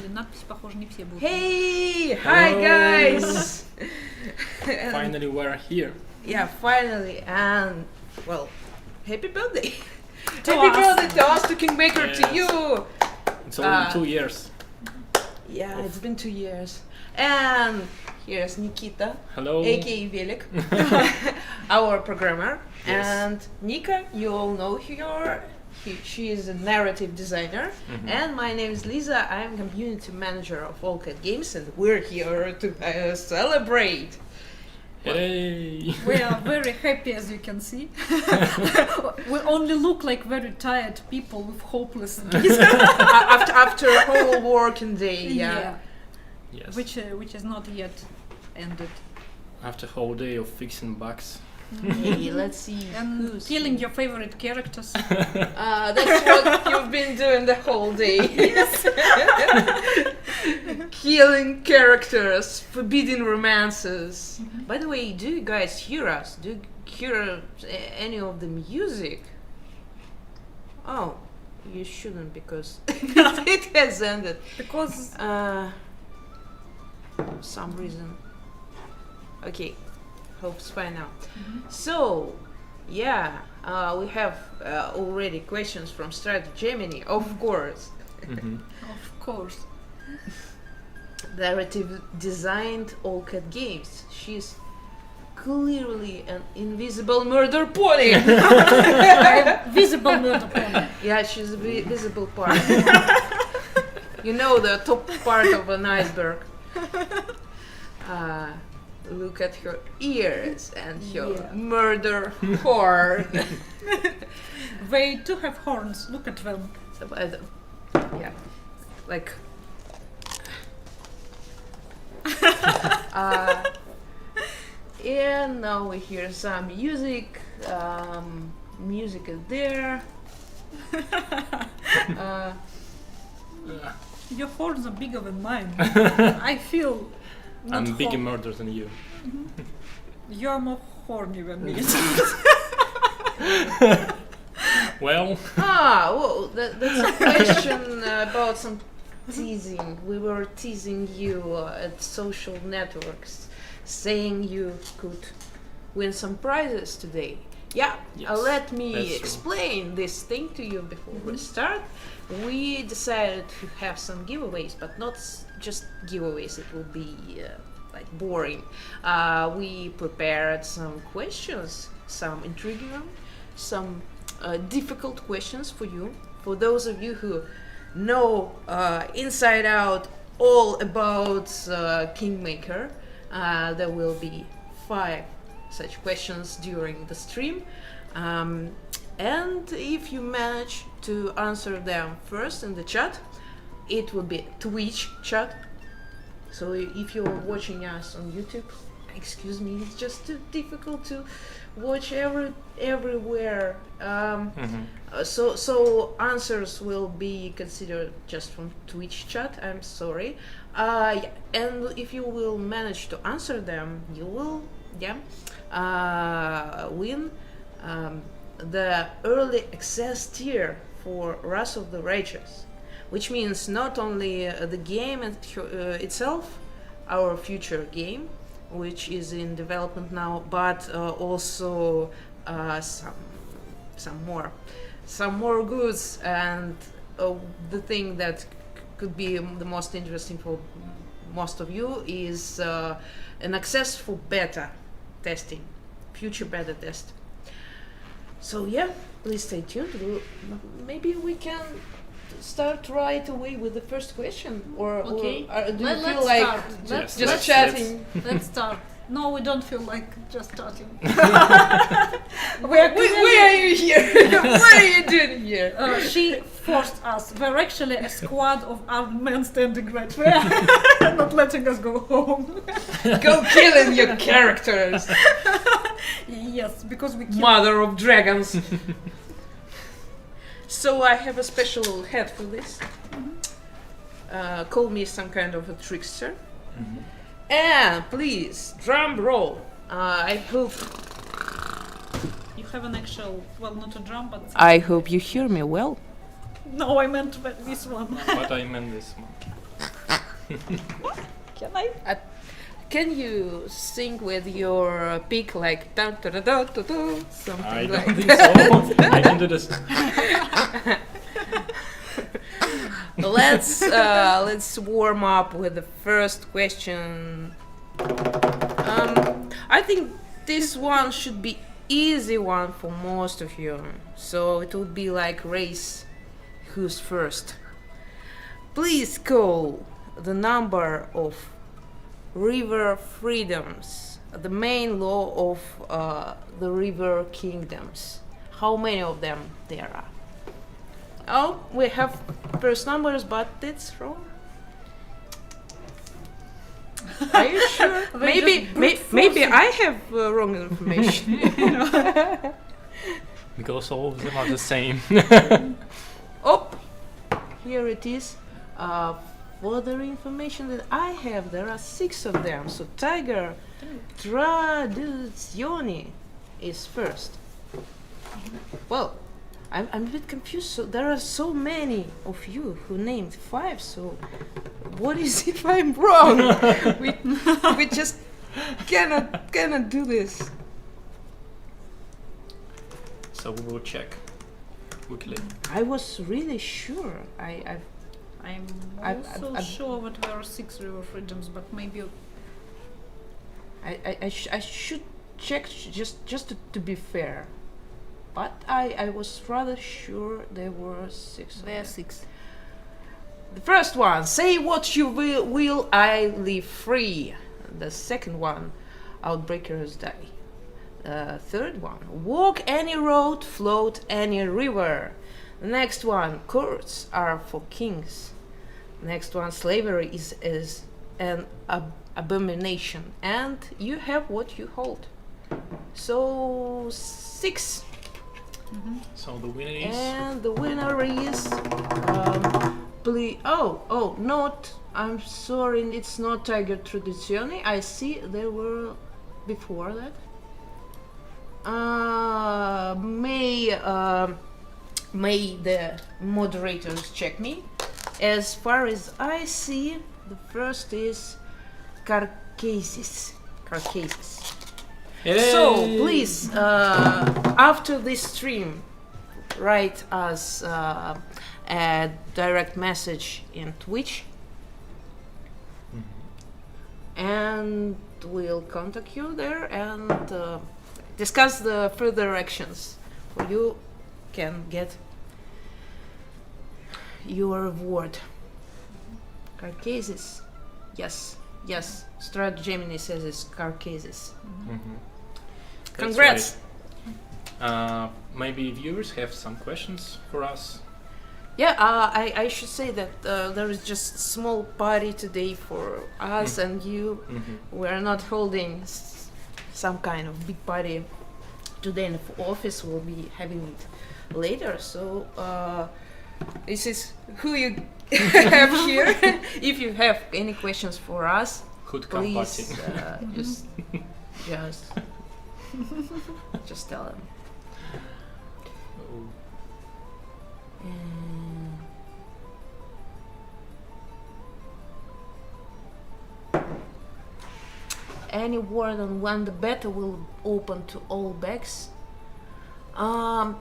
надпись, похоже, не все будут. Hey! Hi guys! Finally we're here. Yeah, finally, and well, happy birthday! To Happy us. birthday to us, to Kingmaker, to Yes. you! It's only 2 years. Yeah, it's been 2 years. And here's Nikita, Hello. aka Velik, our programmer. Yes. And Nika, you all know her. She is a narrative designer. And my name is Lisa. I am community manager of Owlcat Games, and we're here to celebrate. Hey. We are very happy, as you can see. We only look like very tired people with hopeless eyes. After a whole working day, yeah. Yes. Which is not yet ended. After a whole day of fixing bugs. Hey, let's see And who's killing your favorite characters. that's what you've been doing the whole day. Killing characters, forbidding romances. By the way, do you guys hear us? Do you hear any of the music? Oh, you shouldn't, because it has ended. Because Some reason. Okay, hope's fine now. So, yeah, we have already questions from Gemini, of course. of course. Narrative designed Owlcat Games. She's clearly an invisible murder pony. Visible murder pony. Yeah, she's a visible part. You know, the top part of an iceberg. Look at her ears and her murder horn. They do have horns. Look at them. So, yeah, like. And now we hear some music. Music is there. Your horns are bigger than mine. I feel not I'm bigger horn- murder than you. You're more horny than me. Well, Well, that's a question about some teasing. We were teasing you at social networks, saying you could win some prizes today. Yeah, Yes, let me that's true. explain this thing to you before we start. We decided to have some giveaways, but not just giveaways. It will be like boring. We prepared some questions, some intriguing ones, some difficult questions for you. For those of you who know inside out all about Kingmaker, there will be 5 such questions during the stream. And if you manage to answer them first in the chat, it will be Twitch chat. So if you're watching us on YouTube, excuse me, it's just too difficult to watch everywhere. So answers will be considered just from Twitch chat. I'm sorry. And if you will manage to answer them, you will win the early access tier for Wrath of the Righteous, which means not only the game itself, our future game, which is in development now, but also some more goods. And the thing that could be the most interesting for most of you is an access for beta testing, future beta test. So yeah, please stay tuned. Maybe we can start right away with the first question, or do you feel like Let's just chatting? Let's start. No, we don't feel like just starting. Why are you here? What are you doing here? She forced us. We're actually a squad of armed men standing right there, not letting us go home. Go killing your characters, Yes, because we killed. mother of dragons. So I have a special hat for this. Call me some kind of a trickster. And please, drum roll. I hope. You have an actual, well, not a drum, but. I hope you hear me well. No, I meant this one. but I meant this one. Can I? Can you sing with your beak like dun dun dun dun dun dun, something I like don't think that? so. I can do this. Let's warm up with the first question. I think this one should be easy one for most of you. So it would be like race who's first. Please call the number of river freedoms, the main law of the river kingdoms. How many of them there are? Oh, we have first numbers, but it's wrong. Are you sure? Maybe I have wrong information. Because all of them are the same. Oh, here it is. Further information that I have, there are 6 of them. So Tiger Traduzione is first. Well, I'm a bit confused. So there are so many of you who named 5. So what is if I'm wrong? we just cannot do this. So we will check quickly. I was really sure. I'm I've- also I've- sure that there are 6 river freedoms, but maybe I should check just to be fair, but I was rather sure there were 6. there are 6. The first one, say what you will, I live free. The second one, outbreakers die. The third one, walk any road, float any river. The next one, courts are for kings. Next one, slavery is an abomination, and you have what you hold. So 6, So the winner is. and the winner is not. I'm sorry, it's not Tiger Tradizione. I see there were before that. May the moderators check me. As far as I see, the first is Carcases. So please, after this stream, write us a direct message in Twitch, and we'll contact you there and discuss the further actions. For you can get your reward. Carcases. Yes. Strat Gemini says it's Carcases. That's Congrats! right. Maybe viewers have some questions for us. Yeah, I should say that there is just a small party today for us and you. We are not holding some kind of big party today in the office. We'll be having it later. So this is who you have here. If you have any questions for us, Hood come party. please just tell them. Oh. Any word on when the beta will open to all bags? I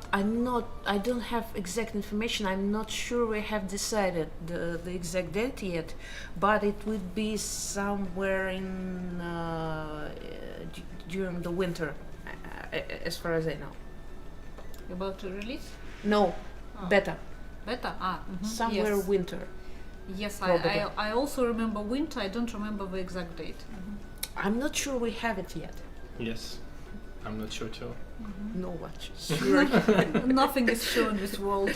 don't have exact information. I'm not sure we have decided the exact date yet, but it would be somewhere in during the winter, as far as I know. About to release? No, beta. Beta? Somewhere Yes. winter. Yes, Probably. I also remember winter. I don't remember the exact date. I'm not sure we have it yet. Yes, I'm not sure too. No watch. Sure. Nothing is sure in this world.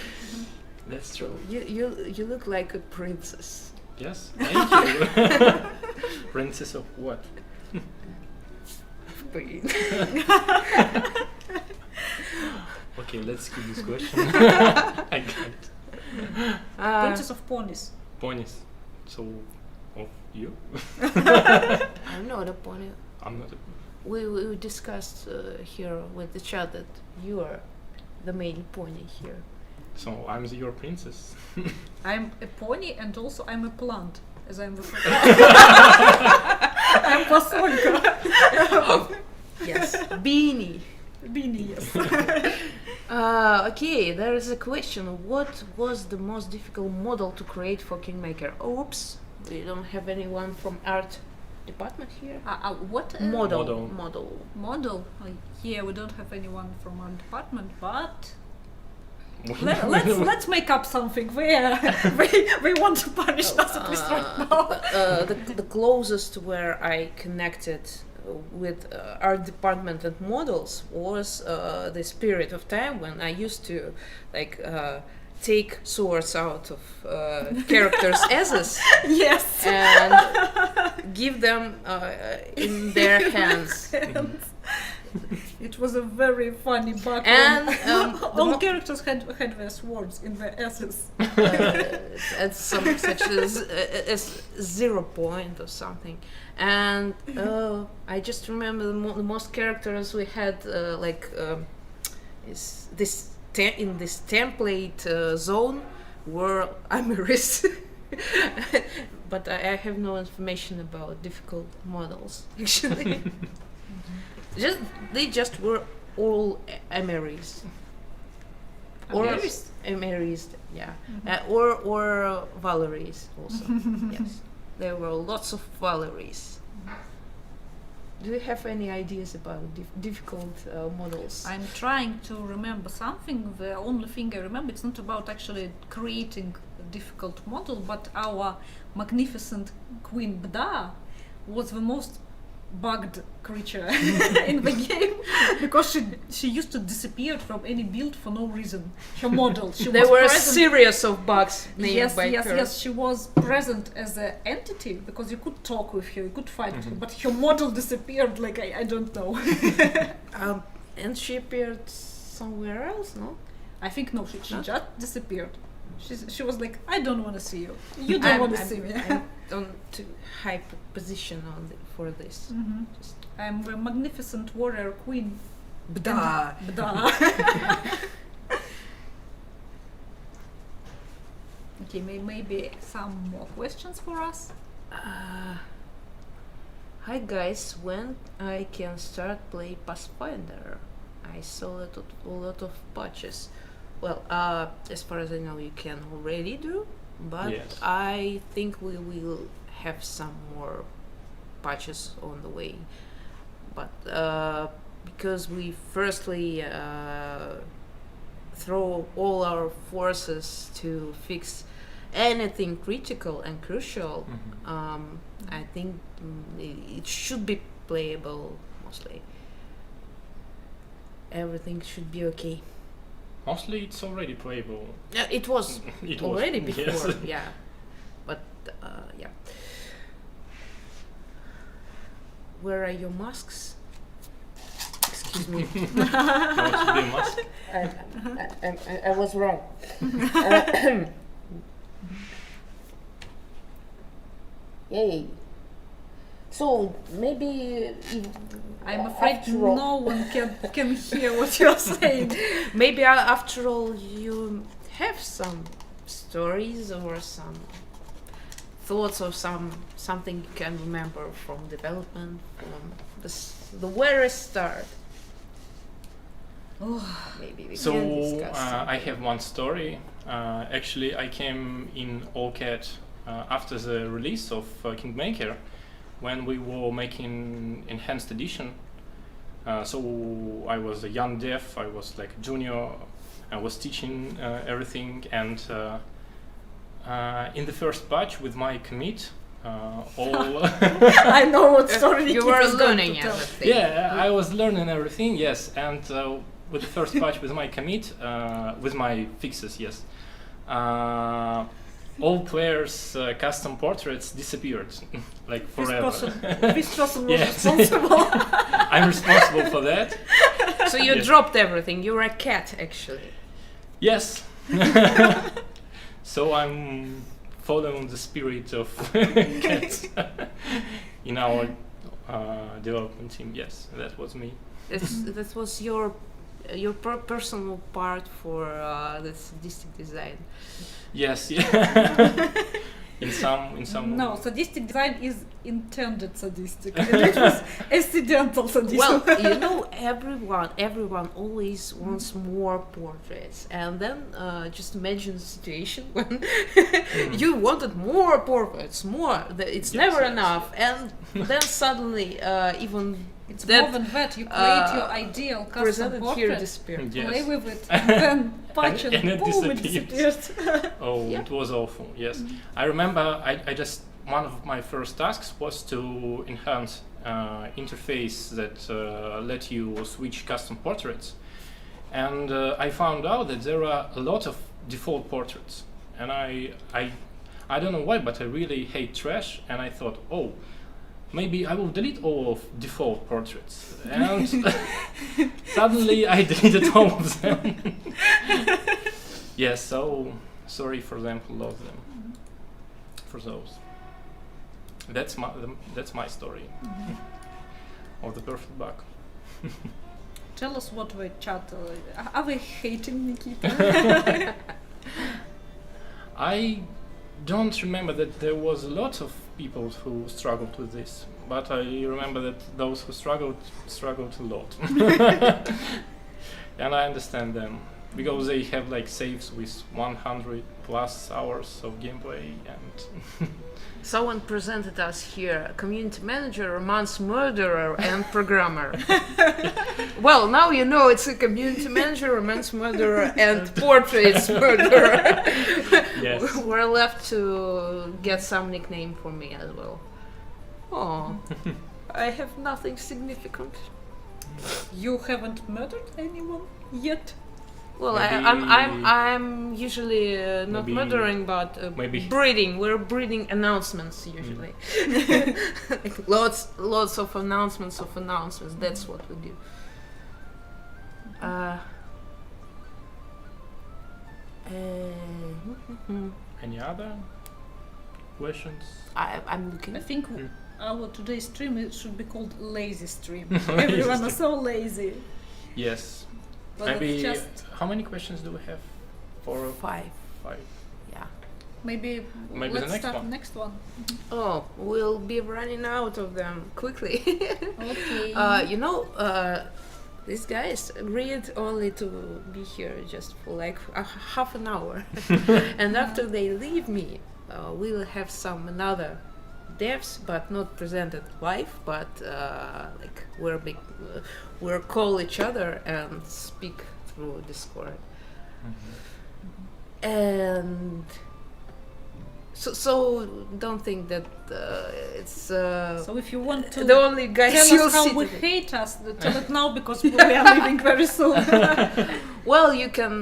That's true. you look like a princess. Yes, thank you. Princess of what? Okay, let's skip this question. I can't. Princess of Ponies. Ponies. So, of you? I'm not a pony. I'm not a... We discussed here with the chat that you are the main pony here. So, I'm your princess. I'm a pony and also I'm a plant. as I'm referring. I'm Pasolka. Yes, beanie. Beanie, yes. Okay, there is a question. What was the most difficult model to create for Kingmaker? Oops, we don't have anyone from art department here. What? Model. Model? Yeah, we don't have anyone from our department, but let's make up something. We want to punish us at least right now. The closest where I connected with art department and models was the Spirit of Time, when I used to take swords out of characters' asses. Yes. And give them in their hands. It was a very funny bug. And all characters had their swords in their asses. At some such as 0 point or something. And I just remember the most characters we had is this in this template zone were Amiris. But I have no information about difficult models actually. They just were all Amiris. Amiris, yeah. Or Valeries also. Yes. There were lots of Valeries. Do you have any ideas about difficult models? I'm trying to remember something. The only thing I remember, it's not about actually creating a difficult model, but our magnificent Queen Bda was the most bugged creature in the game, because she used to disappear from any build for no reason. Her model, there were a series of bugs named by her. Yes, she was present as an entity because you could talk with her, you could fight with her, but her model disappeared. Like I don't know. And she appeared somewhere else, no? I think no, she just disappeared. She was like, I don't want to see you. You don't want to see me. I'm on too high position for this. Just, I'm the magnificent warrior queen. Bda. Okay, maybe some more questions for us. Hi guys, when I can start play Pathfinder? I saw a lot of patches. Well, as far as I know, you can already do, but yes. I think we will have some more patches on the way. But because we firstly throw all our forces to fix anything critical and crucial, I think it should be playable mostly. Everything should be okay. Mostly it's already playable. Yeah, it was already before, yes. yeah. But yeah. Where are your masks? Excuse me. You want to be a mask? I was wrong. Yay. So maybe I'm afraid no one can hear what you're saying. Maybe after all you have some stories or some thoughts or something you can remember from development, from the very start. Maybe we So can discuss. I have one story. Actually, I came in Owlcat after the release of Kingmaker, when we were making enhanced edition. So I was a young dev, I was like junior, I was teaching everything, and in the first batch with my commit, all I know what story you were learning everything. yeah, I was learning everything, yes, and with the first patch with my commit, with my fixes, yes, all players' custom portraits disappeared, like forever. This person was Yes. responsible. I'm responsible for that. So you Yes. dropped everything. You were a cat, actually. Yes. So I'm following the spirit of cats in our development team. Yes, that was me. That was your personal part for the sadistic design. Yes, yeah. in some. No, sadistic design is intended sadistic, and it was accidental sadism. Well, you know, everyone always wants more portraits, and then just imagine the situation when you wanted more portraits, more. It's Yes, never yes. enough, and then suddenly, even It's that more than that. You create your ideal custom presented here portrait, disappeared. Yes. play with it, and then patch And it, it boom, it disappears. disappeared. Oh, Yeah. it was awful. Yes, I remember. I just one of my first tasks was to enhance interface that let you switch custom portraits, and I found out that there are a lot of default portraits, and I don't know why, but I really hate trash, and I thought, oh, maybe I will delete all of default portraits, and suddenly I deleted all of them. Yes, so sorry for them who love them. For those, that's my story of the perfect bug. Tell us what we chat. Are we hating Nikita? I don't remember that there was a lot of people who struggled with this, but I remember that those who struggled a lot. And I understand them because they have like saves with 100 plus hours of gameplay, and Someone presented us here: community manager, romance murderer, and programmer. Well, now you know it's a community manager, romance murderer, and portraits murderer. yes. We're left to get some nickname for me as well. Oh, I have nothing significant. You haven't murdered anyone yet? Well, Maybe- I'm usually not maybe- murdering, but maybe- breeding. We're breeding announcements usually. Like lots of announcements of announcements. That's what we do. Any other questions? I'm looking. I think Mm. our today's stream should be called lazy stream. Lazy Everyone is stream. so lazy. Yes. But Maybe. it's just How many questions do we have? 4 or 5. 5. Yeah. maybe Maybe the let's next start one. next one. Oh, we'll be running out of them quickly. Okay. You know, these guys agreed only to be here just for like half an hour, and after they leave me, we'll have some another devs, but not presented live, but like we'll call each other and speak through Discord, and. So don't think that it's so if you want to the only guys tell you'll us how see we today. hate us, tell it now because we are leaving very soon. Well, you can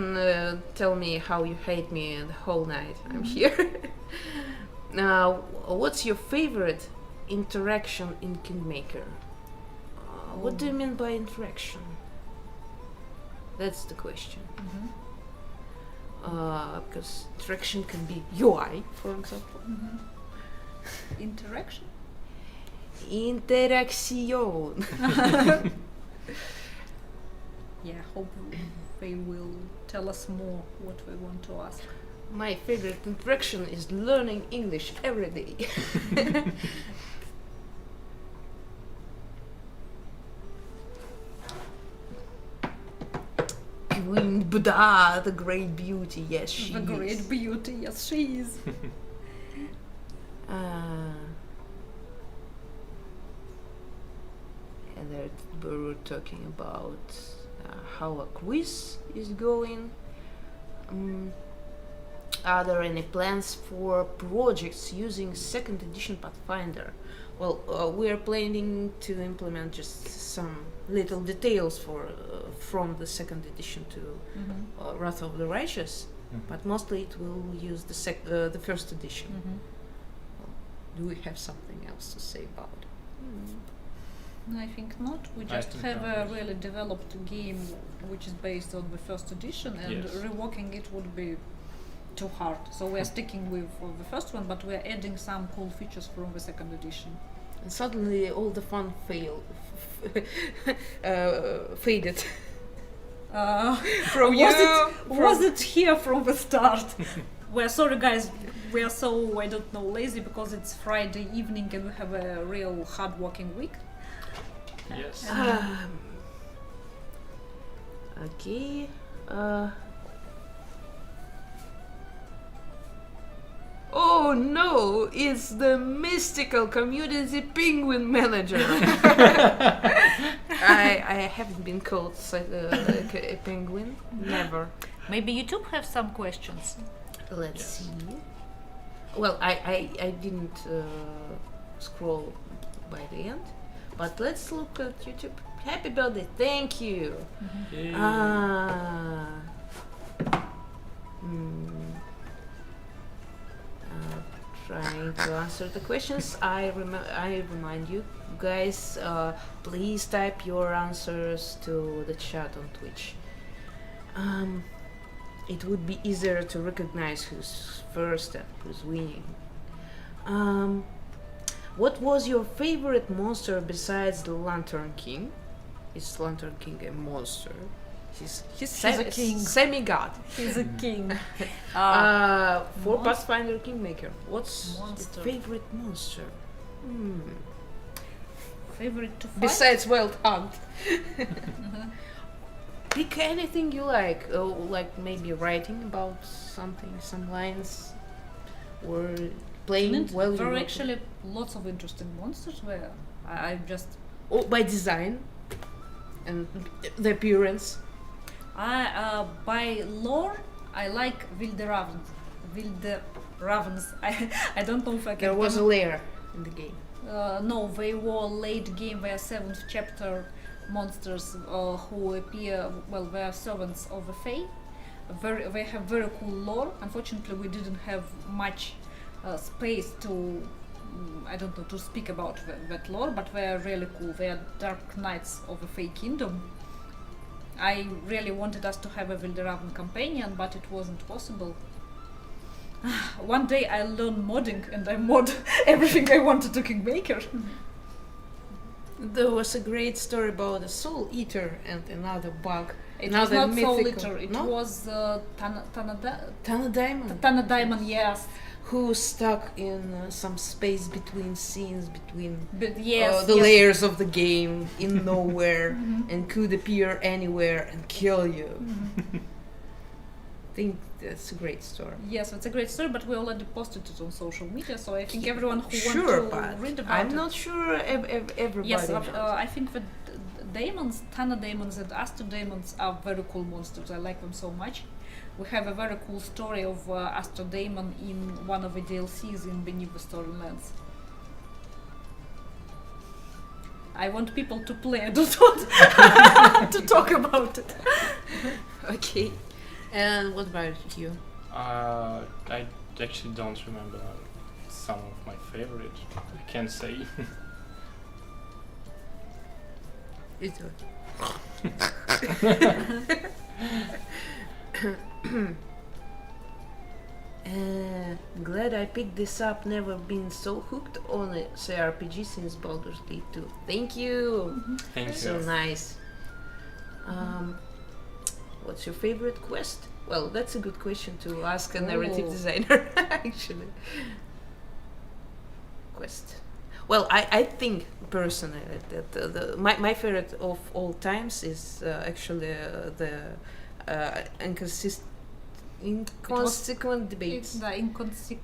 tell me how you hate me the whole night. I'm here. Now, what's your favorite interaction in Kingmaker? What do you mean by interaction? That's the question. Because interaction can be UI, for example. Interaction. Interaction. Yeah, hope they will tell us more what we want to ask. My favorite interaction is learning English every day. Queen Buddha, the great beauty, yes, she The is. great beauty, yes, she is. And we were talking about how a quiz is going. Are there any plans for projects using second edition Pathfinder? Well, we are planning to implement just some little details from the second edition to Wrath of the Righteous, but mostly it will use the first edition. Do we have something else to say about it? I think not. We I just think have not, a yes. really developed game which is based on the first edition, and Yes. reworking it would be too hard. So we are sticking with the first one, but we are adding some cool features from the second edition. And suddenly all the fun faded. Uh, From was it here from the start? We're sorry, guys. We are so, I don't know, lazy because it's Friday evening and we have a real hard-working week. Yes. Okay. Oh no! It's the mystical community penguin manager. I haven't been called like a penguin. Never. Maybe you too have some questions. Let's Yes. see. Well, I didn't scroll by the end, but let's look at YouTube. Happy birthday! Thank you. Yay. Trying to answer the questions. I remind you guys, please type your answers to the chat on Twitch. It would be easier to recognize who's first and who's winning. What was your favorite monster besides the Lantern King? Is Lantern King a monster? He's a king. Semi-god. He's a king. For Monst- Pathfinder Kingmaker, what's Monster. your favorite monster? Favorite to fight? Besides Wild Hunt. Pick anything you like. Like maybe writing about something, some lines, or playing well. There are actually lots of interesting monsters where I just... Oh, by design and the appearance. By lore, I like Wilderavens. I don't know if I can... There was a lair in the game. No, they were late game, they are 7th chapter monsters who appear, well, they are servants of the Fae. They have very cool lore. Unfortunately, we didn't have much space to, I don't know, to speak about that lore, but they are really cool. They are Dark Knights of the Fae Kingdom. I really wanted us to have a Wilderaven companion, but it wasn't possible. One day I learned modding and I mod everything I wanted to Kingmaker. There was a great story about a soul eater and another bug. It was Another not Soul mythical- Eater, it no? was Tana Diamond, Tana Diamond, yes. who stuck in some space between scenes, between But yes, the yes. layers of the game in nowhere, and could appear anywhere and kill you. I think that's a great story. Yes, it's a great story, but we already posted it on social media, so I think everyone who Sure, wants to but read about I'm it. not sure everybody Yes, knows. I think that Daemons, Tana Daemons and Astro Daemons are very cool monsters. I like them so much. We have a very cool story of Astro Daemon in one of the DLCs in Beneath the Stormlands. I want people to play, I don't want to talk about it. Okay. And what about you? I actually don't remember some of my favorite. I can't say. It's glad I picked this up. Never been so hooked on a CRPG since Baldur's Gate 2. Thank you. Thank So you. nice. What's your favorite quest? Well, that's a good question to ask a narrative Oh. designer, actually. Quest. Well, I think personally that my favorite of all times is actually the inconsequent debates. It's the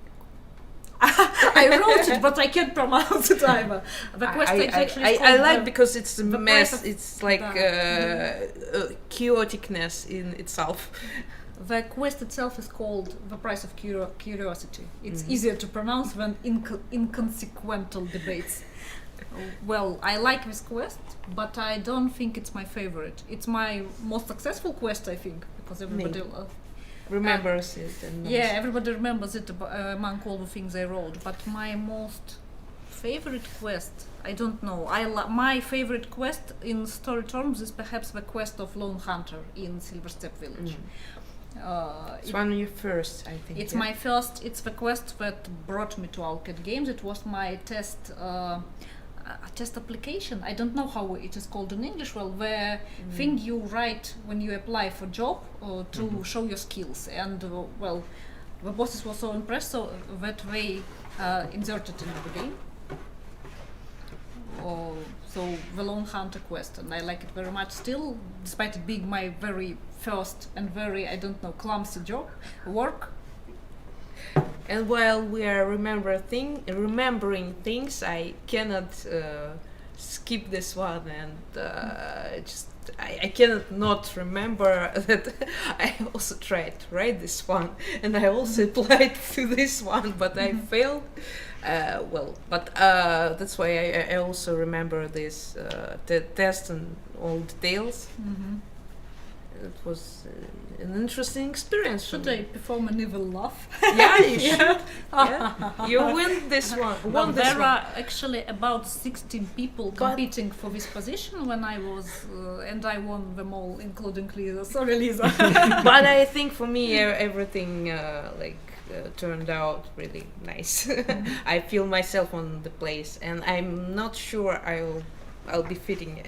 I wrote it, but I can't pronounce it either. The quest actually is I called like the- because it's a the mess. price of It's like chaoticness in itself. The quest itself is called The Price of Curiosity. It's easier to pronounce than inconsequential debates. Well, I like this quest, but I don't think it's my favorite. It's my most successful quest, I think, because everybody... Remembers it. And knows. yeah, everybody remembers it among all the things I wrote. But my most favorite quest, I don't know. My favorite quest in story terms is perhaps the quest of Lone Hunter in Silverstep Village. It's one of your first, I think. It's yeah? my first. It's the quest that brought me to Owlcat Games. It was my test application. I don't know how it is called in English. Well, the thing you write when you apply for job to show your skills. And the bosses were so impressed so that they inserted in the game. So the Lone Hunter quest, and I like it very much still, despite it being my very first and very, I don't know, clumsy work. And while we are remembering things, I cannot skip this one, and I cannot not remember that I also tried to write this one, and I also applied to this one, but I failed. That's why I also remember this test and all details. It was an interesting experience. Should I perform an evil laugh? Yeah, you should. Yeah. You win this one. Well, there are actually about 16 people competing for this position when I was, and I won them all, including Lisa. Sorry, Lisa. But I think for me everything turned out really nice. I feel myself on the place, and I'm not sure I'll be fitting.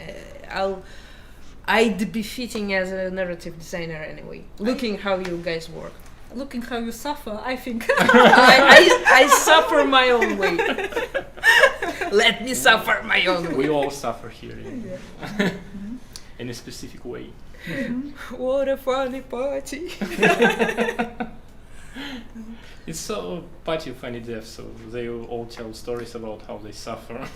I'd be fitting as a narrative designer anyway. Looking how you guys work. Looking how you suffer, I think. I suffer my own way. Let me suffer my own way. We all suffer here in a specific way. What a funny party. It's so party of funny death, so they all tell stories about how they suffer.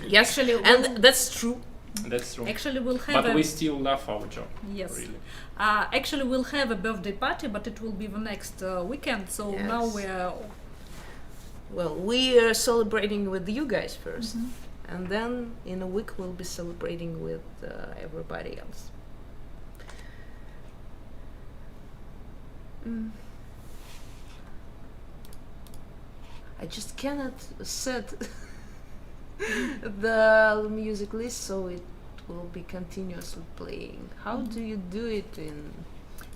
Yes, and that's true. That's true. Actually, we'll have but we still love our job. Yes. Really. Actually, we'll have a birthday party, but it will be the next weekend. So Yes. now we're. Well, we are celebrating with you guys first, and then in a week we'll be celebrating with everybody else. I just cannot set the music list so it will be continuously playing. How do you do it in?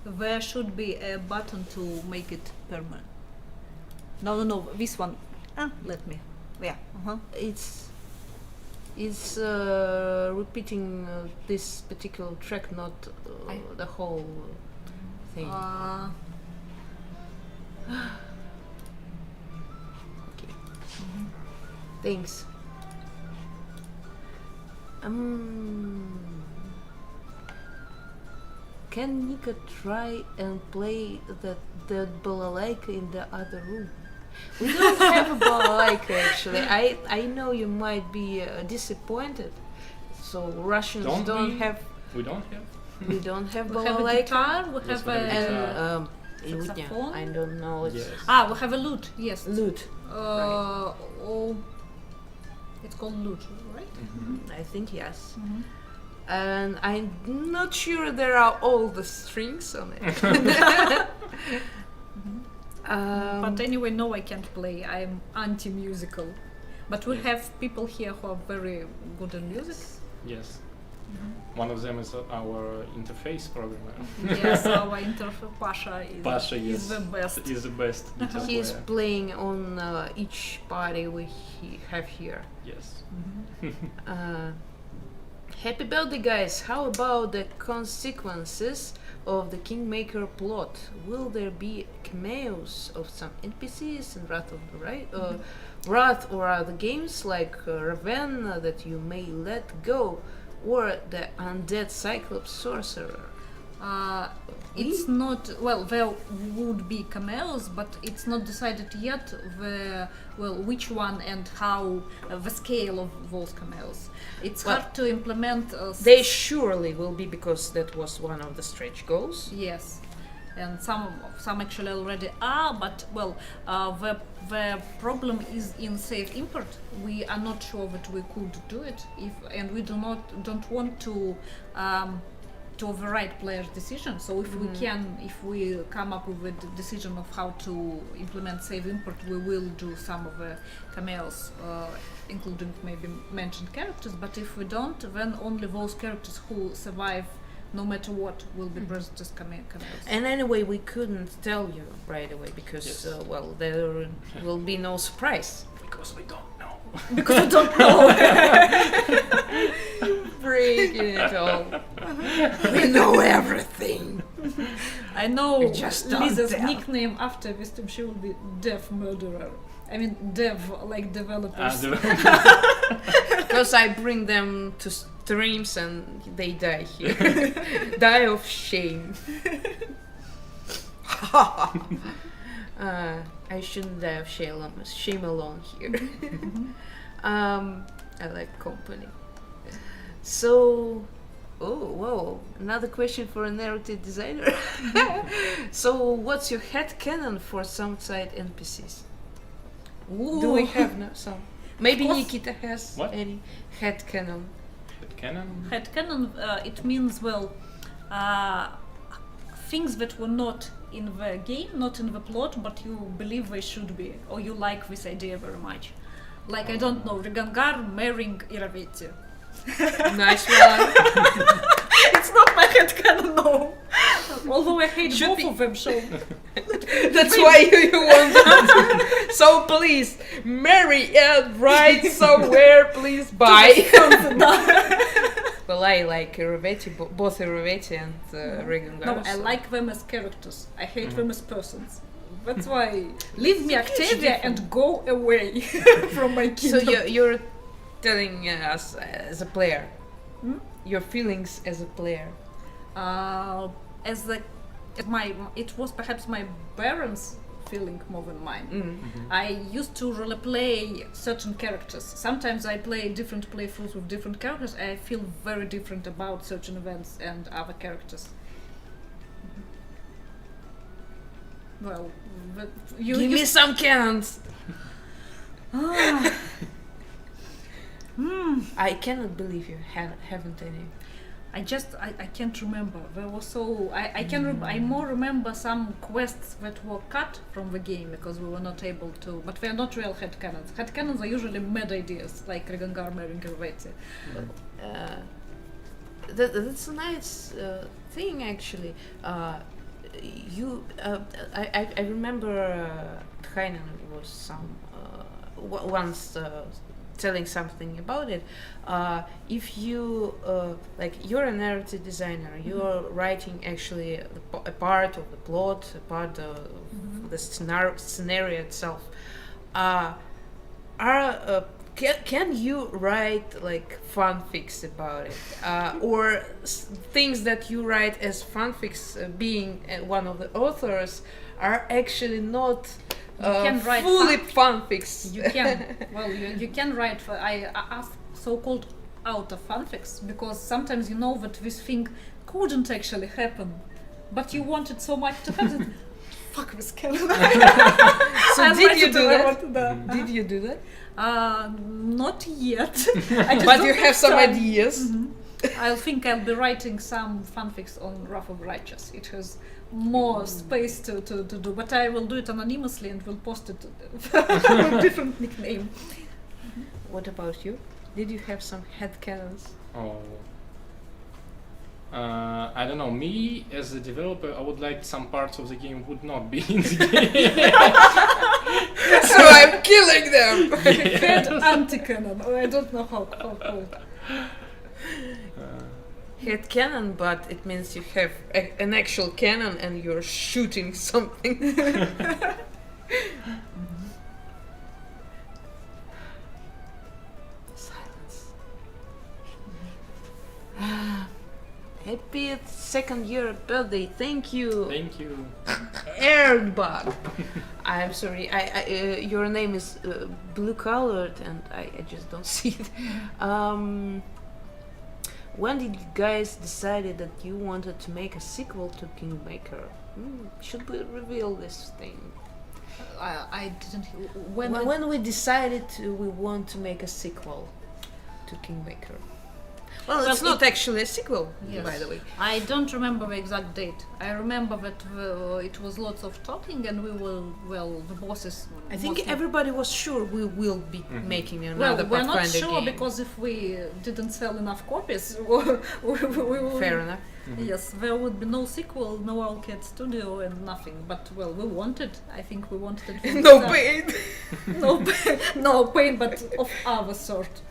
There should be a button to make it permanent. No, this one. Let me. Yeah. It's repeating this particular track, not the whole thing. Okay. Thanks. Can Nika try and play that balalaika in the other room? We don't have a balalaika actually. I know you might be disappointed. So Russians don't have. We don't have. We don't have We have a balalaika. guitar. We Yes, have we have a. And saxophone? I don't know. It's Yes. We have a lute. Yes. lute. It's called lute, right? I think yes. And I'm not sure there are all the strings on it. But anyway, no, I can't play. I'm anti-musical. But we have people here who are very good in music. Yes. One of them is our interface programmer. Yes, our interface Pasha Pasha, yes, is the best. Is the best guitar He's player. playing on each party we have here. Yes. Happy birthday, guys! How about the consequences of the Kingmaker plot? Will there be cameos of some NPCs in Wrath of the Wrath, or other games like Raven that you may let go, or the undead Cyclops sorcerer? It's not, well, there would be cameos, but it's not decided yet which one and how, the scale of those cameos. It's hard to implement. They surely will be, because that was one of the stretch goals. Yes, and some actually already are, but well, the problem is in save import. We are not sure that we could do it and we don't want to override players' decision. So if we come up with a decision of how to implement save import, we will do some of the cameos, including maybe mentioned characters. But if we don't, then only those characters who survive, no matter what, will be present as cameos. And anyway, we couldn't tell you right away because, Yes. there will be no surprise. Because we don't know. Because we don't know. Breaking it all. We know everything. I know You just don't Lisa's tell. nickname after Wisdom, she will be Dev Murderer. I mean, dev, like developers. Because I bring them to streams and they die here. Die of shame. I shouldn't die of shame alone here. I like company. So, whoa, another question for a narrative designer. So, what's your headcanon for some side NPCs? Do we have some? Maybe Nikita has What? any headcanon. Canon? Headcanon, it means, well, things that were not in the game, not in the plot, but you believe they should be, or you like this idea very much. Like, I don't know, Regangar marrying Iraveti. Nice one. It's not my headcanon, no. Although I hate Should both be. of them, so... That's why you want that. So please, marry and write somewhere, please buy. Well, I like Iraveti, both Iraveti and Regangar. No, I like them as characters. I hate them as persons. That's why leave me Octavia and go away from my So kingdom. you're telling us as a player, Hmm? your feelings as a player. It was perhaps my parents' feeling more than mine. Mm. I used to roleplay certain characters. Sometimes I play different playthroughs with different characters. I feel very different about certain events and other characters. Well, but you Give me some cannons. I cannot believe you haven't any. I can't remember. There was so I more remember some quests that were cut from the game because we were not able to. But they are not real headcanons. Headcanons are usually mad ideas like Regangar marrying Iraveti. That's a nice thing, actually. I remember Tchainen was once telling something about it. If you like, you're a narrative designer, you're writing actually a part of the plot, a part of the scenario itself. Can you write like fanfics about it, or things that you write as fanfics, being one of the authors, are actually not can write fully fanfics? You can. Well, you can write. I ask so-called out of fanfics because sometimes you know that this thing couldn't actually happen, but you want it so much to happen. Fuck this canon. So did you do that? Did you do that? Not yet. But you have some ideas. I think I'll be writing some fanfics on Wrath of Righteous. It has more space to do, but I will do it anonymously and will post it with a different nickname. What about you? Did you have some headcanons? Oh. I don't know. Me as a developer, I would like some parts of the game would not be in the game. So I'm killing them. Head anti-canon. Oh, I don't know how called. Headcanon, but it means you have an actual cannon and you're shooting something. Silence. Happy second year birthday! Thank you, Thank you. Airbag. I'm sorry. Your name is blue colored, and I just don't see it. When did you guys decided that you wanted to make a sequel to Kingmaker? Should we reveal this thing? I didn't. When we decided we want to make a sequel to Kingmaker. Well, it's not actually a sequel, Yes. by the way. I don't remember the exact date. I remember that it was lots of talking, and we will. Well, the bosses. I think mostly- everybody was sure we will be making Well, another we're not Pathfinder sure game. because if we didn't sell enough copies, we will. Fair enough. Yes, there would be no sequel, no Owlcat studio, and nothing. But well, we wanted. I think we wanted it. from the No start. pain. No pain, but of other sort.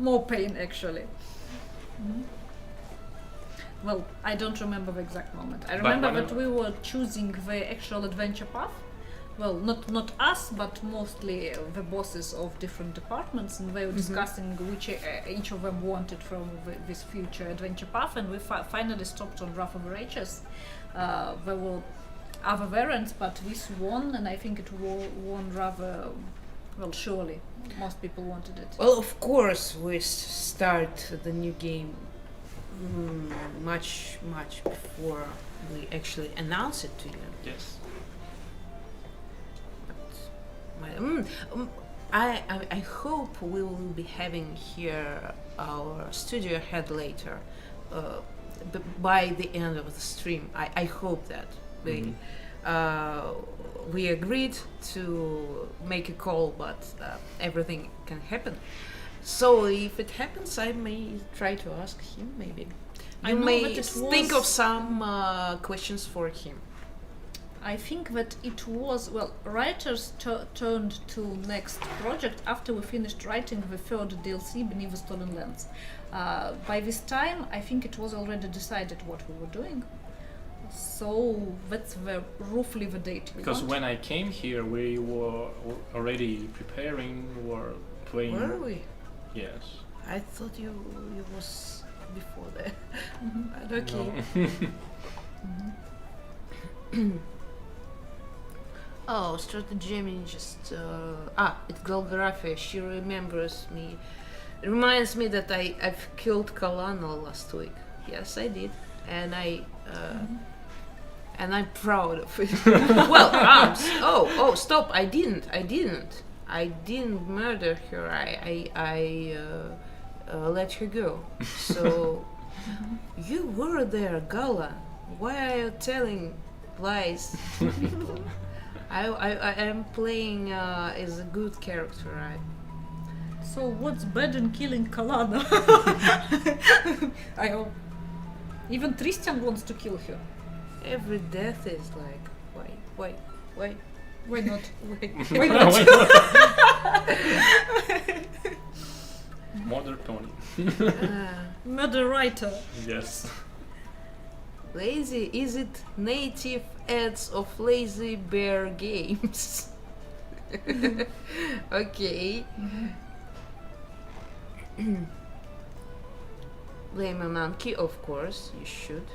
More pain actually. well, I don't remember the exact moment. I But remember whenever- that we were choosing the actual adventure path. Well, not us, but mostly the bosses of different departments, and they were discussing which each of them wanted from this future adventure path, and we finally stopped on Wrath of the Righteous. There were other variants, but this won, and I think it won rather well. Surely, most people wanted it. Well, of course, we start the new game much before we actually announce it to you. Yes. I hope we will be having here our studio head later by the end of the stream. I hope that we agreed to make a call, but everything can happen. So if it happens, I may try to ask him. Maybe I you know may that it think was- of some questions for him. I think that it was, well, writers turned to next project after we finished writing the third DLC, Beneath the Stolen Lands. By this time, I think it was already decided what we were doing. So that's roughly the date we Because got. when I came here, we were already preparing, we were playing. Were we? Yes. I thought you was before that. But No. okay. Oh, Strategemi just it's Golgarathia. She remembers me. Reminds me that I've killed Kalana last week. Yes, I did, and and I'm proud of it. Well, stop! I didn't murder her. I let her go. So you were there, Gala. Why are you telling lies to people? I am playing as a good character, right? So what's bad in killing Kalana? I hope. Even Tristan wants to kill her. Every death is like, why? Why not? Why? Why not? Mother Tony. Murder writer. Yes. Lazy, is it native ads of Lazy Bear Games? Okay. Blame a monkey, of course, you should.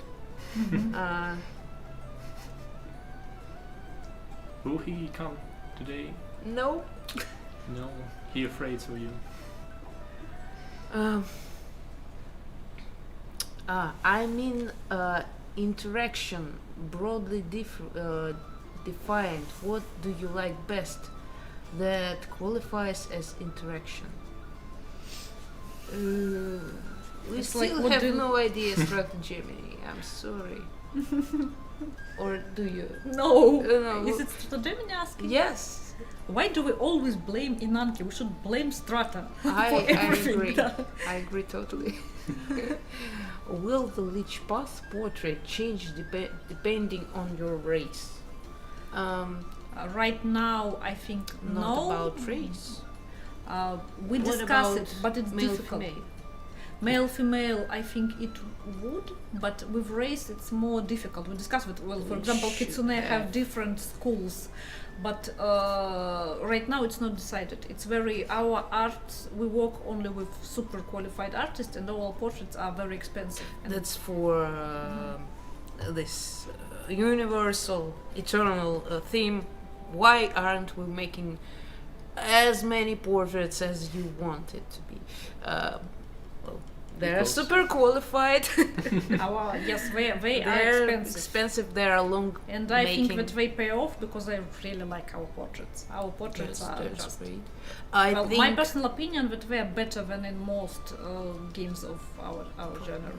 Will he come today? No. No. He afraid of you. I mean, interaction, broadly defined. What do you like best that qualifies as interaction? We It's like, still what have do you- no idea, Strategy. I'm sorry. Or do you? No. No. Is it Strategemi asking? Yes, Why do we always blame Inanki? We should blame Strata for I everything. agree. I agree totally. Will the Lich Path portrait change depending on your race? Right now, I think Not no. about race. We What discuss about it, but it's male, difficult. female? Male, female, I think it would, but with race it's more difficult. We discuss it. Well, for We example, should Kitsune have have. different schools, but right now it's not decided. It's very our art. We work only with super qualified artists, and all our portraits are very expensive. And That's for this universal, eternal theme. Why aren't we making as many portraits as you want it to be? Well, they're Because- super qualified. our yes, they are They're expensive. They are long. And I think making. that they pay off because I really like our portraits. Our portraits are That's just. great. I Well, think my personal opinion that they are better than in most games of our genre.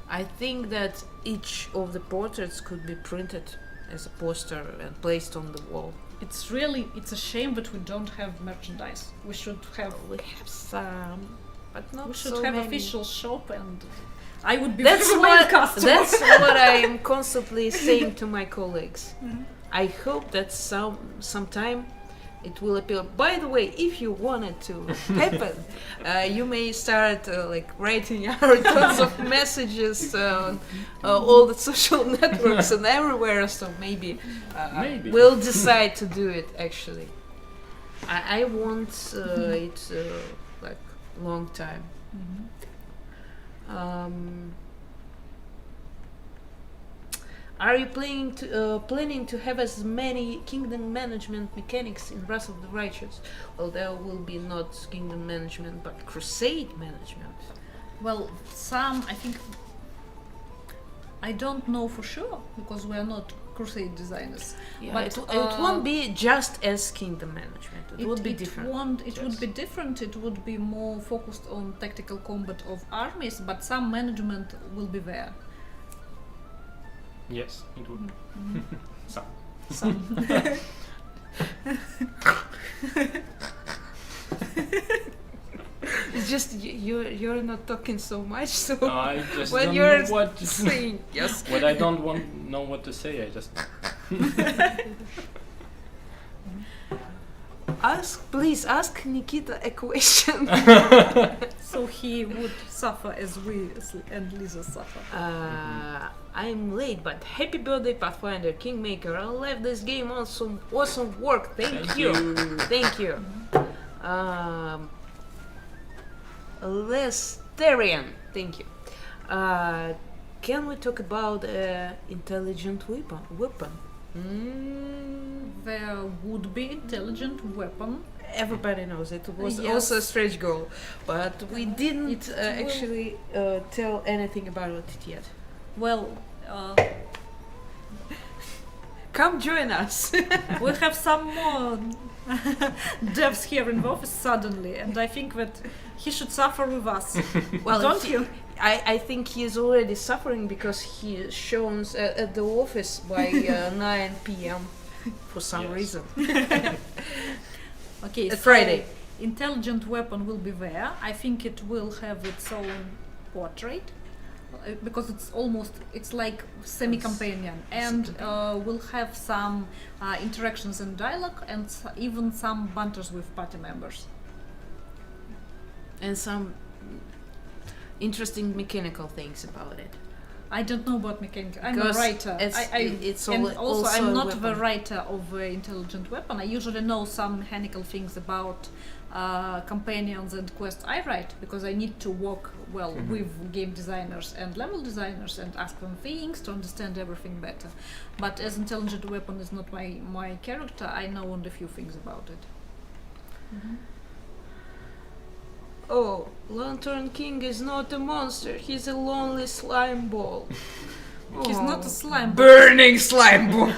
I think that each of the portraits could be printed as a poster and placed on the wall. It's a shame that we don't have merchandise. We should have. We have some, but not We should so have many. official shop, and I would be That's the main what customer. that's what I am constantly saying to my colleagues. Mhm. I hope that sometime it will appear. By the way, if you want it to happen, you may start like writing out tons of messages on all the social networks and everywhere. So maybe we'll decide to do it. Actually, I want it like long time. Are you planning to have as many kingdom management mechanics in Wrath of the Righteous? Well, there will be not kingdom management, but crusade management. Well, some, I think, I don't know for sure because we are not crusade designers. Yeah, but it won't be just as kingdom management. It would be different. It would be different. It would be more focused on tactical combat of armies, but some management will be there. Yes, it would. Some. It's just you're not talking so much, so I just when don't you're know what to saying yes. When I don't know what to say, I just. Please ask Nikita a question. So he would suffer as we and Lisa suffer. I'm late, but happy birthday, Pathfinder, Kingmaker. I left this game on some awesome work. Thank you. Thank you. Lesterian, thank you. Can we talk about intelligent weapon? There would be intelligent weapon. Everybody knows it was Yes. also a stretch goal, but we didn't actually tell anything about it yet. Well, Come join us. we have some more devs here in the office suddenly, and I think that he should suffer with us. Well, Don't you? I think he is already suffering because he shows at the office by 9 p.m. for some reason. Okay, so Friday. Intelligent weapon will be there. I think it will have its own portrait because it's like semi-companion, and we'll have some interactions and dialogue, and even some banters with party members. And some interesting mechanical things about it. I don't know about mechanical. I'm a Because writer. it's and also also I'm a not weapon. the writer of intelligent weapon. I usually know some mechanical things about companions and quests I write because I need to work well with game designers and level designers and ask them things to understand everything better. But as intelligent weapon is not my character, I know only a few things about it. Oh, Lantern King is not a monster. He's a lonely slime ball. He's not a slime. Burning slime ball.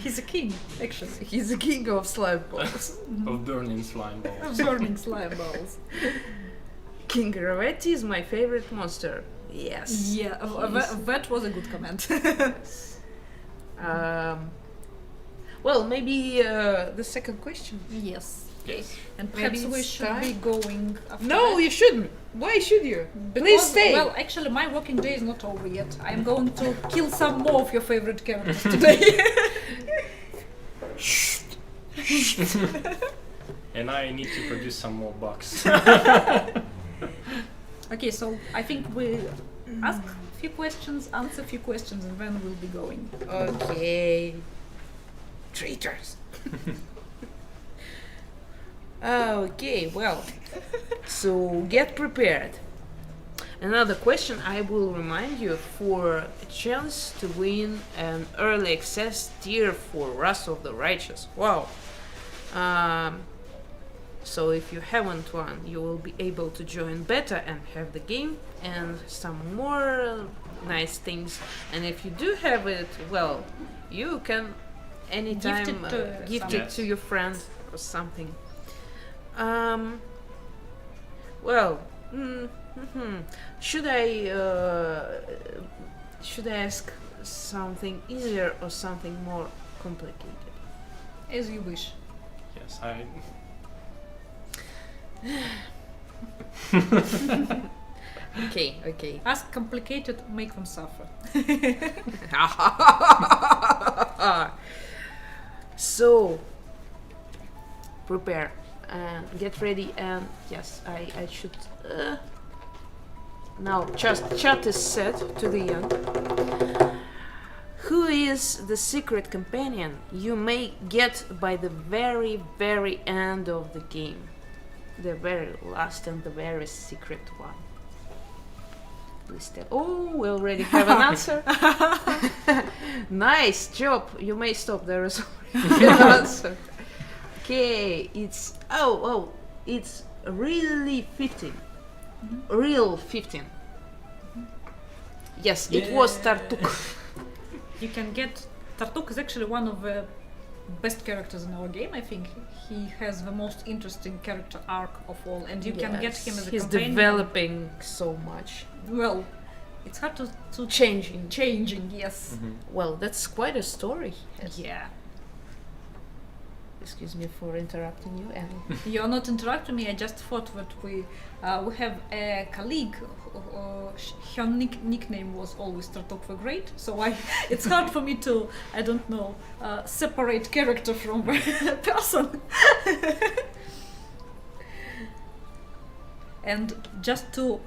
He's a king, actually. He's the king of slime balls. Of burning slime balls. Burning slime balls. King Ravetti is my favorite monster. Yes. Yeah, that was a good comment. Well, maybe the second question. Yes. Yes. And perhaps Maybe we it's should time. be going after No, that. you shouldn't. Why should you? Please Because- stay. Well, actually, my working day is not over yet. I'm going to kill some more of your favorite characters today. And I need to produce some more bugs. Okay, so I think we ask a few questions, answer a few questions, and then we'll be going. Okay. Traitors. Okay, well, so get prepared. Another question I will remind you for a chance to win an early access tier for Wrath of the Righteous. Wow. So if you haven't won, you will be able to join beta and have the game and some more nice things. And if you do have it, well, you can anytime gift it to your friend or something. Well, should I ask something easier or something more complicated? As you wish. Yes, Okay. Ask complicated, make them suffer. So, prepare and get ready. And yes, I should. Now, chat is set to the end. Who is the secret companion you may get by the very, very end of the game? The very last and the very secret one. Please tell. Oh, we already have an answer. Nice job. You may stop. There is already an answer. Okay, it's it's really 15. Real 15. Yes, it was Tartuk. You can get Tartuk is actually one of the best characters in our game. I think he has the most interesting character arc of all, and you can get him as a He's companion. developing so much. Well, it's hard to Changing. Yes. Well, that's quite a story. Yeah. Excuse me for interrupting you, and You're not interrupting me. I just thought that we have a colleague. Her nickname was always Tartuk the Great. So it's hard for me to separate character from person. And just to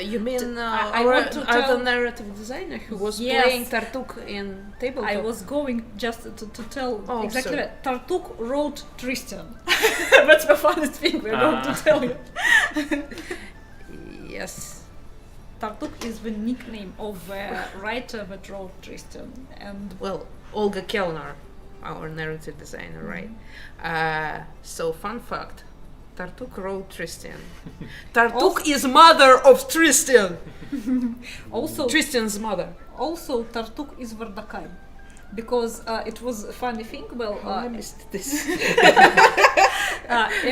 you mean I our want to other tell- narrative designer who was Yes. playing Tartuk in tabletop? I was going just to tell Oh, exactly sorry. that. Tartuk wrote Tristan. That's the funniest thing we're going to tell you. Yes. Tartuk is the nickname of a writer that wrote Tristan. And Well, Olga Kellner, our narrative designer, right? So, fun fact. Tartuk wrote Tristan. Tartuk is mother of Tristan! also, Tristan's mother. also Tartuk is Vardakai. Because it was a funny thing, I missed this.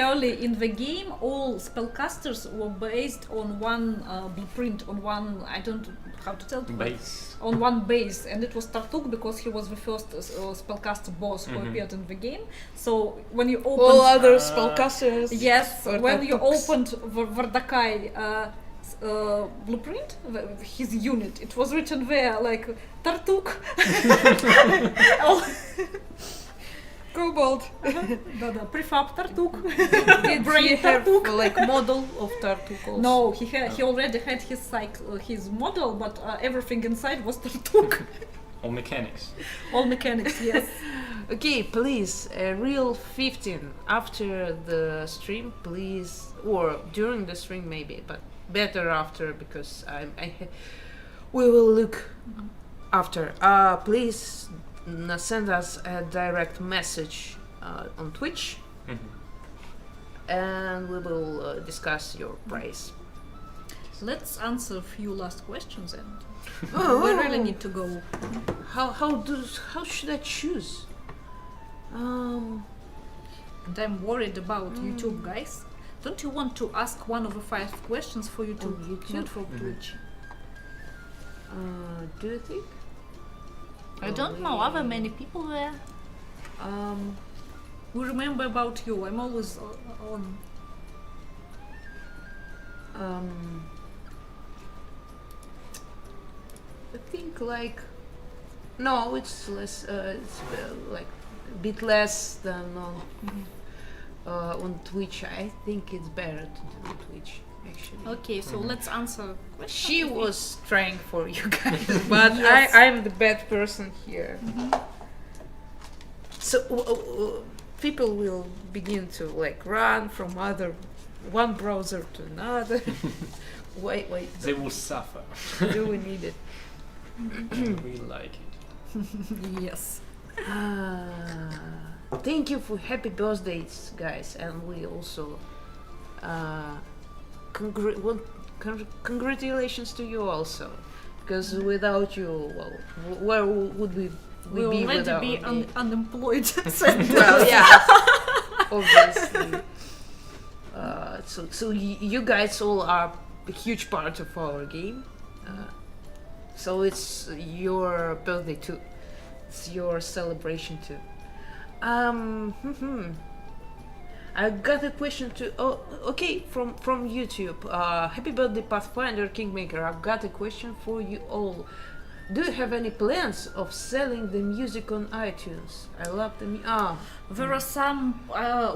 early in the game, all spellcasters were based on one blueprint, on one, I don't know how to tell it, Base. on one base, and it was Tartuk because he was the first spellcaster boss who appeared in the game. So when you opened, All other spellcasters. yes, were when you Tartuks. opened Vardakai blueprint, his unit, it was written there like Tartuk. Kobold. Prefab Tartuk. Did Brain he have Tartuk. like model of Tartuk also? No, he already had his model, but everything inside was Tartuk. All mechanics. All mechanics, yes. Okay, please, a real 15 after the stream, please, or during the stream maybe, but better after because we will look after. Please send us a direct message on Twitch, and we will discuss your price. Let's answer a few last questions, and Oh, we really need to go. How should I choose? And I'm worried about YouTube, guys. Don't you want to ask one of the 5 questions for YouTube, On YouTube? not for Twitch? Do you think? I don't know. Are there many people there? We remember about you. I'm always on. I think like no, it's less. It's like a bit less than on Twitch. I think it's better to do on Twitch actually. Okay, so let's answer questions. She was trying for you guys, but Yes. I'm the bad person here. So people will begin to like run from one browser to another. wait, They will suffer. do we need it? We like it. Yes. Thank you for happy birthdays, guys, and we also congratulations to you also, because without you, well, where would we We'll be already without be the- unemployed. Well, yeah, obviously. So you guys all are a huge part of our game. So it's your birthday too. It's your celebration too. I got a question to. Oh, okay, from YouTube. Happy birthday, Pathfinder, Kingmaker. I've got a question for you all. Do you have any plans of selling the music on iTunes? I love the There are some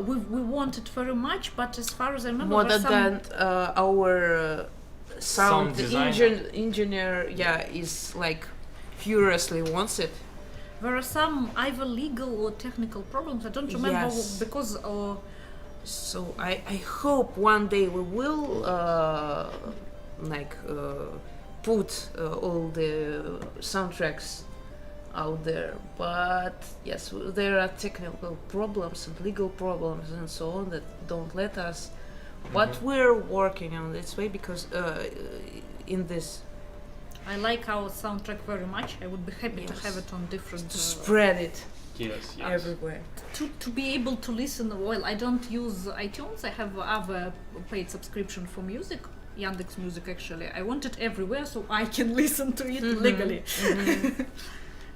we want it very much, but as far as I remember, more there are than our sound designer. engineer, is like furiously wants it. there are some either legal or technical problems. I don't remember Yes. because So I hope one day we will put all the soundtracks out there. But yes, there are technical problems and legal problems and so on that don't let us. But we're working on this way because in this I like our soundtrack very much. I would be happy to have it on different to spread it Yes. everywhere. to be able to listen. Well, I don't use iTunes. I have other paid subscription for music, Yandex Music actually. I want it everywhere so I can listen to it legally.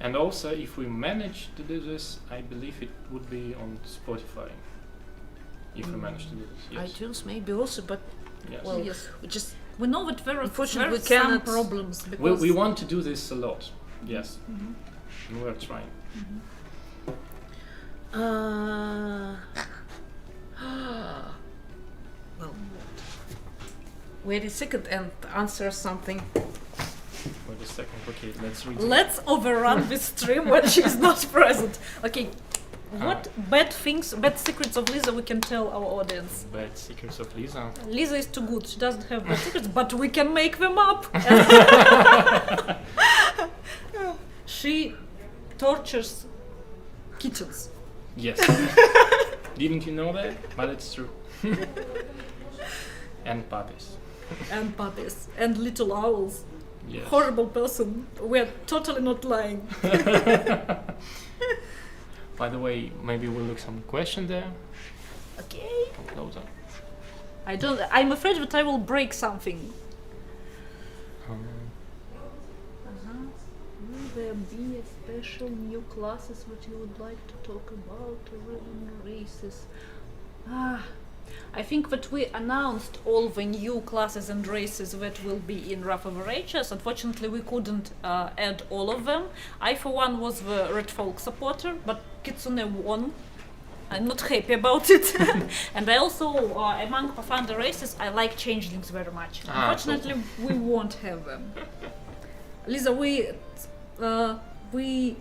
And also, if we manage to do this, I believe it would be on Spotify. If we manage to do this, yes. iTunes maybe also, but Yes. well, Yes. we just We know that there are Unfortunately, we some cannot- problems because we want to do this a lot. Yes. And we're trying. Well, wait a second and answer something. Wait a second. Okay, let's read. let's overrun this stream when she's not present. Okay, what bad secrets of Lisa we can tell our audience? Bad secrets of Lisa. Lisa is too good. She doesn't have bad secrets, but we can make them up. She tortures kittens. Yes. Didn't you know that? But it's true. And puppies. And puppies and little owls. Yes. Horrible person. We're totally not lying. By the way, maybe we'll look some question there. Okay. Come closer. I'm afraid that I will break something. Will there be a special new classes that you would like to talk about or even races? I think that we announced all the new classes and races that will be in Wrath of Ages. Unfortunately, we couldn't add all of them. I, for one, was the Red Folk supporter, but Kitsune won. I'm not happy about it. And I also, among Pathfinder races, I like changelings very much. Unfortunately, we won't have them. Lisa, we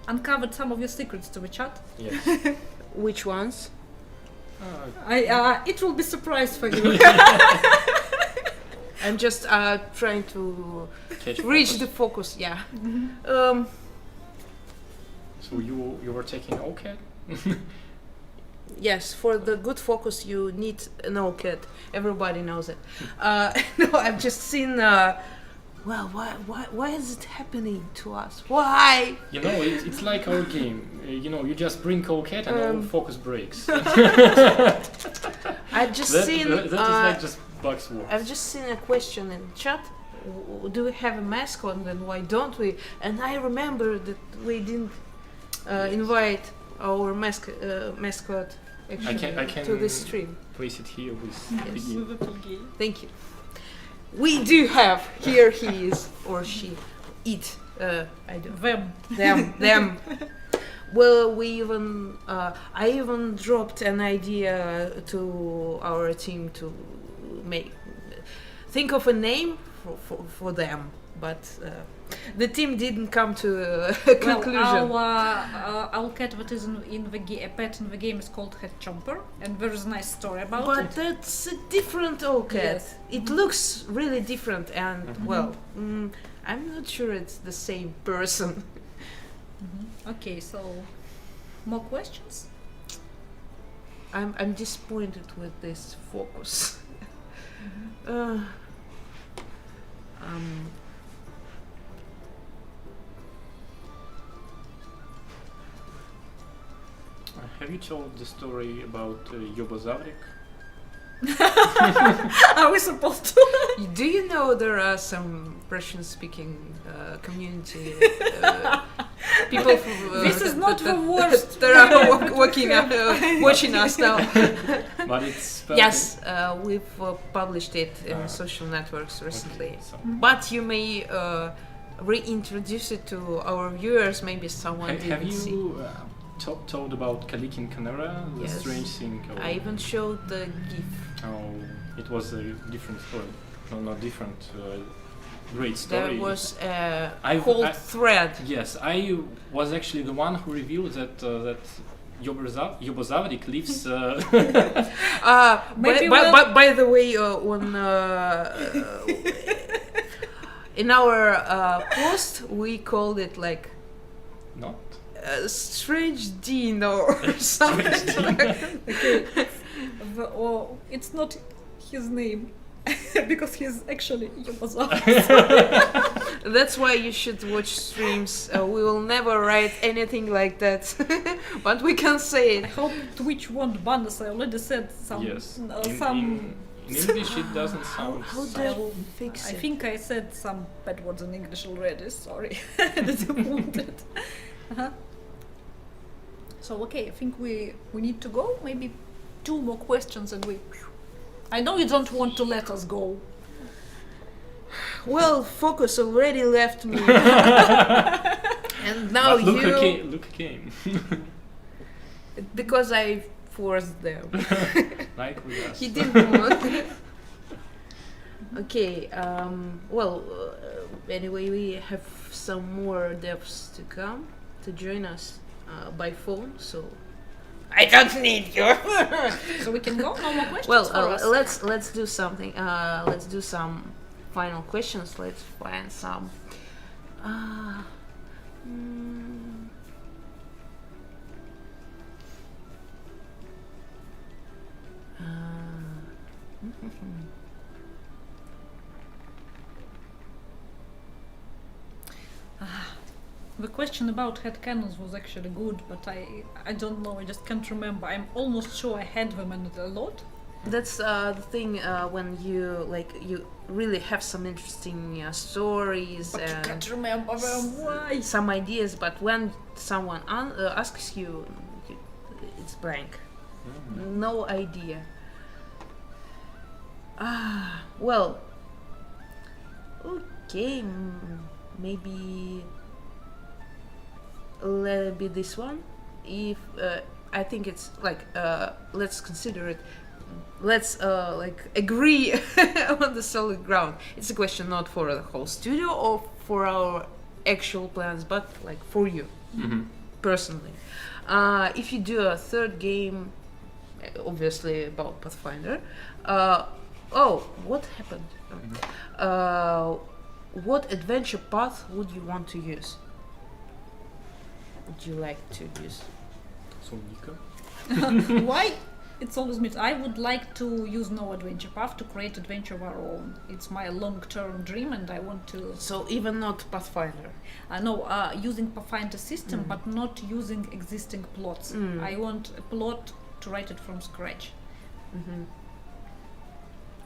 uncovered some of your secrets to the chat. Yes. Which ones? It will be a surprise for you. I'm just trying to Catch reach focus. the focus. Yeah. So you were taking Owlcat? Yes, for the good focus you need an Owlcat. Everybody knows it. No, I've just seen. Well, why is it happening to us? Why? You know, it's like our game. You know, you just bring Owlcat and all focus breaks. I've just seen. That is like just Bugs War. I've just seen a question in chat. Do we have a mascot and why don't we? And I remember that we didn't invite our mascot actually I can to the stream. place it here with Yes. Piggy. Thank you. We do have here he is or she. It. I don't. Them. Well, I even dropped an idea to our team to think of a name for them, but the team didn't come to a conclusion. Well, our cat that is in the pet in the game is called Head Chomper, and there is a nice story about But it. that's a different Owlcat. Yes. It looks really different, and I'm not sure it's the same person. Okay, so more questions? I'm disappointed with this focus. Have you told the story about Yobozavrik? Are we supposed to? Do you know there are some Russian-speaking community people from, This is not the worst. that are watching us now. But it's spelled Yes, we've published it in social networks recently. Okay, so But you may reintroduce it to our viewers. Maybe someone Have didn't see. you told about Kalik in Canera, the Yes. strange thing? Or, I even showed the GIF. oh, it was a different story. No, not different. Great story. There was a I- whole thread. Yes, I was actually the one who revealed that Yobozavdik lives. Maybe By the way, in our post we called it like Not. Strange Dean or something. Or it's not his name because he's actually Yobozov. That's why you should watch streams. We will never write anything like that, but we can say I it. hope Twitch won't ban us. I already said some. Yes. Some. In English it doesn't sound. How do I'll- I fix I it? think I said some bad words in English already. Sorry, I didn't want it. Uh-huh. So okay, I think we need to go. Maybe 2 more questions and we. I know you don't want to let us go. Well, Focus already left me, and now But look you. Luca came. Because I forced them. Like with us. He didn't want. Okay. Well. Anyway, we have some more devs to come to join us by phone. So I don't need you. So we can go. No more questions Well, for us. let's do something. Let's do some final questions. Let's find some. Mm, The question about headcanons was actually good, but I don't know. I just can't remember. I'm almost sure I had them and a lot. That's the thing when you really have some interesting stories But you and can't remember them. Why? some ideas, but when someone asks you, it's blank. No idea. Well, okay, maybe let it be this one. If I think it's like let's consider it. Let's like agree on the solid ground. It's a question not for the whole studio or for our actual plans, but like for you personally. If you do a 3rd game, obviously about Pathfinder. What happened? What adventure path would you want to use? Would you like to use? So Nika. Why? It's always me. I would like to use no adventure path to create adventure of our own. It's my long-term dream, and I want to. So even not Pathfinder. Using Pathfinder system, but not using existing plots. I want a plot to write it from scratch.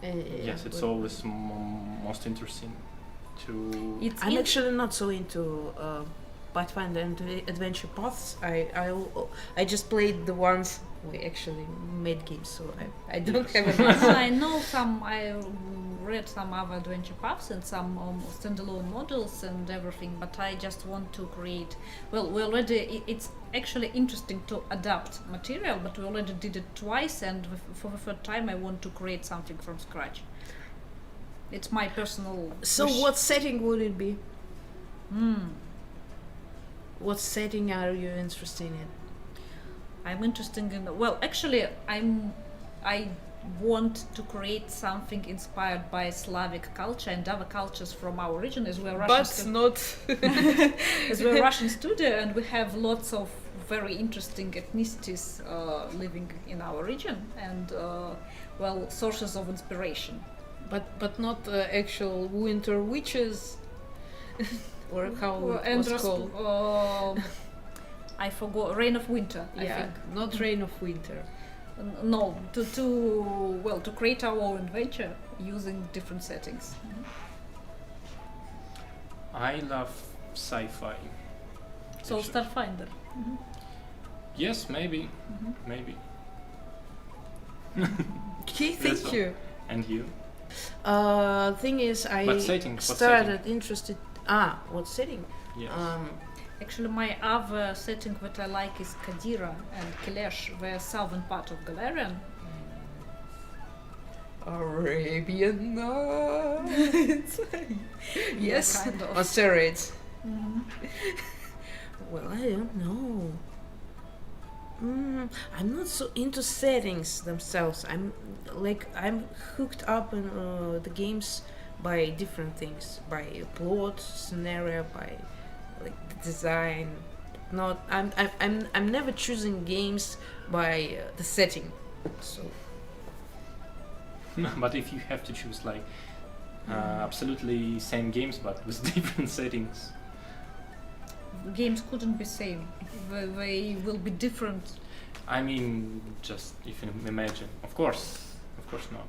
Yes, it's always most interesting to. I'm actually not so into Pathfinder and adventure paths. I just played the ones we actually made games, so I don't have a I know some. I read some other adventure paths and some standalone models and everything, but I just want to create. Well, we already. It's actually interesting to adapt material, but we already did it twice, and for the 3rd time, I want to create something from scratch. It's my personal. So wish. what setting would it be? What setting are you interested in? I'm interested in. Well, actually, I want to create something inspired by Slavic culture and other cultures from our region, as we're Russian. not. As we're a Russian studio, and we have lots of very interesting ethnicities living in our region, and sources of inspiration. But not actual winter witches, or how it was called. I forgot. Reign of Winter. I think. Not Reign of Winter. No, to create our own adventure using different settings. I love sci-fi. So Actually. Starfinder. Yes, maybe. Maybe. Okay, That's thank all. you. And you? Thing is, I But setting, what started interested. What setting? Yes. Actually, my other setting that I like is Kadira and Kilesh, the southern part of Galarian. Arabian Nights. Yes. kind of. On steroids. Mhm. Well, I don't know. I'm not so into settings themselves. I'm hooked up in the games by different things, by plot, scenario, by like the design. Not I'm never choosing games by the setting. So But if you have to choose like absolutely same games but with different settings, Games couldn't be same. They will be different. I mean, just if you imagine, of course not.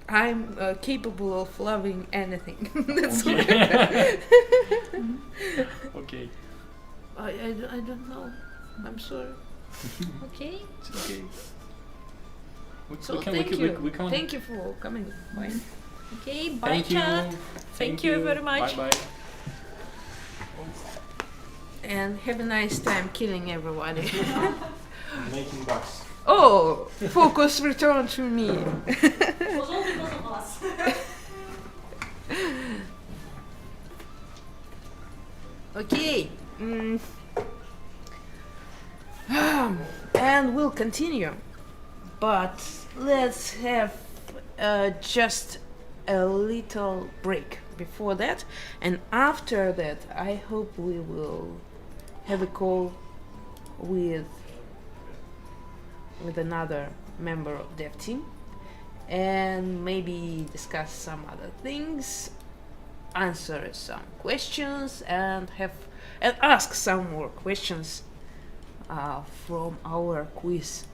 I'm capable of loving anything. That's Okay. Okay. I don't know. I'm sorry. Okay. It's okay. So we can, thank we can, you. We can. Thank you for coming. Bye. Okay. Bye, Thank you. chat. Thank you very much. Bye bye. And have a nice time killing everybody. Making bugs. Oh, focus return to me. It was all because of us. Okay. And we'll continue. But let's have just a little break before that. And after that, I hope we will have a call with another member of dev team and maybe discuss some other things, answer some questions, and ask some more questions from our quiz.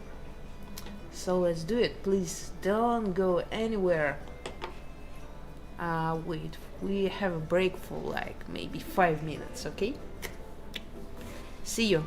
So let's do it. Please don't go anywhere. Wait, we have a break for like maybe 5 minutes, okay? See you.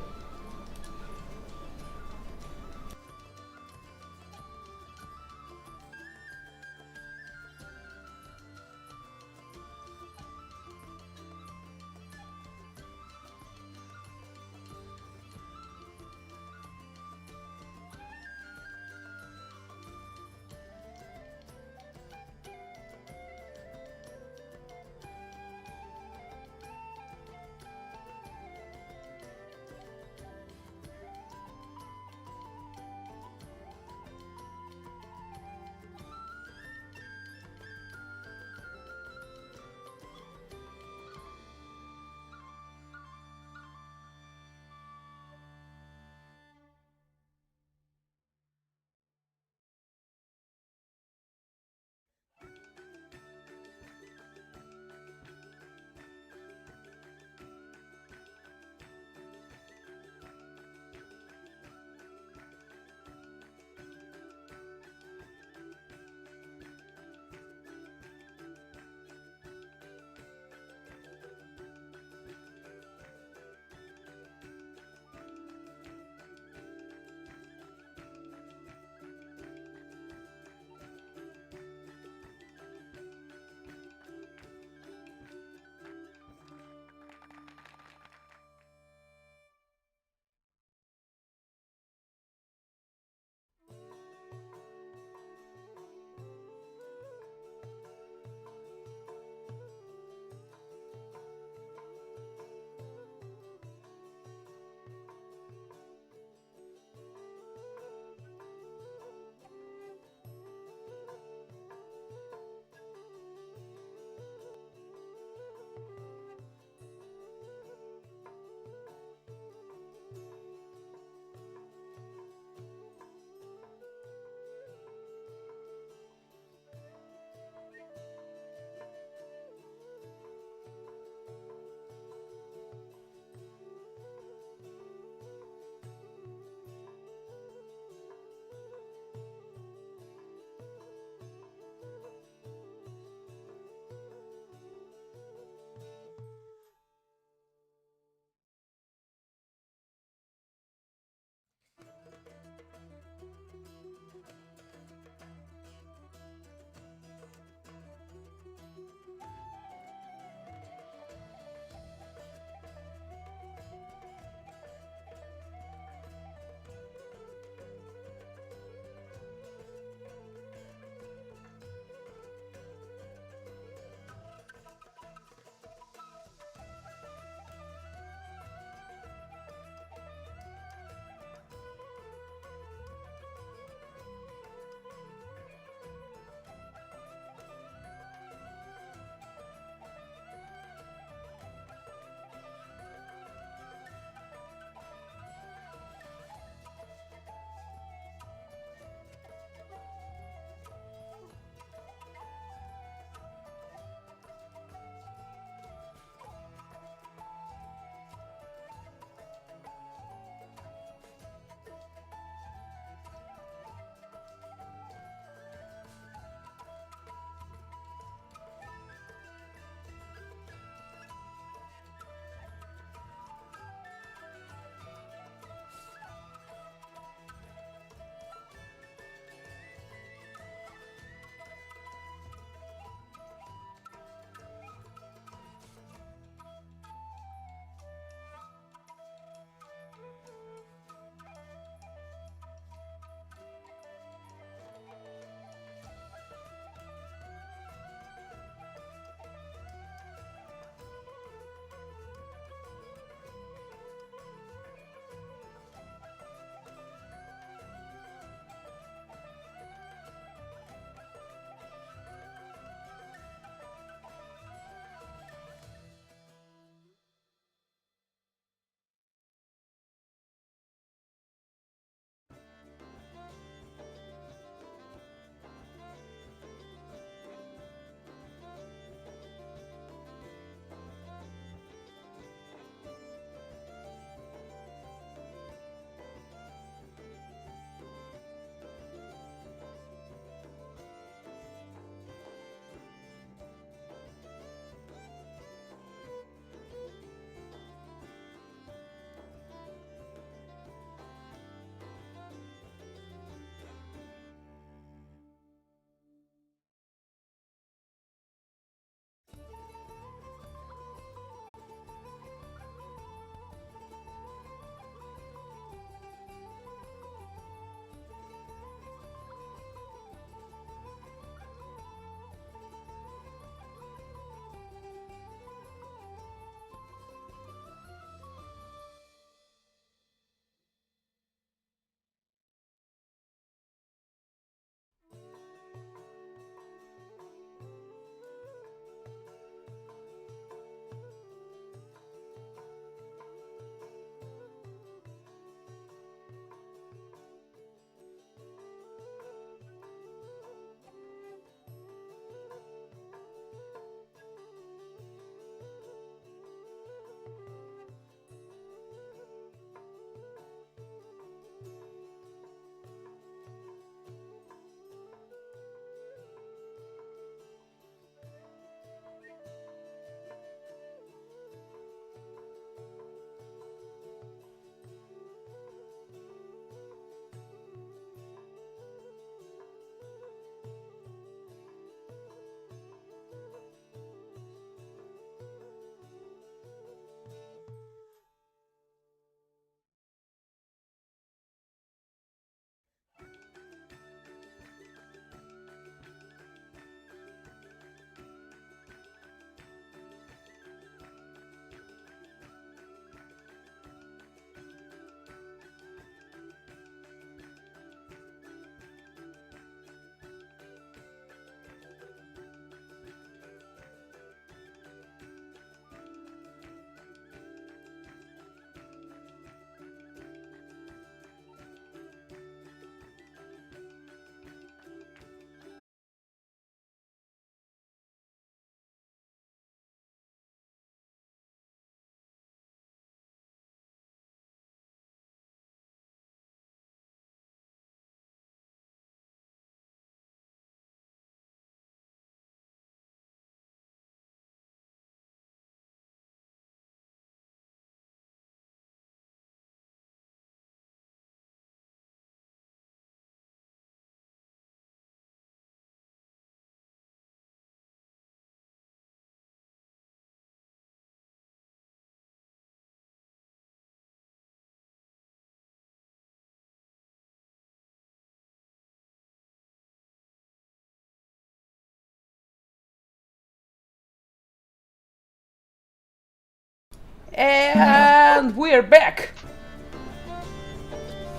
And we're back.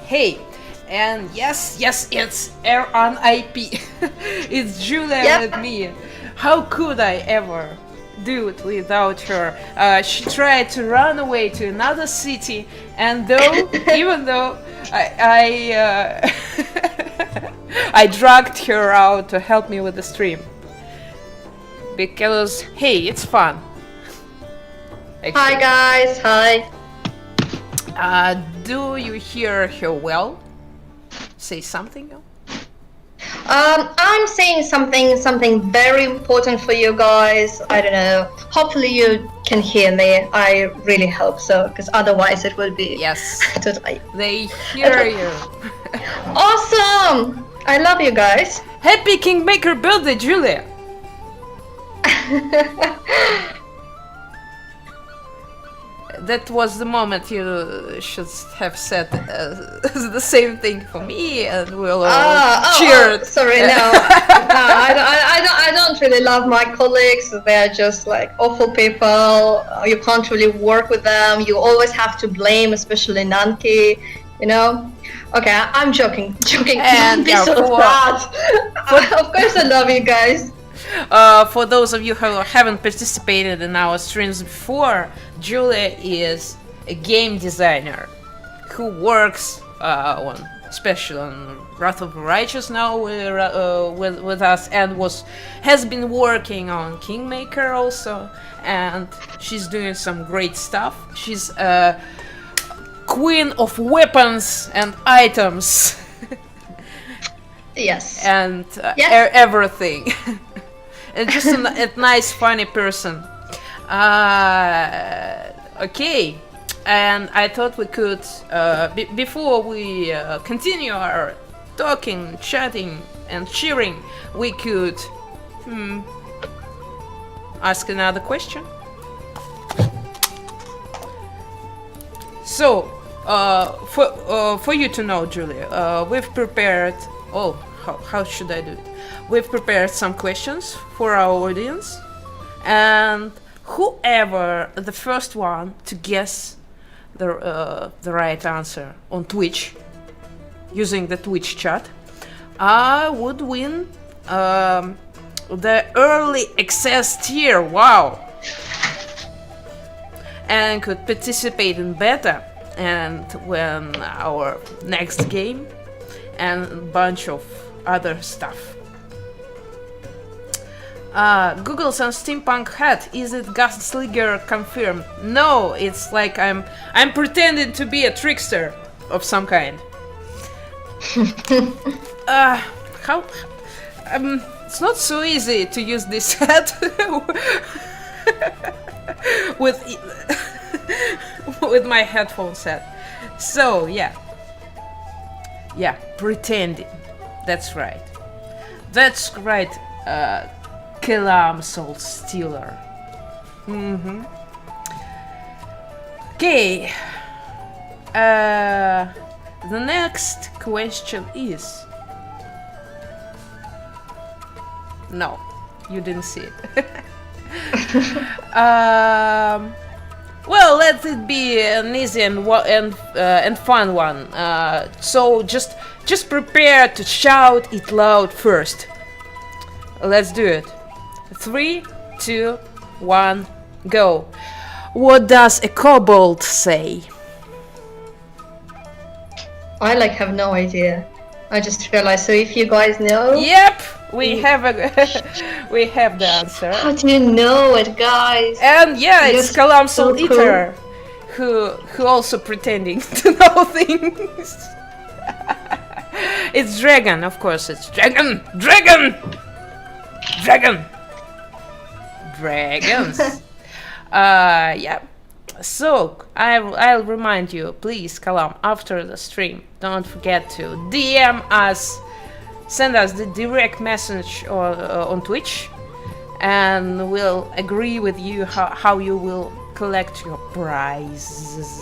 Hey, and yes, it's Air on IP. It's Julia with me. How could I ever do it without her? She tried to run away to another city, and even though I I dragged her out to help me with the stream. Because, hey, it's fun. Actually. Hi guys, hi. Do you hear her well? Say something. I'm saying something very important for you guys. I don't know. Hopefully you can hear me. I really hope so, because otherwise it will be. Yes. Totally. They hear you. Awesome! I love you guys. Happy Kingmaker birthday, Julia. That was the moment you should have said the same thing for me, and we'll all cheered. Sorry, no, I don't really love my colleagues. They're just like awful people. You can't really work with them. You always have to blame, especially Nanki. You know. Okay, I'm joking. And Don't be so bad. Of course, I love you guys. For those of you who haven't participated in our streams before, Julia is a game designer who works especially on Wrath of the Righteous now with us, and has been working on Kingmaker also, and she's doing some great stuff. She's a queen of weapons and items. Yes. And yes. Everything. And just a nice, funny person. Okay, and I thought we could, before we continue our talking, chatting, and cheering, we could ask another question. So, for you to know, Julia, we've prepared. Oh, how should I do it? We've prepared some questions for our audience, and whoever the first one to guess the right answer on Twitch, using the Twitch chat, would win the early access tier. Wow! And could participate in beta and win our next game and a bunch of other stuff. Google's on steampunk hat. Is it Gunslinger confirmed? No, it's like I'm pretending to be a trickster of some kind. How? It's not so easy to use this hat with my headphone set. So yeah, pretending. That's right. Kalam Soul Stealer. Okay. The next question is. No, you didn't see it. Well, let it be an easy and fun one. So just prepare to shout it loud first. Let's do it. 3, 2, 1, go. What does a kobold say? I have no idea. I just realized. So if you guys know. Yep, we have the answer. How do you know it, guys? And yeah, it's Kalam Soul so Eater, who also pretending to know things. It's dragon, of course. It's dragon. Dragons. Yeah. So I'll remind you, please, Kalam, after the stream, don't forget to DM us, send us the direct message on Twitch, and we'll agree with you how you will collect your prizes.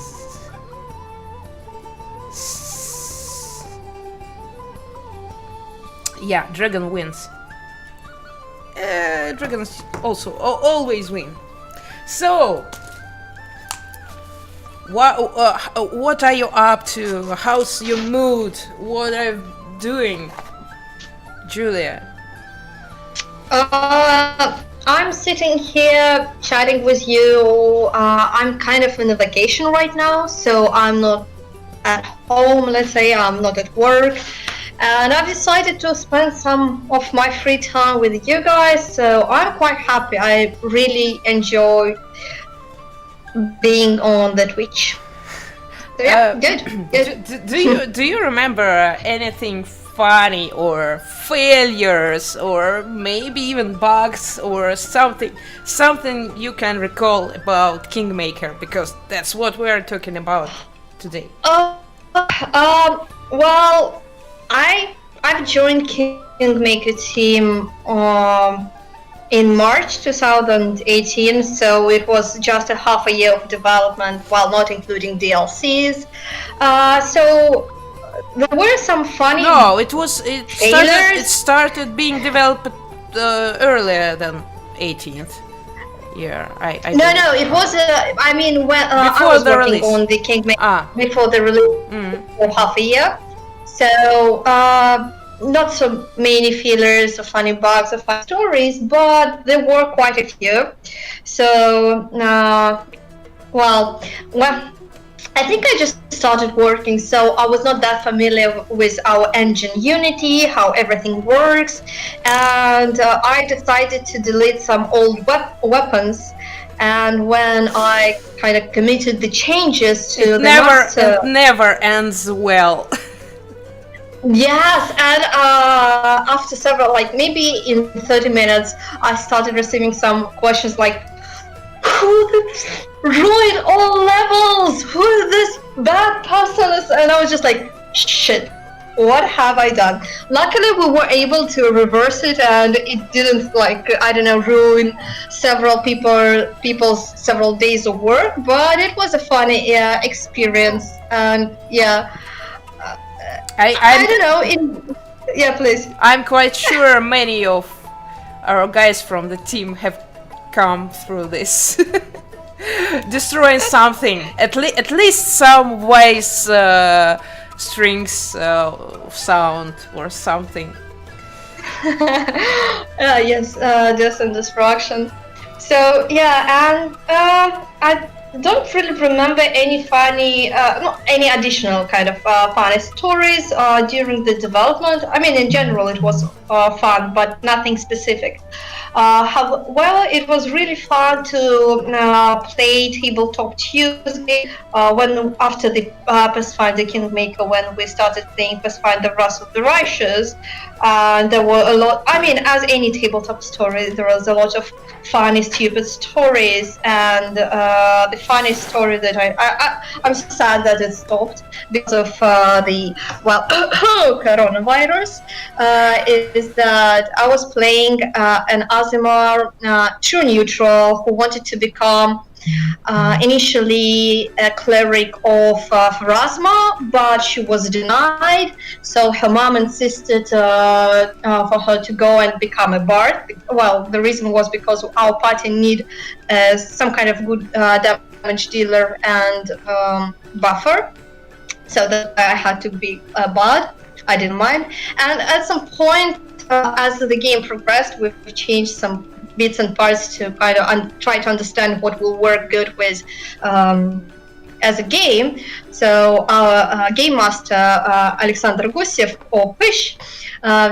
Yeah, dragon wins. Dragons also always win. So, what are you up to? How's your mood? What are you doing, Julia? I'm sitting here chatting with you. I'm kind of in a vacation right now, so I'm not at home, let's say. I'm not at work. And I've decided to spend some of my free time with you guys, so I'm quite happy. I really enjoy being on the Twitch. So yeah, good. Do you remember anything funny or failures or maybe even bugs or something you can recall about Kingmaker, because that's what we're talking about today? Well, I've joined Kingmaker team in March 2018, so it was just a half a year of development, while not including DLCs. So there were some funny. No, it started being developed earlier than 18th year. No, it was. I mean, when I was working on the Kingmaker before the release for half a year. So not so many fillers or funny bugs or funny stories, but there were quite a few. So well, I think I just started working, so I was not that familiar with our engine Unity, how everything works, and I decided to delete some old weapons. And when I kind of committed the changes to it never ends well. Yes, and after several, like maybe in 30 minutes, I started receiving some questions like, who ruined all levels? Who is this bad person? And I was just like, shit, what have I done? Luckily, we were able to reverse it, and it didn't, like, I don't know, ruin several people's several days of work, but it was a funny experience. And yeah, I don't know. Yeah, please. I'm quite sure many of our guys from the team have come through this, destroying something. At least some ways, strings, sound or something. Yes, just in destruction. So yeah, and I don't really remember any funny, any additional kind of funny stories during the development. I mean, in general, it was fun, but nothing specific. Well, it was really fun to play Tabletop Tuesday when after the Pathfinder Kingmaker, when we started playing Pathfinder Wrath of the Righteous. There were a lot. I mean, as any tabletop story, there was a lot of funny, stupid stories, and the funniest story that I'm sad that it stopped because of the coronavirus. Is that I was playing an Azimar true neutral who wanted to become initially a cleric of Pharasma, but she was denied, so her mom insisted for her to go and become a bard. Well, the reason was because our party need some kind of good damage dealer and buffer, so that I had to be a bard. I didn't mind, and at some point as the game progressed, we've changed some bits and parts to kind of try to understand what will work good with as a game. So our game master Alexander Gusiev, or Pish,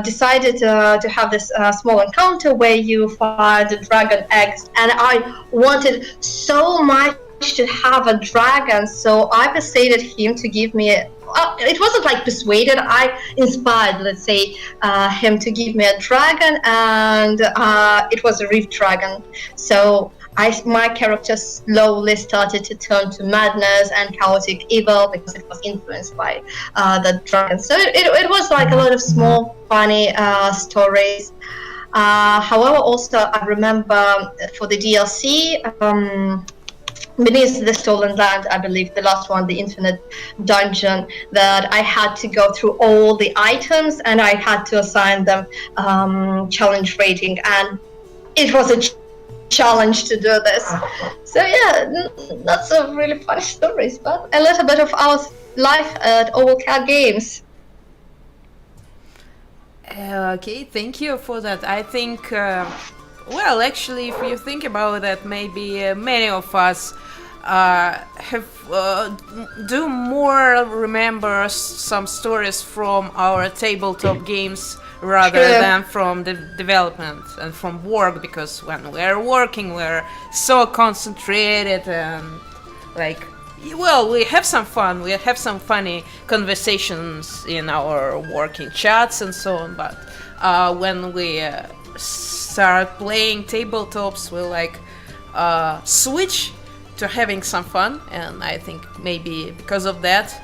decided to have this small encounter where you find a dragon eggs, and I wanted so much to have a dragon, so I persuaded him to give me it wasn't like persuaded, I inspired, let's say, him to give me a dragon, and it was a reef dragon. So my character slowly started to turn to madness and chaotic evil because it was influenced by the dragon. So it was like a lot of small funny stories. However, also I remember for the DLC, Beneath the Stolen Land, I believe, the last one, the Infinite Dungeon, that I had to go through all the items and I had to assign them challenge rating, and it was a challenge to do this. So yeah, not so really funny stories, but a little bit of our life at Owlcat Games. Okay, thank you for that. I think, well, actually, if you think about that, maybe many of us have do more remember some stories from our tabletop games rather True. than from the development and from work, because when we're working, we're so concentrated and like. Well, we have some fun, we have some funny conversations in our working chats and so on, but when we start playing tabletops, we like switch to having some fun, and I think maybe because of that,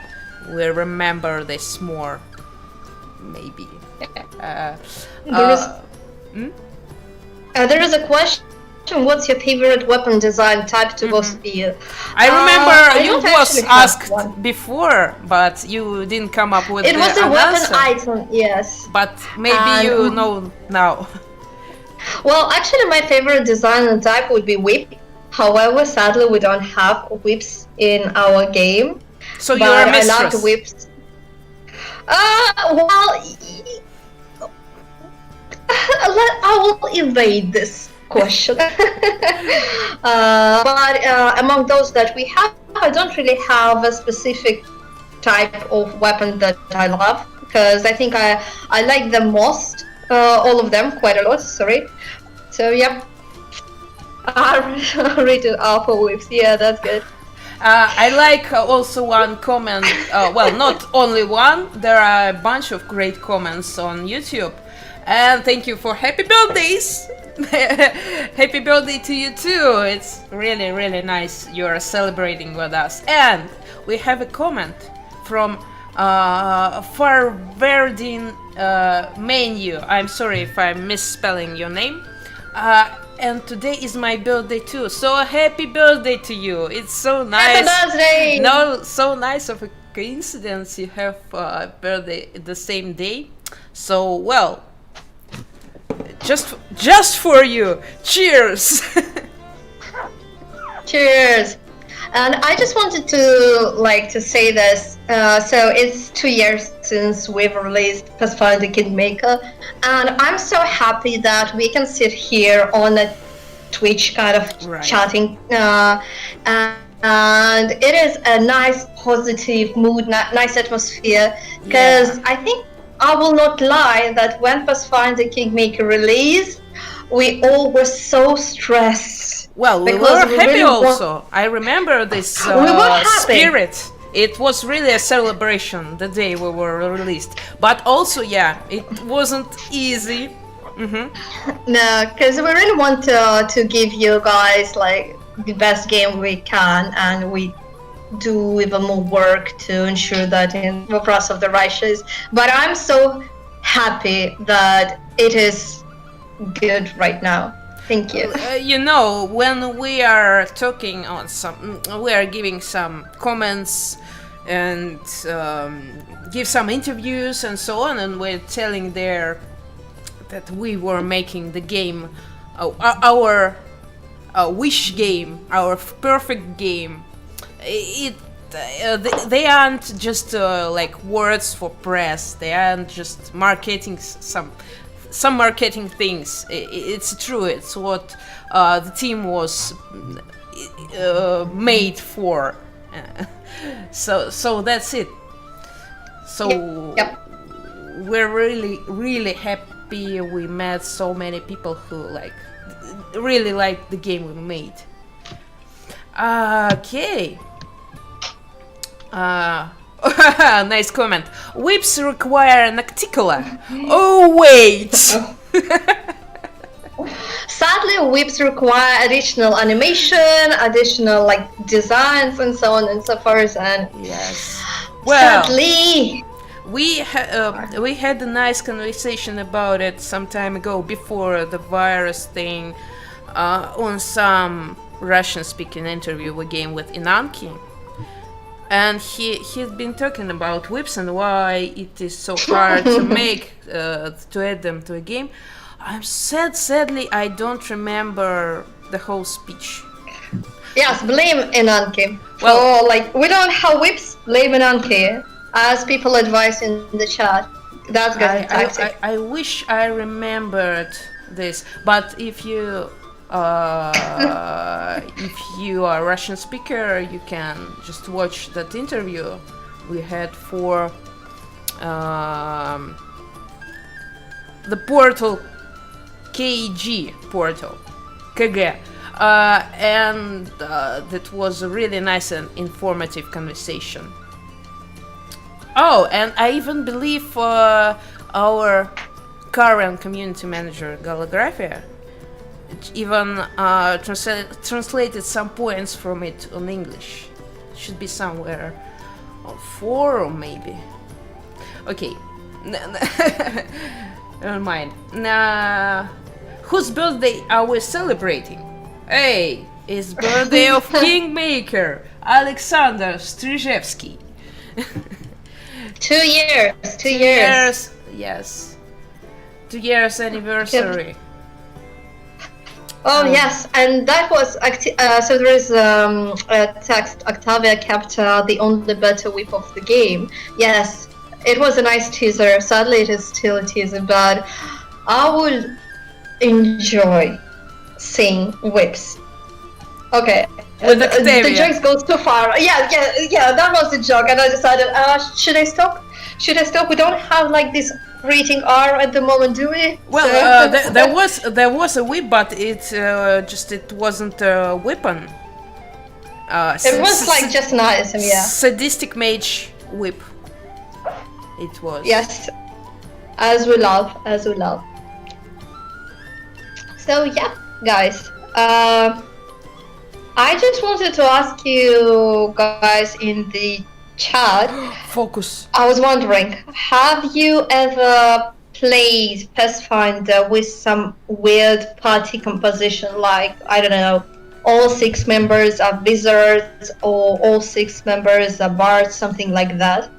we remember this more, maybe. There is a question. What's your favorite weapon design type to both spear? I remember you don't was actually have asked one. before, but you didn't come up with It was a an weapon answer. item, yes. But maybe And- you know now. Well, actually, my favorite design and type would be whip. However, sadly, we don't have whips in our game. So But you're a I mistress. love the whips. Well, I will evade this question. But among those that we have, I don't really have a specific type of weapon that I love, because I think I like them most, all of them, quite a lot, sorry. So, yep. I rated alpha whips, yeah, that's good. I like also one comment, well, not only one, there are a bunch of great comments on YouTube. And thank you for happy birthdays! Happy birthday to you too! It's really, really nice you're celebrating with us. And we have a comment from Farverdin Menu. I'm sorry if I'm misspelling your name. And today is my birthday too. So happy birthday to you! It's so nice. Happy birthday! No, so nice of a coincidence you have a birthday the same day. So well, just for you. Cheers! Cheers! And I just wanted to say this. So it's 2 years since we've released Pathfinder Kingmaker, and I'm so happy that we can sit here on a Twitch kind of Right. chatting, and it is a nice, positive mood, nice atmosphere. Because I think I will not lie that when Pathfinder Kingmaker released, we all were so stressed. Well, we Because were we happy really also. I remember this We were happy. spirit. It was really a celebration the day we were released. But also, yeah, it wasn't easy. No, because we really want to give you guys like the best game we can, and we do even more work to ensure that in the Cross of the Righteous. But I'm so happy that it is good right now. Thank you. You know, when we are talking on some, we are giving some comments and give some interviews and so on, and we're telling there that we were making the game, our wish game, our perfect game. They aren't just like words for press. They aren't just marketing some marketing things. It's true. It's what the team was made for. So that's it. So Yep. we're really happy we met so many people who really like the game we made. Okay. Nice comment. Whips require an articular. Oh wait. Sadly, whips require additional animation, additional like designs, and so on and so forth. And Yes. Well, sadly, we had a nice conversation about it some time ago before the virus thing on some Russian-speaking interview we gave with Inanki. And he'd been talking about whips and why it is so hard to make to add them to a game. Sadly I don't remember the whole speech. Yes, blame Enanke. Well- We don't have whips, blame Enanke. As people advise in the chat. That's good tactic. I wish I remembered this, but if you are a Russian speaker, you can just watch that interview we had for the portal KG portal, KG, and that was a really nice and informative conversation. Oh, and I even believe our current community manager, Galagraphia, even translated some points from it on English. It should be somewhere on forum, maybe. Okay. Never mind. Whose birthday are we celebrating? Hey, it's birthday of Kingmaker, Alexander Stryjevsky. 2 years. 2 years. Yes. 2 years anniversary. Oh yes, and that was so there is a text. Octavia kept the only better whip of the game. Yes, it was a nice teaser. Sadly, it is still a teaser, but I would enjoy seeing whips. Okay. The joke goes too far. Yeah, that was the joke, and I decided, should I stop? We don't have like this rating R at the moment, do we? Well, there was a whip, but it wasn't a weapon. It was like just an item, yeah. Sadistic mage whip. It was. Yes, as we love. So yeah, guys. I just wanted to ask you guys in the chat. Focus. I was wondering, have you ever played Pathfinder with some weird party composition, like, I don't know, all 6 members are wizards or all 6 members are bards, something like that?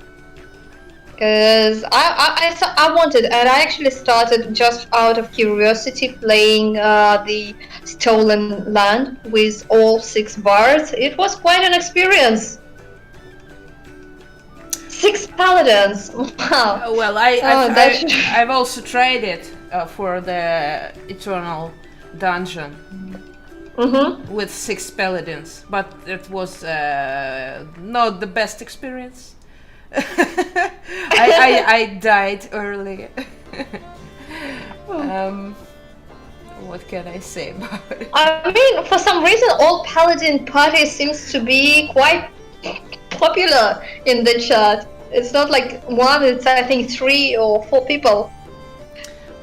Because I wanted, and I actually started just out of curiosity playing the Stolen Land with all 6 bards. It was quite an experience. 6 paladins. Wow. Well, I've also tried it for the Eternal Dungeon with 6 paladins, but it was not the best experience. I died early. What can I say about it? I mean, for some reason, all paladin parties seems to be quite popular in the chat. It's not like one; it's I think 3 or 4 people.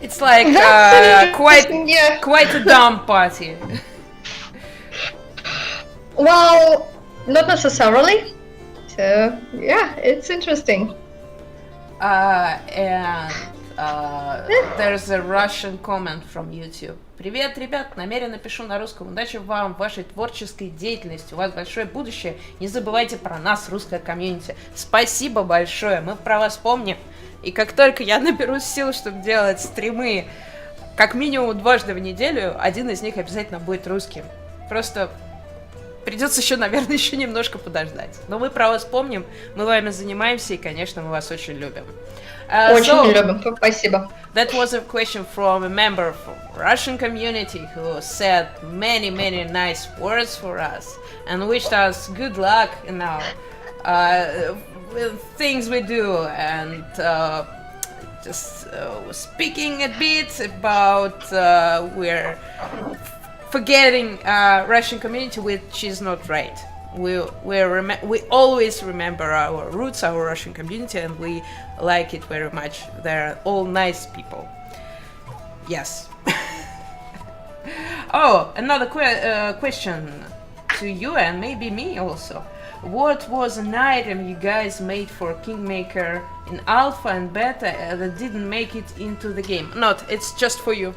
It's like quite a dumb party. Well, not necessarily. So yeah, it's interesting. And there's a Russian comment from YouTube. Привет, ребят, намеренно пишу на русском. Удачи вам в вашей творческой деятельности. У вас большое будущее. Не забывайте про нас, русское комьюнити. Спасибо большое, мы про вас помним. И как только я наберусь сил, чтобы делать стримы как минимум 2 раза в неделю, один из них обязательно будет русским. Просто придется еще, наверное, еще немножко подождать. Но мы про вас помним, мы вами занимаемся, и, конечно, мы вас очень любим. Очень любим, спасибо. That was a question from a member from Russian community who said many nice words for us and wished us good luck in our with things we do, and just speaking a bit about we're forgetting Russian community, which is not right. We always remember our roots, our Russian community, and we like it very much. They're all nice people. Yes. Oh, another question to you and maybe me also. What was an item you guys made for Kingmaker in alpha and beta that didn't make it into the game? Not, it's just for you.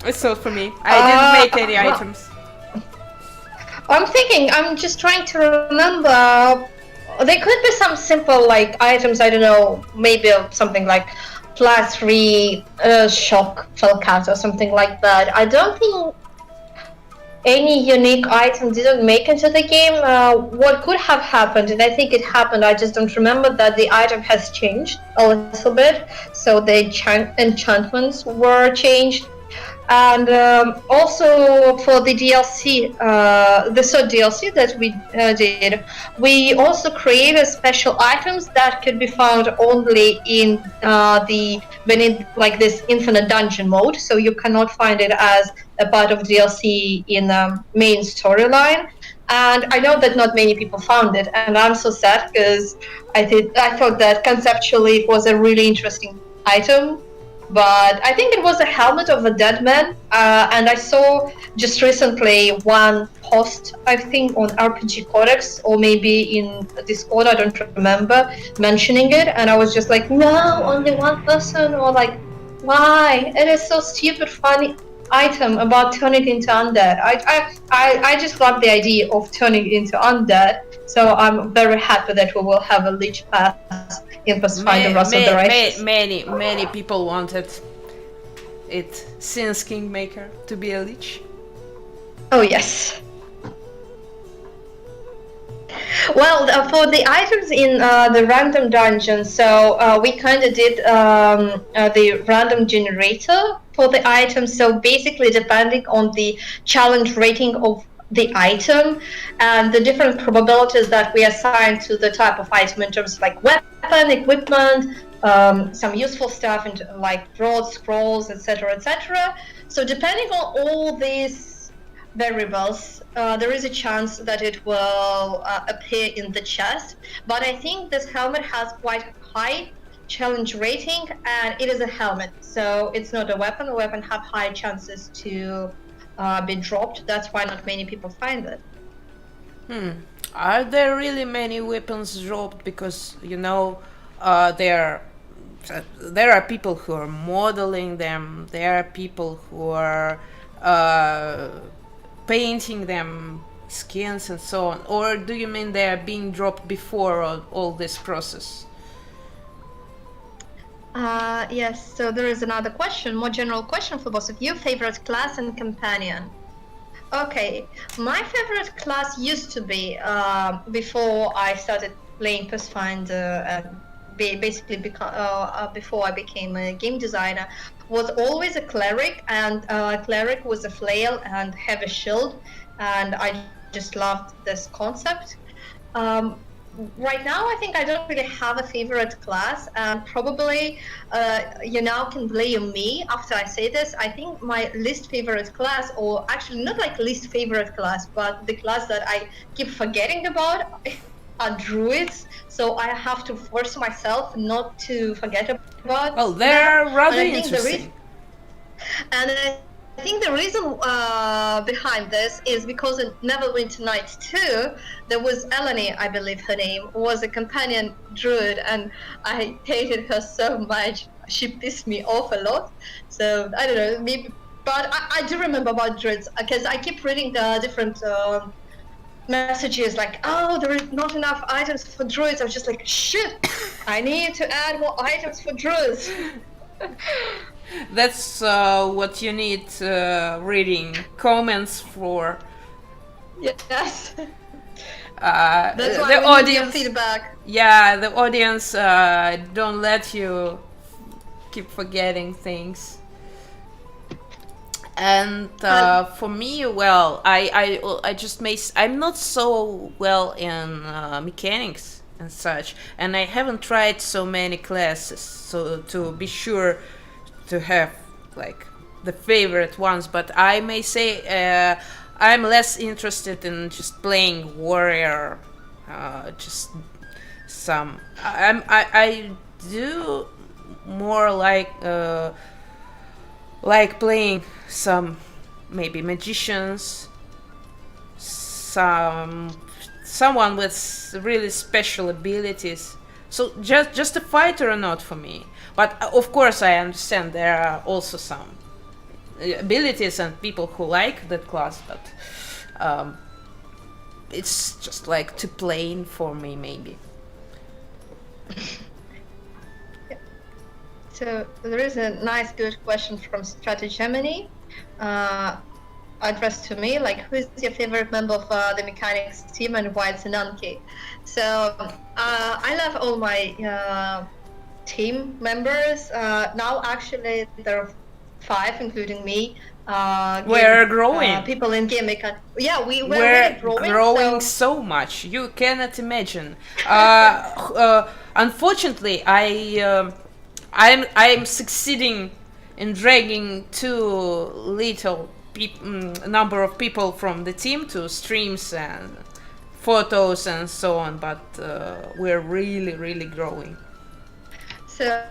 It's not for me. I didn't make any items. I'm just trying to remember. There could be some simple like items, I don't know, maybe something like +3 shock Owlcat or something like that. I don't think any unique item didn't make into the game. What could have happened, and I think it happened, I just don't remember, that the item has changed a little bit. So the enchantments were changed. And also for the DLC, the third DLC that we did, we also created special items that could be found only in when in like this infinite dungeon mode. So you cannot find it as a part of DLC in the main storyline. And I know that not many people found it, and I'm so sad because I thought that conceptually it was a really interesting item, but I think it was a helmet of a dead man. And I saw just recently one post, I think on RPG Codex or maybe in Discord, I don't remember, mentioning it, and I was just like, no, only one person, or like, why? It is so stupid, funny item about turning into undead. I just love the idea of turning into undead, so I'm very happy that we will have a Lich Pass in Pathfinder Wrath of the Righteous. Many people wanted it since Kingmaker to be a Lich. Oh yes. Well, for the items in the random dungeon, so we kind of did the random generator for the items. So basically, depending on the challenge rating of the item and the different probabilities that we assign to the type of item in terms of like weapon, equipment, some useful stuff, and like broad scrolls, etc., etc. So depending on all these variables, there is a chance that it will appear in the chest. But I think this helmet has quite high challenge rating, and it is a helmet, so it's not a weapon. A weapon have high chances to be dropped. That's why not many people find it. Are there really many weapons dropped? Because there are people who are modeling them. There are people who are painting them, skins and so on. Or do you mean they are being dropped before all this process? Yes, so there is another question, more general question for both of you. Favorite class and companion? Okay, my favorite class used to be, before I started playing Pathfinder and basically before I became a game designer, was always a cleric, and cleric with a flail and heavy shield, and I just loved this concept. Right now, I think I don't really have a favorite class, and probably you now can blame me after I say this. I think my least favorite class, or actually not like least favorite class, but the class that I keep forgetting about are druids. So I have to force myself not to forget about. Well, they're rather interesting. And I think the reason behind this is because in Neverwinter Nights 2, there was Eleni, I believe her name, was a companion druid, and I hated her so much. She pissed me off a lot. So I don't know, maybe, but I do remember about druids because I keep reading the different messages like, oh, there is not enough items for druids. I was just like, shit, I need to add more items for druids. That's what you need reading comments for. Yes. That's why the audience feedback. Yeah, the audience don't let you keep forgetting things. And for me, well, I just I'm not so well in mechanics and such, and I haven't tried so many classes, so to be sure to have like the favorite ones. But I may say I'm less interested in just playing warrior, just some. I do more like playing some maybe magicians, someone with really special abilities. So just a fighter or not for me. But of course I understand there are also some abilities and people who like that class, but it's just like too plain for me maybe. So there is a nice good question from Strategemini. addressed to me, like, who's your favorite member of the mechanics team and why it's Nanki. So I love all my team members. Now actually there are 5, including me. We're growing. People in Kingmaker. Yeah, we're We're really growing. so much. You cannot imagine. Unfortunately, I'm succeeding in dragging too little number of people from the team to streams and photos and so on. But we're really growing. So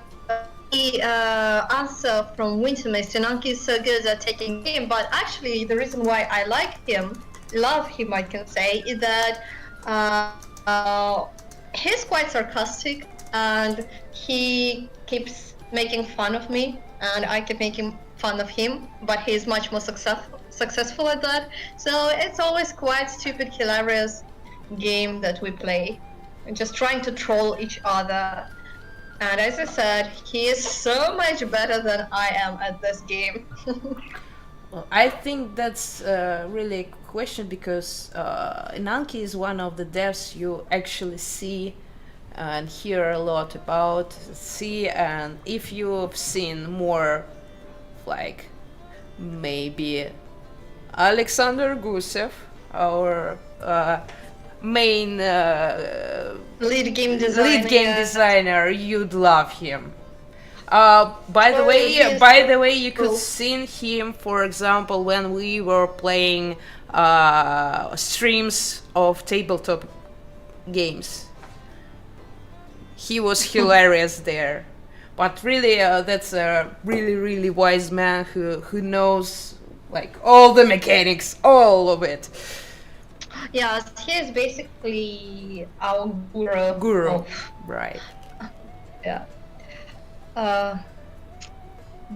the answer from Wintermist, Nanki is so good at taking him, but actually the reason why I like him, love him I can say, is that he's quite sarcastic and he keeps making fun of me and I keep making fun of him, but he's much more successful at that. So it's always quite stupid, hilarious game that we play, and just trying to troll each other. And as I said, he is so much better than I am at this game. Well, I think that's really a question because Nanki is one of the devs you actually see and hear a lot about, and if you've seen more, like maybe Alexander Gusev, our main lead game designer, you'd love him. By the way, you could see him, for example, when we were playing streams of tabletop games. He was hilarious there. But really, that's a really wise man who knows like all the mechanics, all of it. Yes, he is basically our guru. Right. Yeah.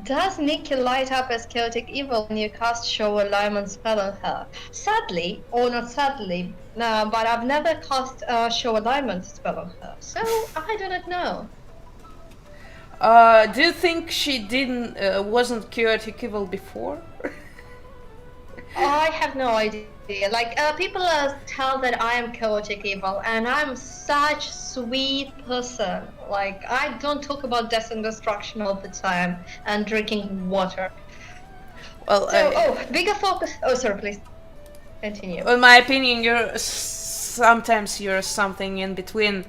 Does Nikki light up as chaotic evil when you cast Show Alignment spell on her? Sadly, or not sadly, no, but I've never cast Show Alignment spell on her, so I do not know. Do you think she wasn't chaotic evil before? I have no idea. Like, people tell that I am chaotic evil, and I'm such sweet person. Like, I don't talk about death and destruction all the time, and drinking water. Well, so, bigger focus. Oh, sorry, please continue. In my opinion, sometimes you're something in between,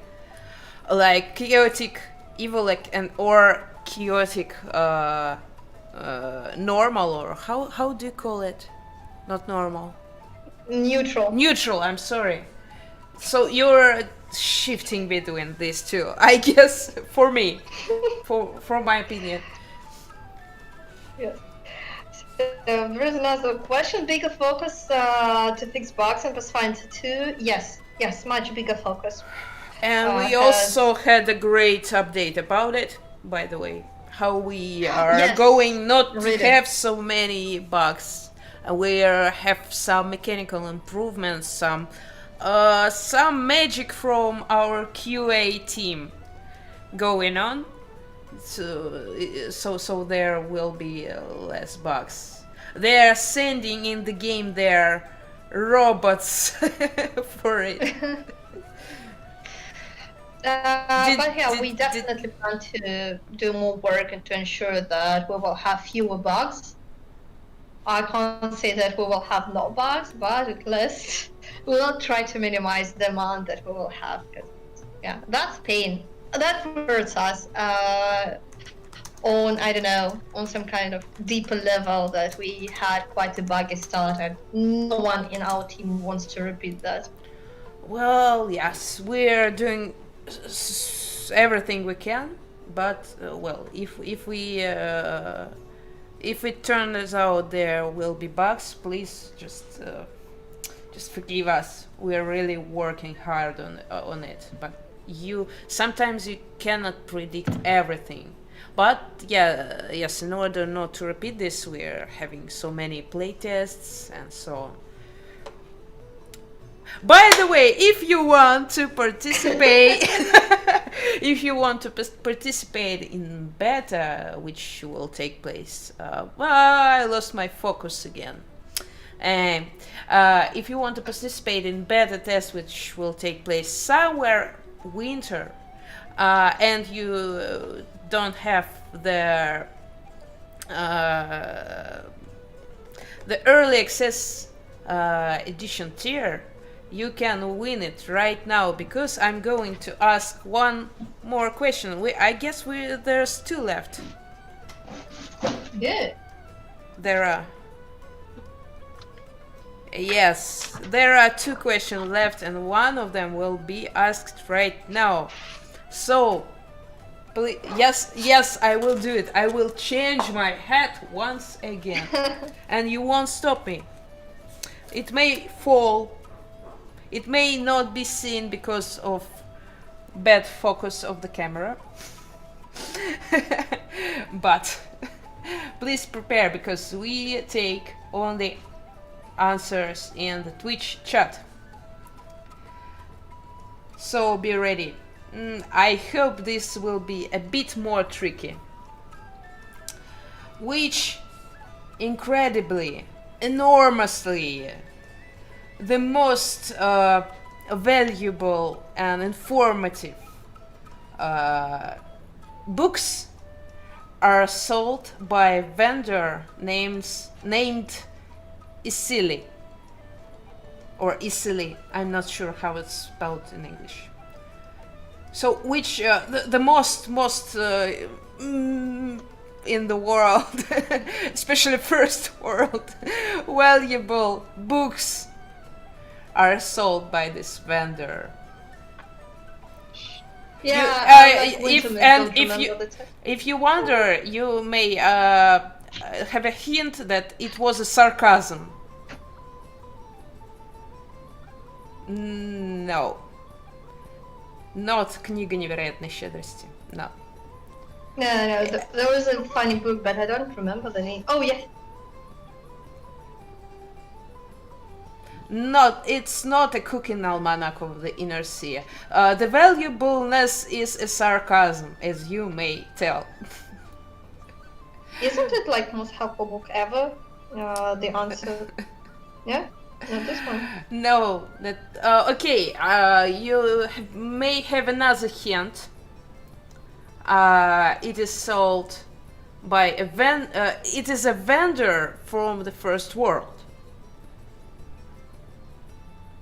like chaotic evil, like or chaotic normal, or how do you call it? Not normal. Neutral, I'm sorry. So you're shifting between these two, I guess, for me, from my opinion. Yes. There is another question. Bigger focus to fix bugs in Pathfinder 2? Yes, much bigger focus. And we also had a great update about it, by the way. How we are going not to have so many bugs. We have some mechanical improvements, some magic from our QA team going on, so there will be less bugs. They are sending in the game their robots for it. But yeah, we definitely plan to do more work and to ensure that we will have fewer bugs. I can't say that we will have no bugs, but at least we will try to minimize the amount that we will have. Cause, yeah, that's pain. That hurts us on, I don't know, on some kind of deeper level that we had quite a buggy start and no one in our team wants to repeat that. Well, yes, we're doing everything we can, but well, if it turns out there will be bugs, please just forgive us. We're really working hard on it. But sometimes you cannot predict everything. But yes, in order not to repeat this, we're having so many playtests and so on. By the way, if you want to participate, in beta, which will take place, I lost my focus again. And if you want to participate in beta test, which will take place somewhere winter, and you don't have the early access edition tier, you can win it right now, because I'm going to ask one more question. I guess there's 2 left. Good. There are. Yes, there are 2 questions left, and one of them will be asked right now. So, please, yes, I will do it. I will change my hat once again, and you won't stop me. It may fall. It may not be seen because of bad focus of the camera. But please prepare, because we take only answers in the Twitch chat. So be ready. I hope this will be a bit more tricky. Which incredibly, enormously, the most valuable and informative books are sold by a vendor named Isili, or Isili. I'm not sure how it's spelled in English. So, which the most in the world, especially first world, valuable books are sold by this vendor. Yeah, If you wonder, you may have a hint that it was a sarcasm. No. Not Книга невероятной щедрости. No. No, there was a funny book, but I don't remember the name. Oh, yeah. It's not a cooking almanac of the inner sea. The valuableness is a sarcasm, as you may tell. Isn't it like most helpful book ever? The answer. Yeah? Not this one. No, okay. You may have another hint. It is sold by it is a vendor from the first world.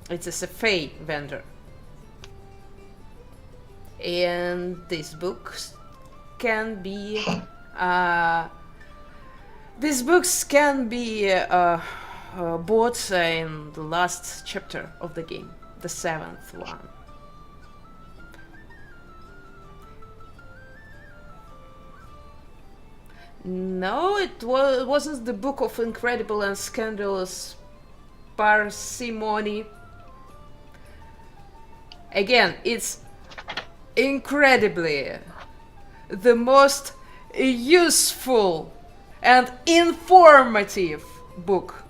It's a Safei vendor. And these books can be bought in the last chapter of the game, the 7th one. No, it wasn't the Book of Incredible and Scandalous Parsimony. Again, it's incredibly the most useful and informative book.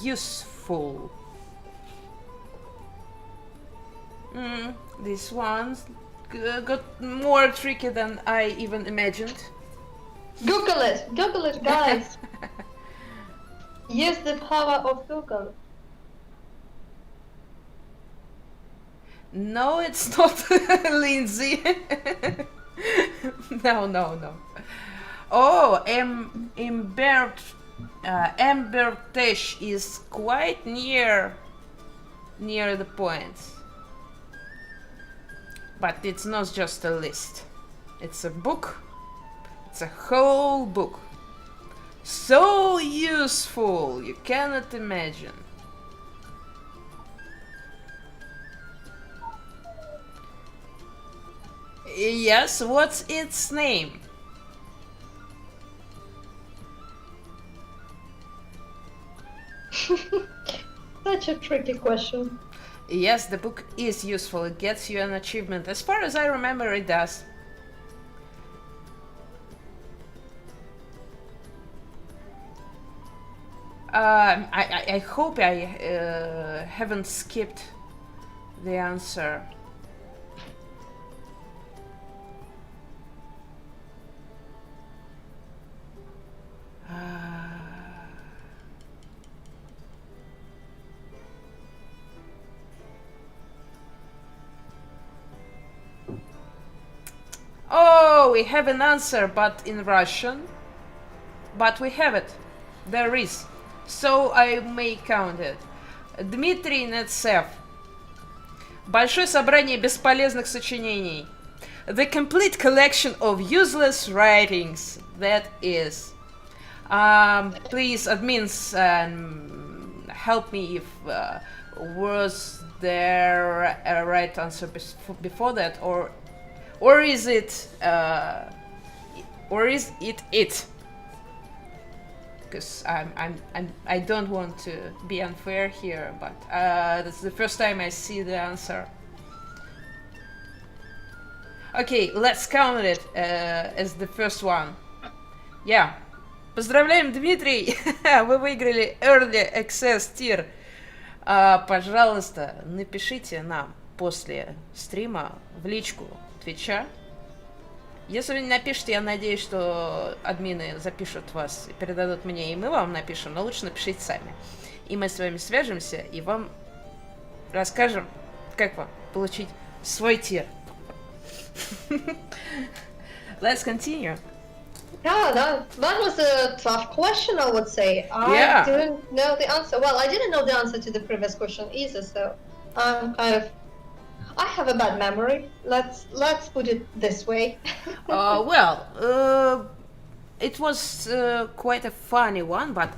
Useful. This one got more tricky than I even imagined. Google it, guys. Use the power of Google. No, it's not Lindsay. No. Oh, Embertesh is quite near the point. But it's not just a list. It's a book. It's a whole book. So useful, you cannot imagine. Yes, what's its name? Such a tricky question. Yes, the book is useful. It gets you an achievement. As far as I remember, it does. I hope I haven't skipped the answer. oh, we have an answer, but in Russian. But we have it. There is. So I may count it. Дмитрий Нецев. Большое собрание бесполезных сочинений. The complete collection of useless writings. That is. Please, admins, help me if was there a right answer before that, or is it it? Because I don't want to be unfair here, but that's the first time I see the answer. Okay, let's count it as the first one. Yeah. Поздравляем, Дмитрий! Вы выиграли Early Access Tier. Пожалуйста, напишите нам после стрима в личку Твича. Если вы не напишите, я надеюсь, что админы запишут вас и передадут мне, и мы вам напишем, но лучше напишите сами. И мы с вами свяжемся и вам расскажем, как вам получить свой тир. Let's continue. Yeah, that was a tough question, I would say. Yeah. I didn't know the answer. Well, I didn't know the answer to the previous question either, so I have a bad memory. Let's put it this way. It was quite a funny one, but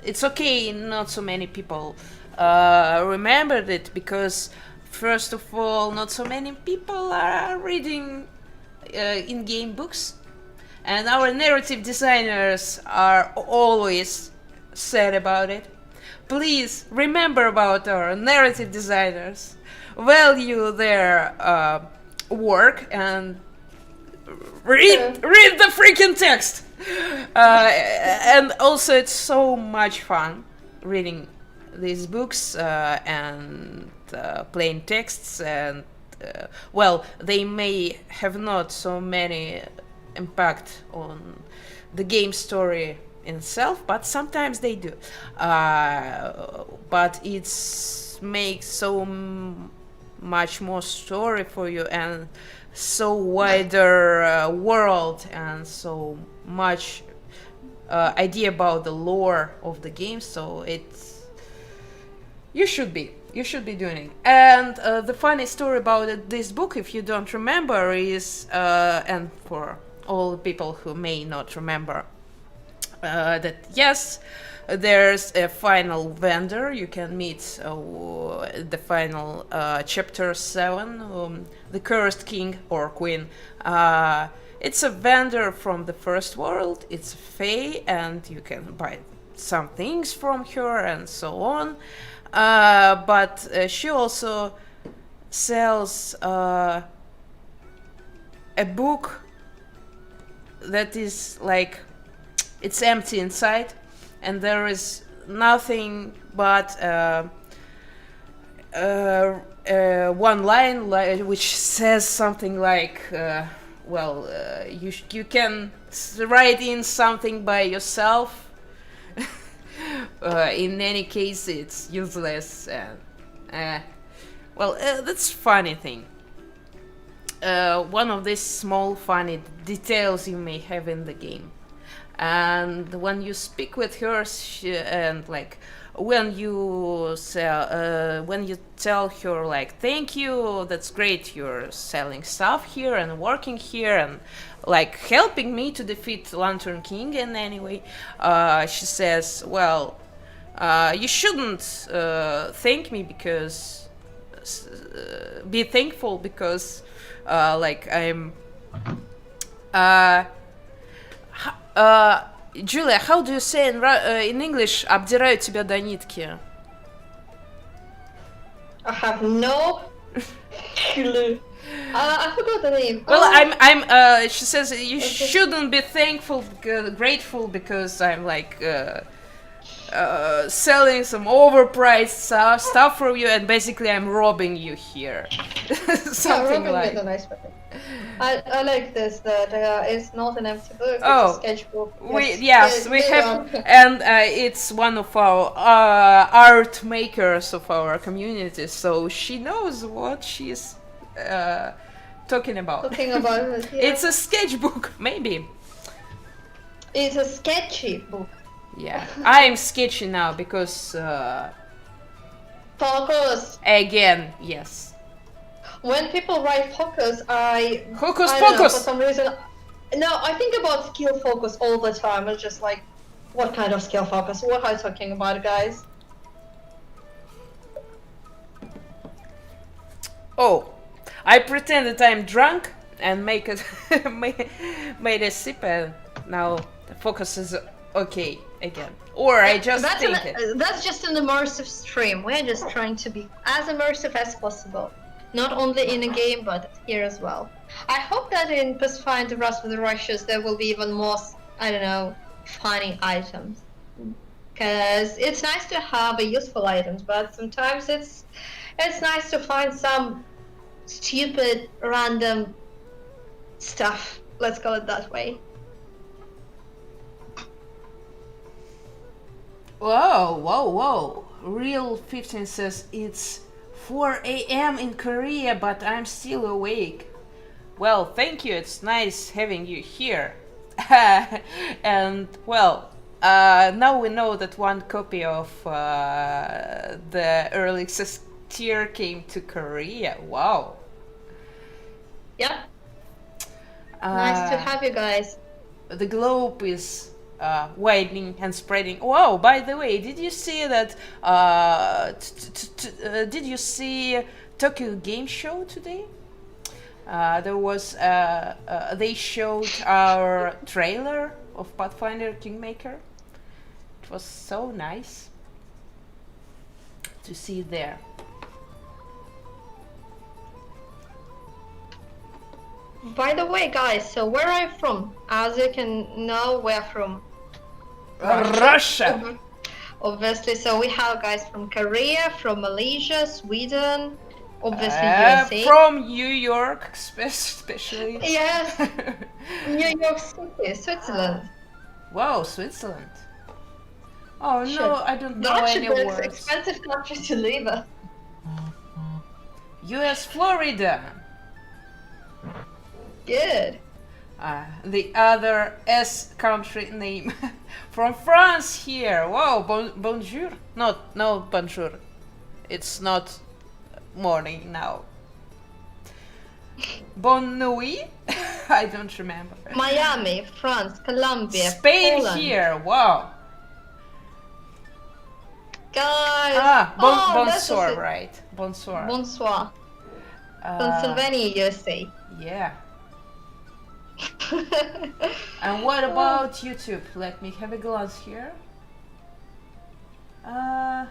it's okay. Not so many people remembered it because, first of all, not so many people are reading in-game books, and our narrative designers are always sad about it. Please remember about our narrative designers. Value their work and read the freaking text. And also, it's so much fun reading these books and plain texts, and they may have not so many impact on the game story itself, but sometimes they do. But it's makes so much more story for you, and so wider world, and so much idea about the lore of the game. So it's you should be doing it. And the funny story about this book, if you don't remember, is and for all the people who may not remember, that yes, there's a final vendor. You can meet the final chapter 7, the cursed king or queen. It's a vendor from the first world. It's a fae, and you can buy some things from her and so on. But she also sells a book that is like, it's empty inside, and there is nothing but one line which says something like, you can write in something by yourself. In any case, it's useless. That's funny thing. One of these small funny details you may have in the game. And when you speak with her, when you tell her like, thank you, that's great, you're selling stuff here and working here and like helping me to defeat Lantern King in any way, she says, you shouldn't thank me because be thankful because I'm Julia, how do you say in English обдираю тебя до нитки? I have no clue. I forgot the name. Well, she says you shouldn't be grateful because I'm like selling some overpriced stuff for you, and basically I'm robbing you here. Something like. Is a nice word. I like this, that it's not an empty book, Oh, it's a sketchbook. we have, and it's one of our art makers of our community, so she knows what she's talking about? Talking about it, yeah. It's a sketchbook, maybe. It's a sketchy book. Yeah, I'm sketchy now because Focus. again, yes. When people write focus, Hocus I don't know, for pocus. some reason. No, I think about skill focus all the time. It's just like, what kind of skill focus? What are you talking about, guys? Oh, I pretend that I'm drunk and make it made a sip, and now the focus is okay again. Or I just think it. That's just an immersive stream. We're just trying to be as immersive as possible. Not only in a game, but here as well. I hope that in Pathfinder Rust with the Rushes there will be even more, I don't know, funny items. Because it's nice to have useful items, but sometimes it's nice to find some stupid, random stuff. Let's call it that way. Whoa. Real 15 says it's 4 a.m. in Korea, but I'm still awake. Well, thank you. It's nice having you here. And, well, now we know that one copy of the early access tier came to Korea. Wow. Yep. Nice to have you guys. The globe is widening and spreading. Wow, by the way, did you see that? Did you see Tokyo Game Show today? There was they showed our trailer of Pathfinder Kingmaker. It was so nice to see there. By the way, guys, so where are you from? As you can know, we're from Russia. Obviously, so we have guys from Korea, from Malaysia, Sweden, obviously USA. From New York, especially. Yes, New York City, Switzerland. Wow, Switzerland. Oh Sure. no, I don't know That's any a words. expensive country to live in. US Florida. Good. The other S country name. From France here. Wow, bonjour. No, bonjour. It's not morning now. Bonne nuit? I don't remember. Miami, France, Colombia, Spain Poland. here. Wow. Guys. Bonsoir, right? Bonsoir. Bonsoir. Uh, Pennsylvania, USA. Yeah. And what about YouTube? Let me have a glance here. No,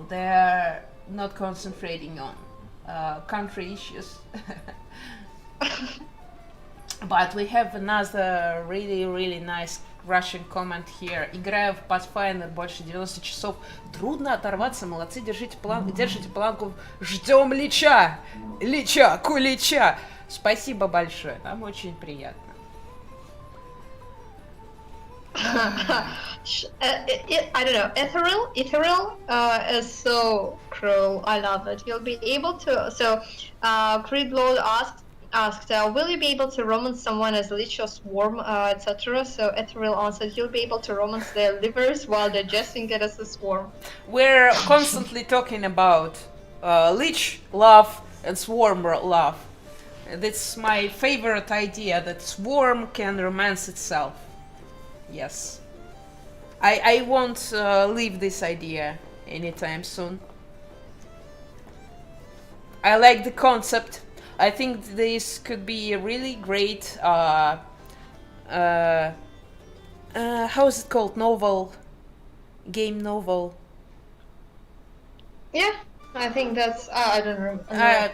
they're not concentrating on country issues. But we have another really nice Russian comment here. Играю в Pathfinder больше 90 часов. Трудно оторваться, молодцы, держите планку. Ждем Лича! Лича, Кулича! Спасибо большое, нам очень приятно. I don't know. Ethereal is so cruel. I love it. You'll be able to. So, Creedlord asked, will you be able to romance someone as Lich or Swarm, etc.? So, Ethereal answered, you'll be able to romance their livers while digesting it as a swarm. We're constantly talking about Lich love and Swarm love. That's my favorite idea, that Swarm can romance itself. Yes. I won't leave this idea anytime soon. I like the concept. I think this could be a really great how is it called? Game novel. Yeah, I think that's. I don't remember.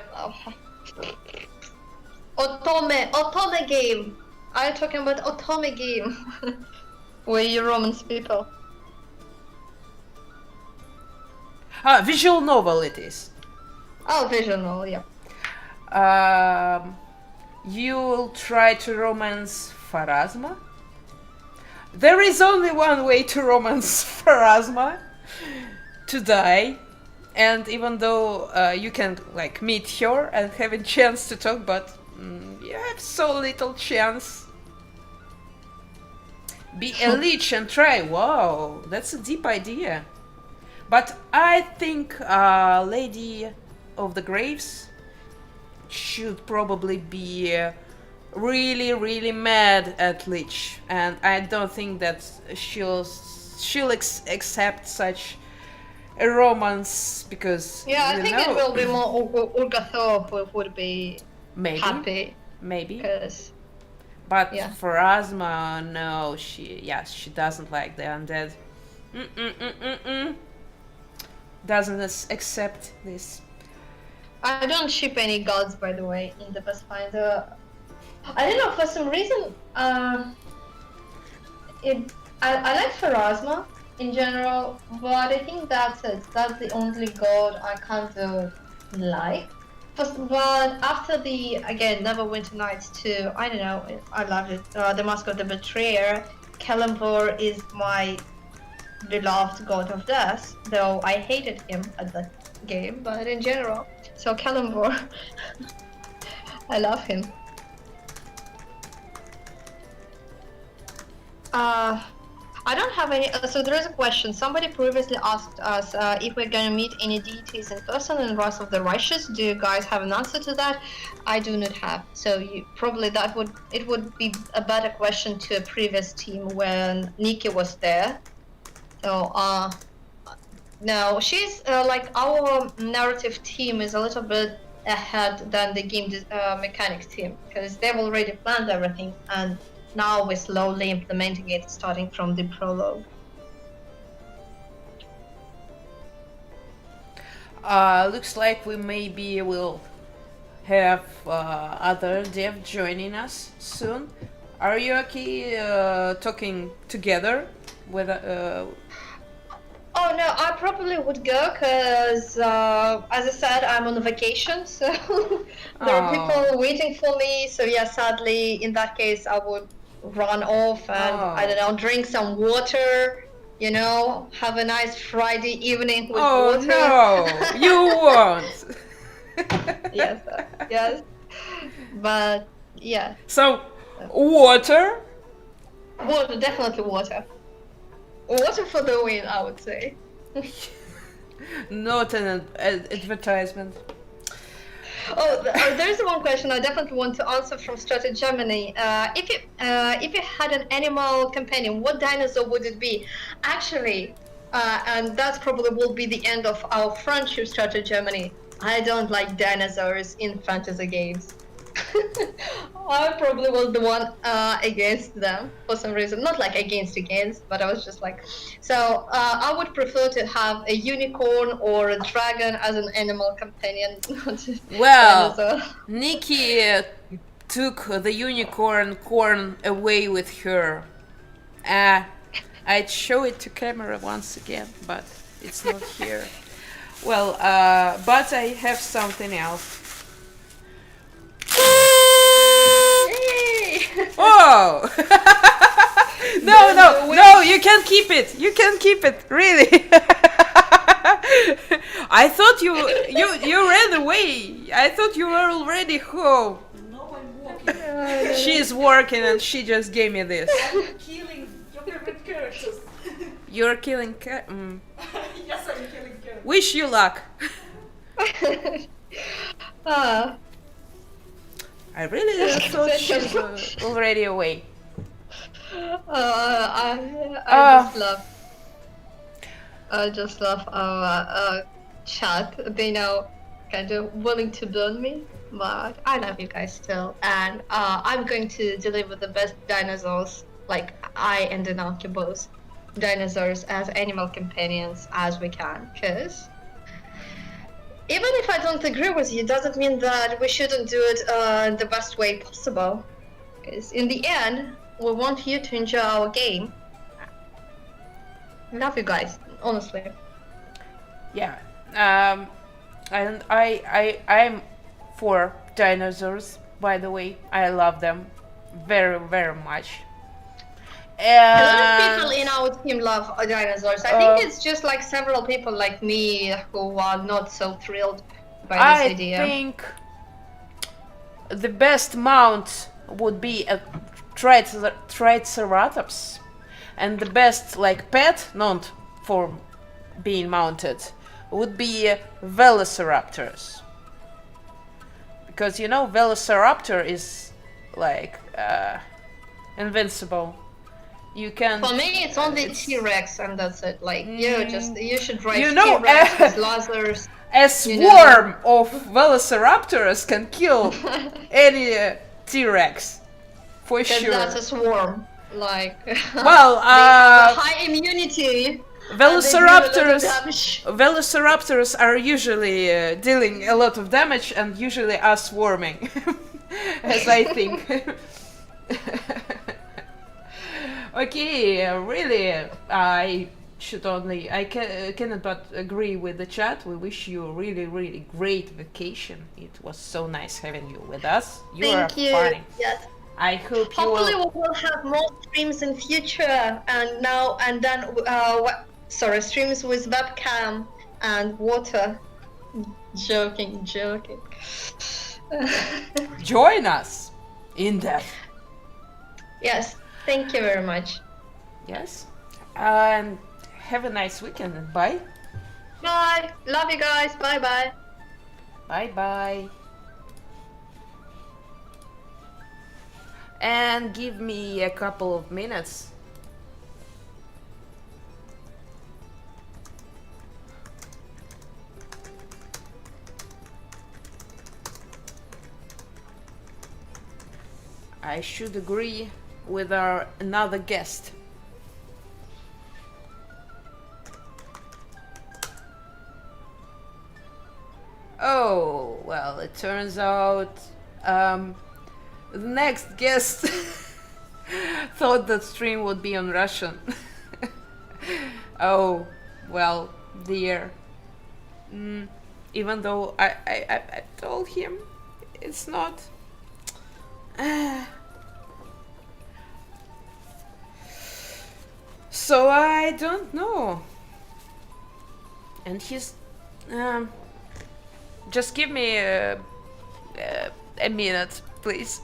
Otome game. Are you talking about Otome game? Where you romance people. Visual novel it is. Oh, visual novel, yeah. You'll try to romance Pharasma? There is only one way to romance Pharasma. To die. and even though you can like meet her and have a chance to talk, but you have so little chance. Be a lich and try. Wow, that's a deep idea. But I think Lady of the Graves should probably be really, really mad at Lich, and I don't think that she'll accept such a romance because Yeah, I you think know, it will be more Urgathor who would be maybe, happy maybe. because But yeah. for Asma, no, she doesn't like the undead. Doesn't accept this. I don't ship any gods, by the way, in the Pathfinder. I don't know, for some reason, I like Pharasma in general, but I think that's it. That's the only god I kind of like. But after the, again, Neverwinter Nights 2, I don't know, I loved it. The Mask of the Betrayer, Kalimvor is my beloved god of death, though I hated him at that game, but in general. So Kalimvor, I love him. I don't have any. So there is a question. Somebody previously asked us if we're gonna meet any deities in person in Wrath of the Righteous. Do you guys have an answer to that? I do not have. So you probably it would be a better question to a previous team when Nikki was there. So no, she's like our narrative team is a little bit ahead than the game mechanics team because they've already planned everything and now we're slowly implementing it starting from the prologue. Looks like we maybe will have other dev joining us soon. Are you okay talking together with Oh no, I probably would go because, as I said, I'm on vacation, so there are people waiting for me. So yeah, sadly, in that case, I would run off and I don't know, drink some water. You know, have a nice Friday evening with water. no, you won't. Yes, yes, but yeah. So, water? Water, definitely water. Water for the win, I would say. Not an advertisement. There's one question I definitely want to answer from Strategy Germany. If you had an animal companion, what dinosaur would it be? Actually, and that probably will be the end of our friendship, Strategy Germany. I don't like dinosaurs in fantasy games. I probably was the one against them for some reason. Not like against, but I was just like... So I would prefer to have a unicorn or a dragon as an animal companion. Well, Nikki took the unicorn corn away with her. I'd show it to camera once again, but it's not here. Well, but I have something else. Oh! no, you can keep it. You can keep it, really. I thought you ran away. I thought you were already home. No, I'm walking. She's working and she just gave me this. I'm killing your favorite characters. You're killing Yes, I'm killing characters. Wish you luck. I really thought she's already away. I just love our chat. They now kind of willing to burn me, but I love you guys still, and I'm going to deliver the best dinosaurs, like I and Anarchy both, dinosaurs as animal companions as we can, because even if I don't agree with you, doesn't mean that we shouldn't do it the best way possible. Because in the end, we want you to enjoy our game. Love you guys, honestly. Yeah. And I'm for dinosaurs, by the way. I love them very, very much. A lot of people And in our team love dinosaurs. I Uh, think it's just like several people like me who are not so thrilled by this I idea. think the best mount would be a Triceratops, and the best like pet, not for being mounted, would be Velociraptors. Because you know Velociraptor is like invincible. You can. For me, it's only it's- T-Rex, and that's it. Like you should drive You know, T-Rex with lasers. A You know. swarm of Velociraptors can kill any T-Rex, for Because sure. that's a swarm. Like Well, they have a high immunity. and they do a lot of Velociraptors. damage. Velociraptors are usually dealing a lot of damage and usually are swarming, as I think. Okay, really, I cannot but agree with the chat. We wish you a really, really great vacation. It was so nice having you with us. You Thank are you. funny. Yes. I hope you Hopefully will. we will have more streams in future, and then streams with webcam and water. Joking. Join us in that. Yes, thank you very much. Yes. And have a nice weekend and bye. Bye. Love you guys. Bye bye. Bye bye. And give me a couple of minutes. I should agree with our another guest. Oh, well, it turns out the next guest thought that stream would be on Russian. Oh, well, dear. Even though I told him it's not. So I don't know. And he's just give me a minute, please.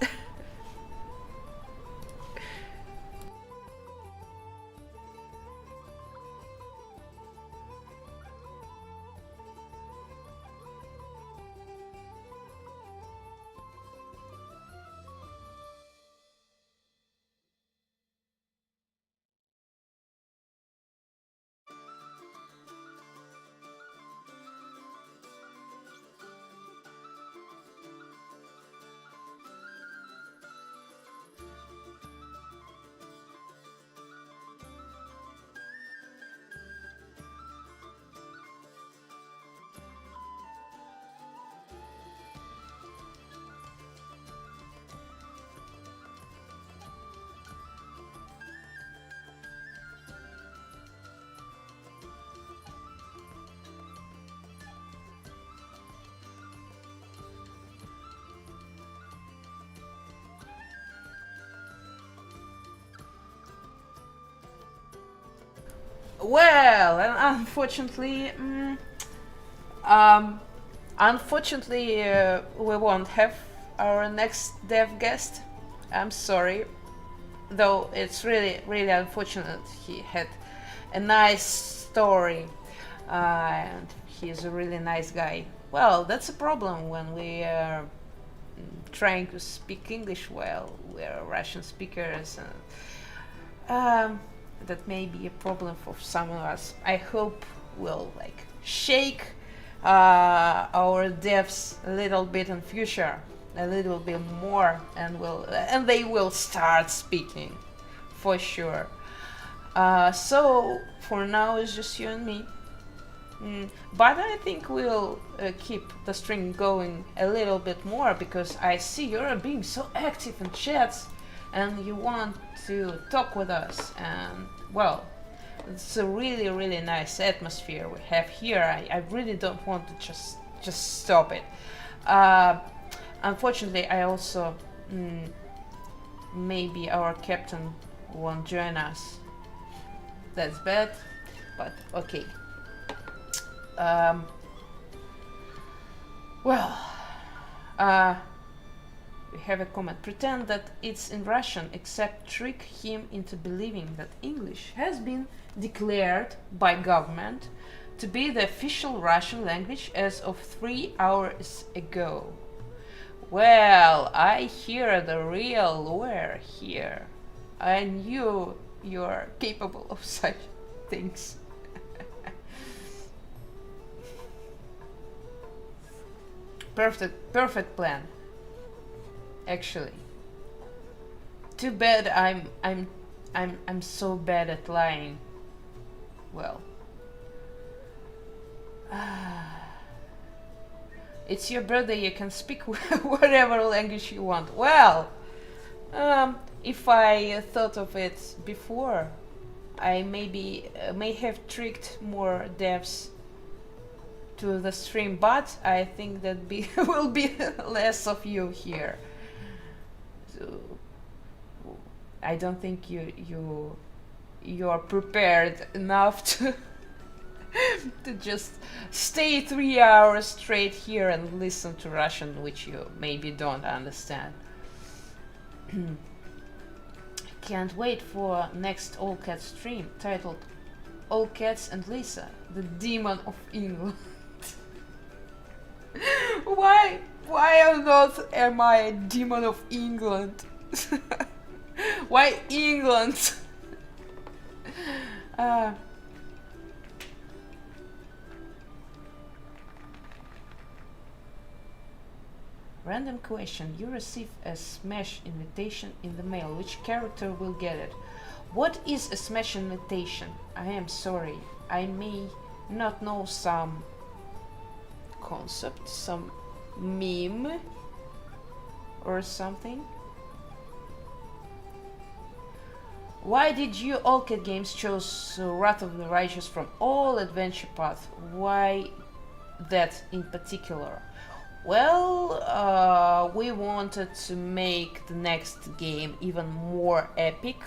Well, and unfortunately, we won't have our next dev guest. I'm sorry, though it's really, really unfortunate. He had a nice story, and he's a really nice guy. Well, that's a problem when we are trying to speak English well. We're Russian speakers, and that may be a problem for some of us. I hope we'll like shake our devs a little bit in future, a little bit more, and they will start speaking for sure. So for now it's just you and me. But I think we'll keep the string going a little bit more because I see you're being so active in chats and you want to talk with us, and well, it's a really, really nice atmosphere we have here. I really don't want to just stop it. Unfortunately, I also maybe our captain won't join us. That's bad, but okay. Well, we have a comment. Pretend that it's in Russian, except trick him into believing that English has been declared by government to be the official Russian language as of 3 hours ago. Well, I hear the real lawyer here. I knew you're capable of such things. Perfect plan. Actually. Too bad I'm so bad at lying. Well. It's your birthday, you can speak whatever language you want. Well, if I thought of it before, I may have tricked more devs to the stream, but I think that will be less of you here. So I don't think you're prepared enough to to just stay 3 hours straight here and listen to Russian, which you maybe don't understand. Can't wait for next Owlcat stream titled Owlcats and Lisa, the Demon of England. Why on earth am I a demon of England? Why England? Random question. You receive a Smash invitation in the mail. Which character will get it? What is a Smash invitation? I am sorry. I may not know some concept, some meme or something. Why did you Owlcat Games choose Wrath of the Righteous from all adventure paths? Why that in particular? Well, we wanted to make the next game even more epic,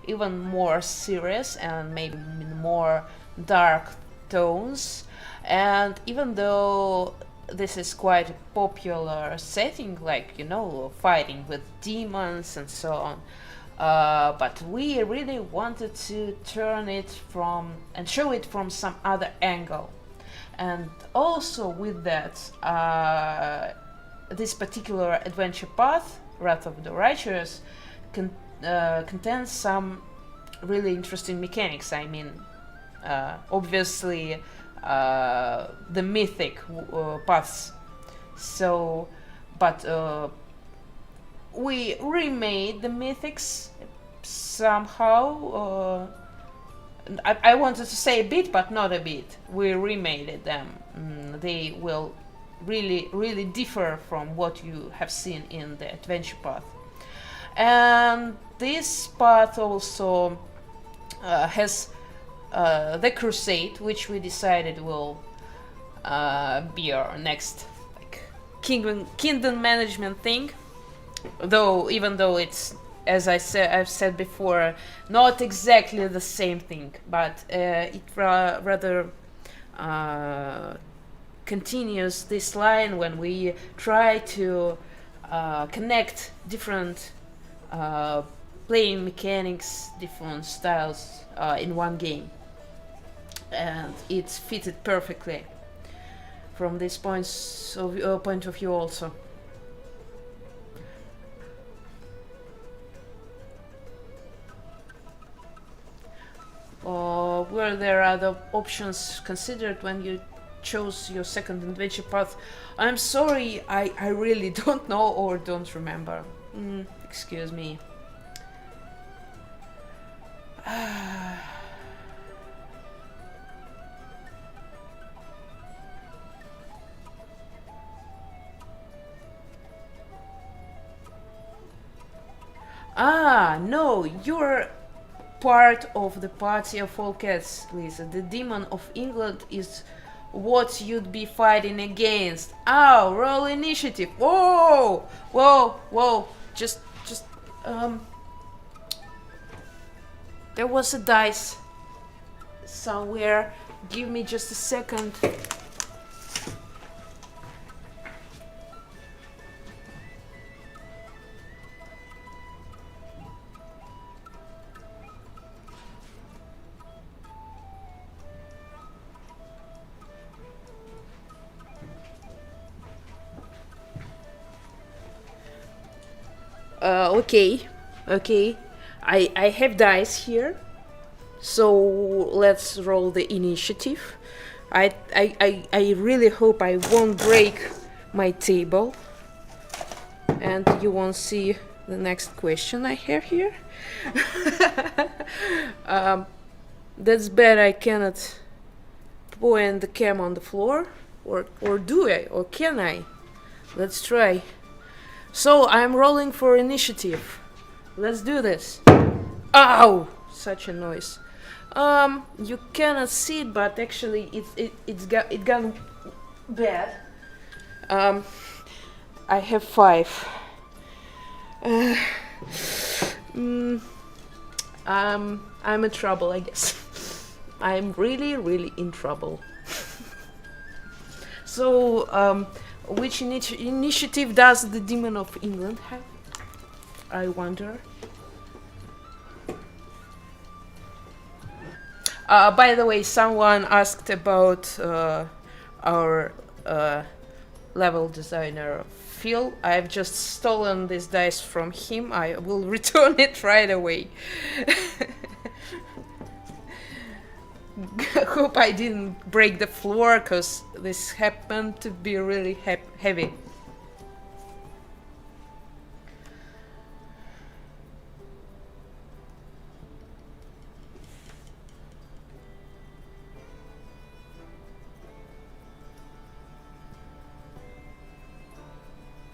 even more serious, and maybe more dark tones. And even though this is quite a popular setting, like, you know, fighting with demons and so on, but we really wanted to turn it from and show it from some other angle. And also with that, this particular adventure path, Wrath of the Righteous, contains some really interesting mechanics. I mean, obviously, the mythic paths. So, but we remade the mythics somehow. I wanted to say a bit, but not a bit. We remade them. They will really differ from what you have seen in the adventure path. And this path also has the crusade, which we decided will be our next like kingdom management thing. Even though it's, as I've said before, not exactly the same thing, but it rather continues this line when we try to connect different playing mechanics, different styles in one game, and it's fitted perfectly from this point of view also. Were there other options considered when you chose your second adventure path? I'm sorry, I really don't know or don't remember. Excuse me. No, you're part of the party of Owlcats, Lisa. The demon of England is what you'd be fighting against. Roll initiative. Whoa, just There was a dice somewhere. Give me just a second. Okay. I have dice here. So let's roll the initiative. I really hope I won't break my table. And you won't see the next question I have here. That's bad, I cannot point the cam on the floor. Or do I? Or can I? Let's try. So I'm rolling for initiative. Let's do this. Ow! Such a noise. You cannot see it, but actually it got bad. I have 5. I'm in trouble, I guess. I'm really in trouble. So, which initiative does the Demon of England have? I wonder. By the way, someone asked about our level designer Phil. I've just stolen this dice from him. I will return it right away. Hope I didn't break the floor, because this happened to be really heavy.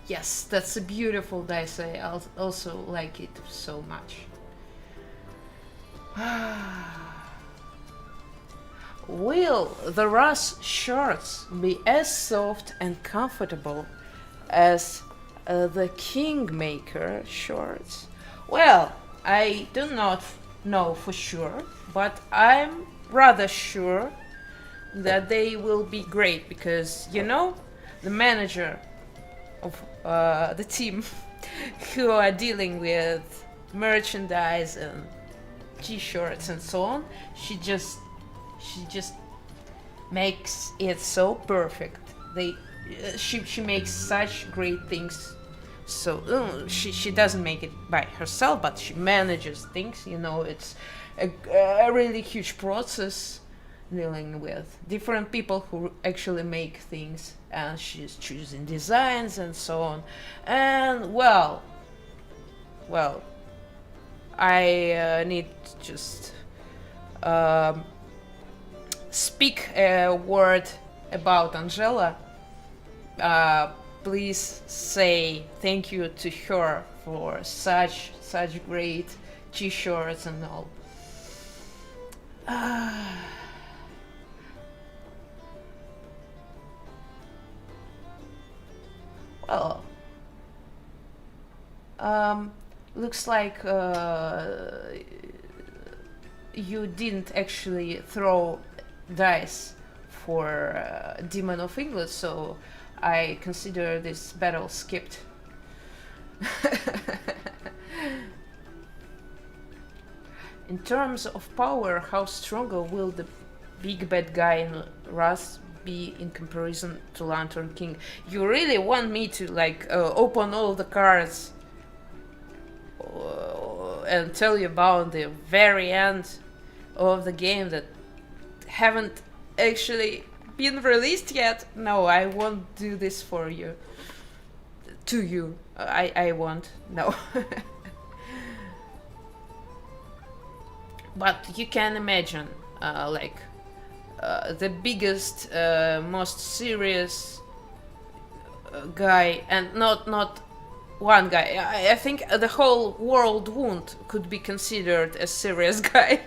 Yes, that's a beautiful dice. I also like it so much. Will the Russ shorts be as soft and comfortable as the Kingmaker shorts? Well, I do not know for sure, but I'm rather sure that they will be great, because, you know, the manager of the team who are dealing with merchandise and t-shirts and so on, she just makes it so perfect. She makes such great things. So she doesn't make it by herself, but she manages things. You know, it's a really huge process dealing with different people who actually make things, and she's choosing designs and so on. And well, I need to just speak a word about Angela. Please say thank you to her for such great t-shirts and all. Well, looks like you didn't actually throw dice for Demon of England, so I consider this battle skipped. In terms of power, how stronger will the big bad guy in Rust be in comparison to Lantern King? You really want me to open all the cards and tell you about the very end of the game that haven't actually been released yet? No, I won't do this for you. To you. I won't. No. But you can imagine, the biggest, most serious guy, and not one guy. I think the whole world wound could be considered a serious guy.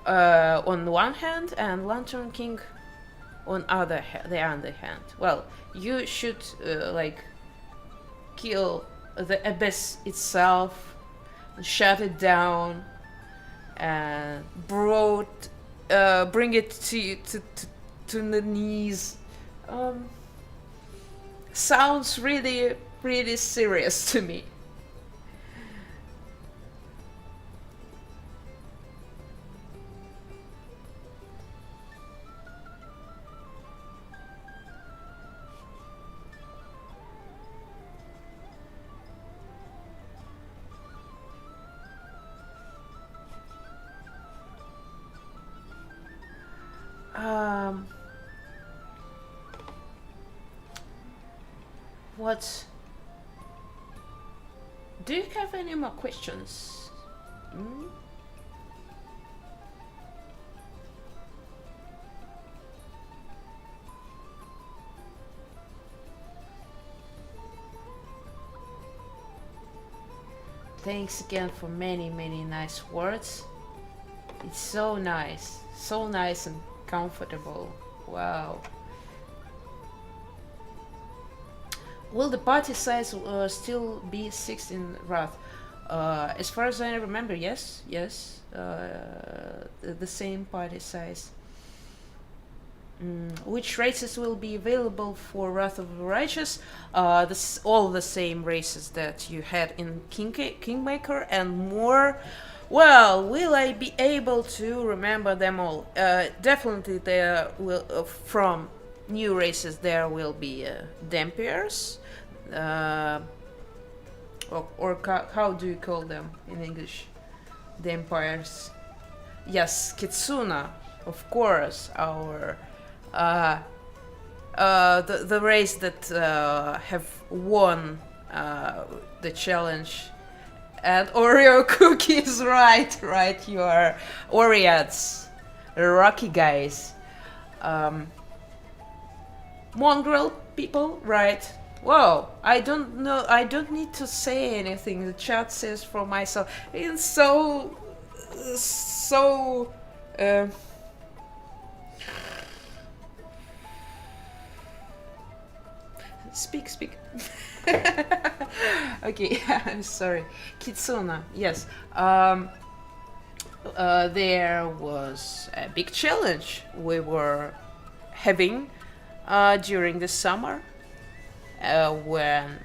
On one hand, and Lantern King on the other hand. Well, you should kill the abyss itself, shut it down, and bring it to the knees. Sounds really, really serious to me. What? Do you have any more questions? Hmm? Thanks again for many, many nice words. It's so nice and comfortable. Wow. Will the party size still be 16 Wrath? As far as I remember, yes. The same party size. Which races will be available for Wrath of the Righteous? All the same races that you had in Kingmaker and more. Well, will I be able to remember them all? Definitely there will, from new races there will be Dampiers. Or how do you call them in English? Dampiers. Yes, Kitsuna, of course, our the race that have won the challenge. And Oreo cookies, right, you are Oreads, rocky guys. Mongrel people, right? Whoa, I don't know, I don't need to say anything, the chat says for myself. It's so... Speak. Okay, I'm sorry. Kitsuna, yes. There was a big challenge we were having during the summer when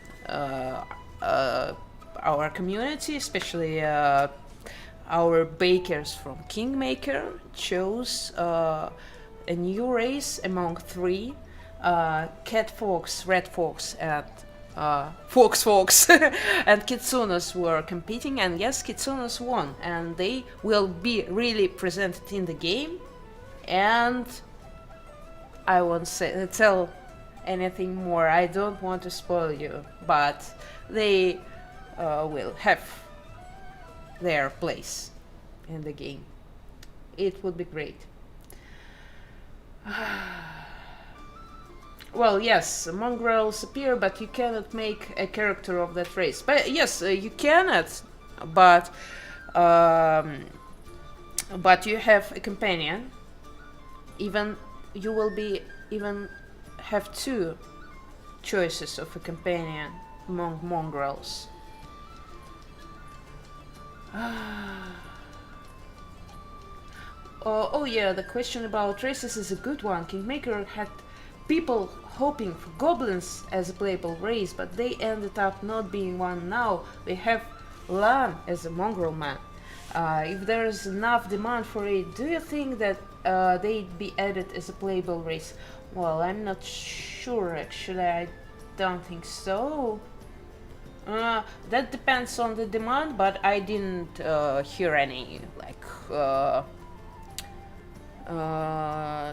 our community, especially our bakers from Kingmaker, chose a new race among three. Cat Fox, Red Fox, and Fox and Kitsunas were competing, and yes, Kitsunas won, and they will be really presented in the game. And I won't tell anything more. I don't want to spoil you, but they will have their place in the game. It would be great. Well, yes, mongrels appear, but you cannot make a character of that race. But yes, you cannot, but you have a companion. Even you will be have two choices of a companion among mongrels. Oh yeah, the question about races is a good one. Kingmaker had people hoping for goblins as a playable race, but they ended up not being one. Now we have Lan as a mongrel man. If there's enough demand for it, do you think that they'd be added as a playable race? Well, I'm not sure actually. I don't think so. That depends on the demand, but I didn't hear any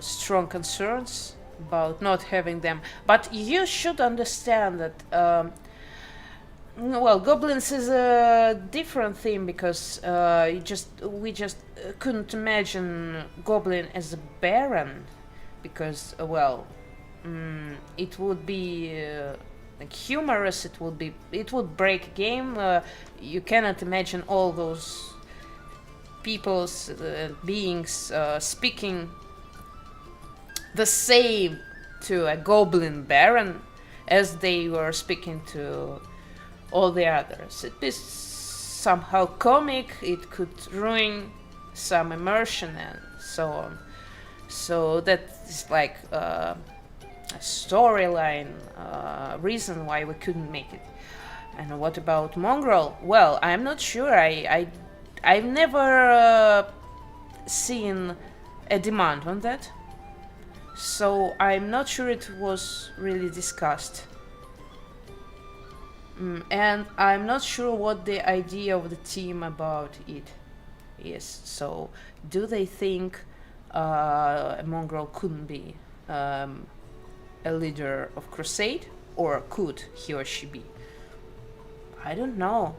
strong concerns about not having them. But you should understand that well, goblins is a different thing, because we just couldn't imagine goblin as a baron, because it would be like humorous. It would break game. You cannot imagine all those people's beings speaking the same to a goblin baron as they were speaking to all the others. It is somehow comic. It could ruin some immersion and so on. So that's like a storyline reason why we couldn't make it. And what about Mongrel? Well, I'm not sure. I've never seen a demand on that, so I'm not sure it was really discussed. And I'm not sure what the idea of the team about it is. So, do they think a Mongrel couldn't be a leader of Crusade, or could he or she be? I don't know.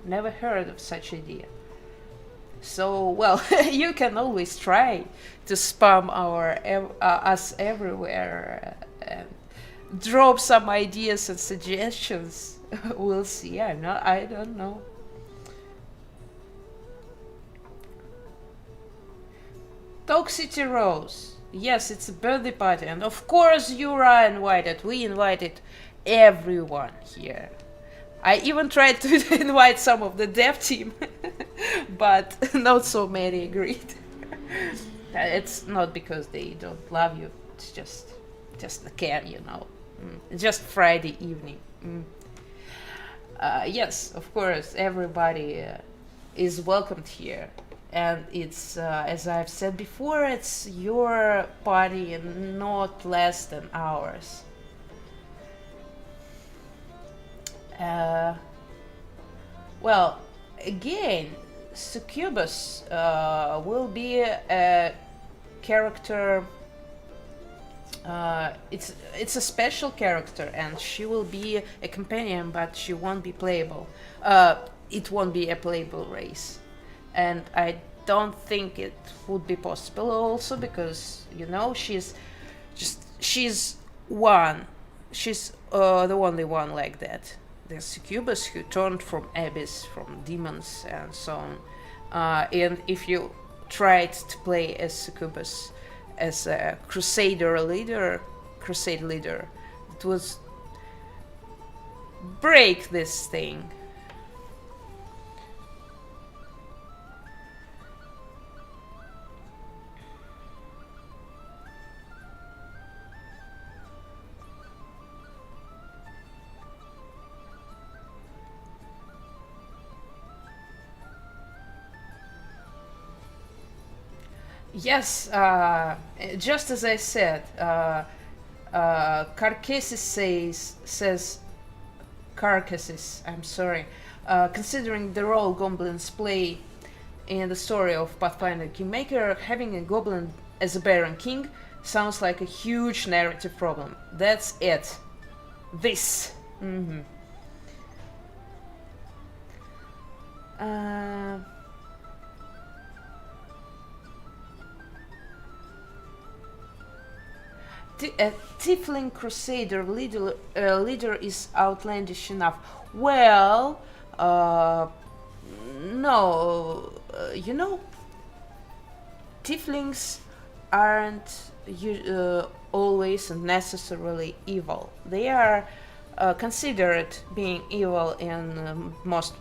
Never heard of such idea. So, well, you can always try to spam us everywhere and drop some ideas and suggestions. We'll see. I don't know. Toxicity Rose. Yes, it's a birthday party, and of course you are invited. We invited everyone here. I even tried to invite some of the dev team, but not so many agreed. It's not because they don't love you. It's just the care, you know. It's just Friday evening. Yes, of course, everybody is welcomed here. And it's, as I've said before, it's your party and not less than ours. Well, again, Succubus will be a character. It's a special character, and she will be a companion, but she won't be playable. It won't be a playable race, and I don't think it would be possible. Also, because you know she's one. She's the only one like that. The Succubus who turned from abyss, from demons, and so on. And if you tried to play as Succubus, as a crusade leader, it was break this thing. Yes, just as I said, Carcasses says, I'm sorry, considering the role goblins play in the story of Pathfinder Kingmaker, having a goblin as a Baron King sounds like a huge narrative problem. That's it. This. A Tiefling Crusader leader is outlandish enough. Well, no, you know, Tieflings aren't always and necessarily evil. They are considered being evil in most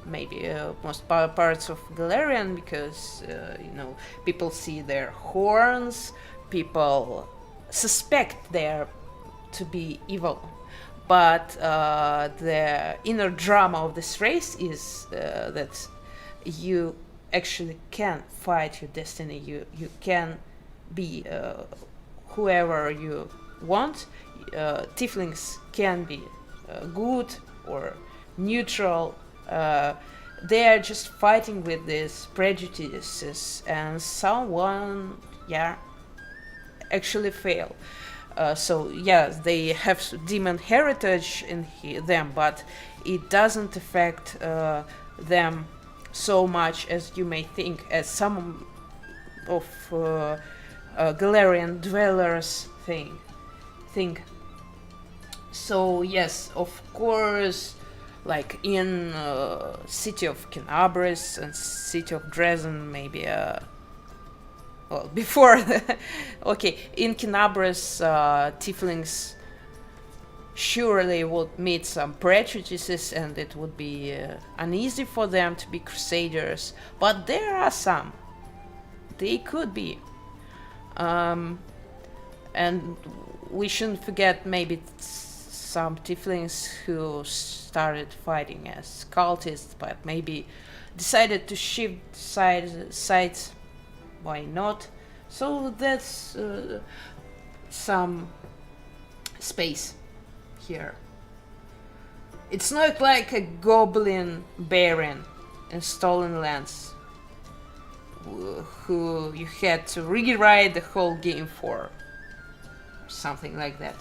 parts of Galarian, because you know, people see their horns, people suspect there to be evil, but the inner drama of this race is that you actually can fight your destiny. You can be whoever you want. Tieflings can be good or neutral. They are just fighting with these prejudices, and someone, actually fail. So yes, they have demon heritage in them, but it doesn't affect them so much as you may think, as some of Galarian dwellers think. So yes, of course, like in city of Kinabris and city of Dresden, maybe well, before okay, in Kinabris, Tieflings surely would meet some prejudices, and it would be uneasy for them to be crusaders. But there are some They could be. And we shouldn't forget maybe some tieflings who started fighting as cultists, but maybe decided to shift sides. Why not? So that's some space here. It's not like a goblin baron in Stolen Lands who you had to rewrite the whole game for. Something like that.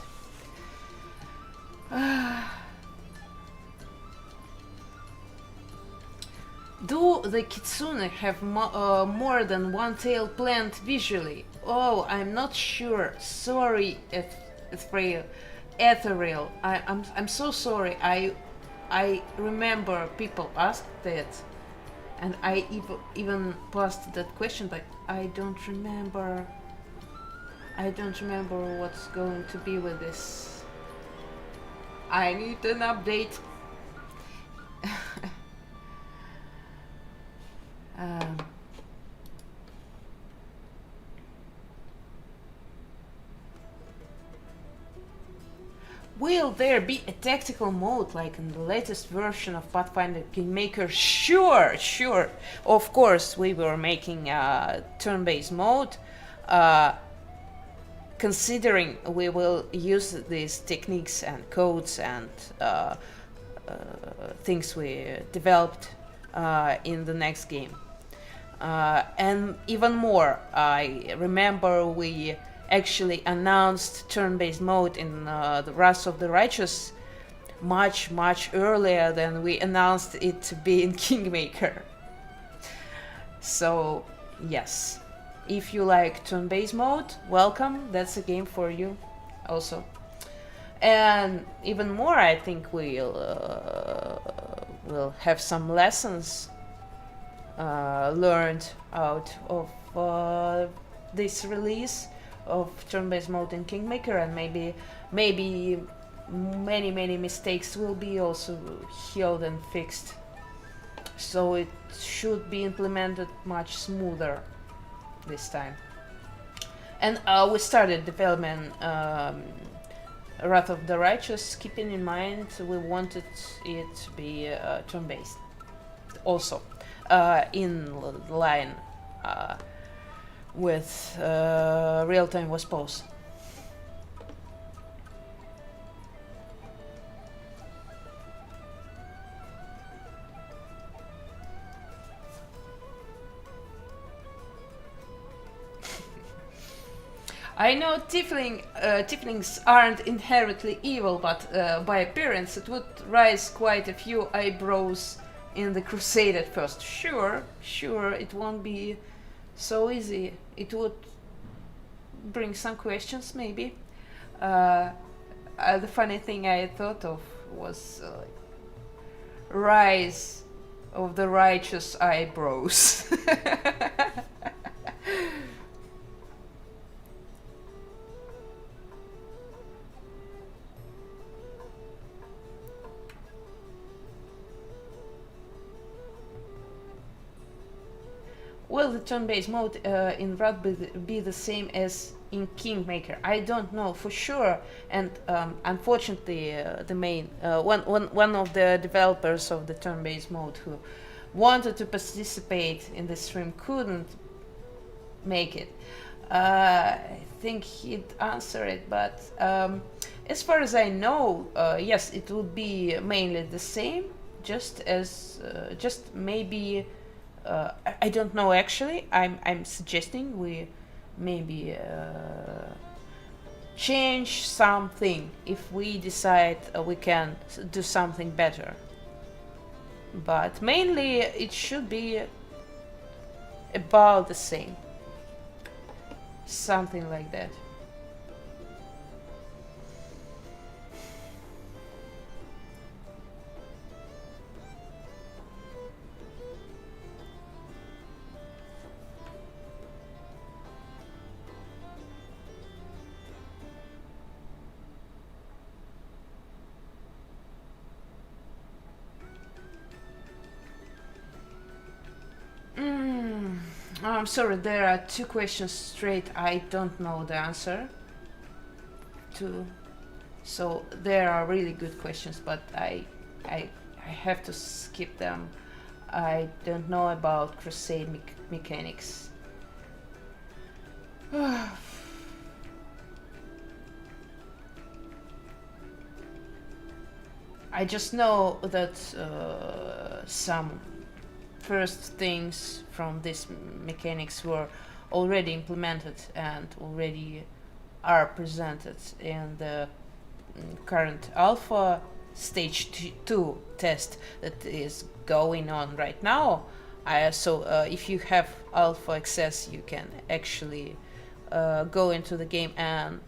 Do the kitsune have more than one tail planned visually? Oh, I'm not sure. Sorry, Ethereal. I'm so sorry. I remember people asked that, and I even posted that question, but I don't remember. I don't remember what's going to be with this. I need an update. Will there be a tactical mode like in the latest version of Pathfinder Kingmaker? Sure. Of course, we were making a turn-based mode. Considering we will use these techniques and codes and things we developed in the next game. And even more, I remember we actually announced turn-based mode in the Wrath of the Righteous much earlier than we announced it to be in Kingmaker. So, yes. If you like turn-based mode, welcome, that's a game for you also. And even more, I think we'll have some lessons learned out of this release of turn-based mode in Kingmaker, and maybe many mistakes will be also healed and fixed. So it should be implemented much smoother this time. And we started development Wrath of the Righteous, keeping in mind we wanted it to be turn-based. Also, in line with real-time WASPs. I know tieflings aren't inherently evil, but by appearance it would raise quite a few eyebrows in the crusade at first. Sure, it won't be so easy. It would bring some questions, maybe. The funny thing I thought of was rise of the righteous eyebrows. Will the turn-based mode in Wrath be the same as in Kingmaker? I don't know for sure, and unfortunately, the main one of the developers of the turn-based mode who wanted to participate in the stream couldn't make it. I think he'd answer it, but as far as I know, yes, it would be mainly the same, just maybe. I don't know actually. I'm suggesting we maybe change something if we decide we can do something better. But mainly it should be about the same. Something like that. I'm sorry, there are two questions straight I don't know the answer to. So there are really good questions, but I have to skip them. I don't know about crusade mechanics. I just know that some first things from this mechanics were already implemented and already are presented in the current alpha stage 2 test that is going on right now. So if you have alpha access, you can actually go into the game and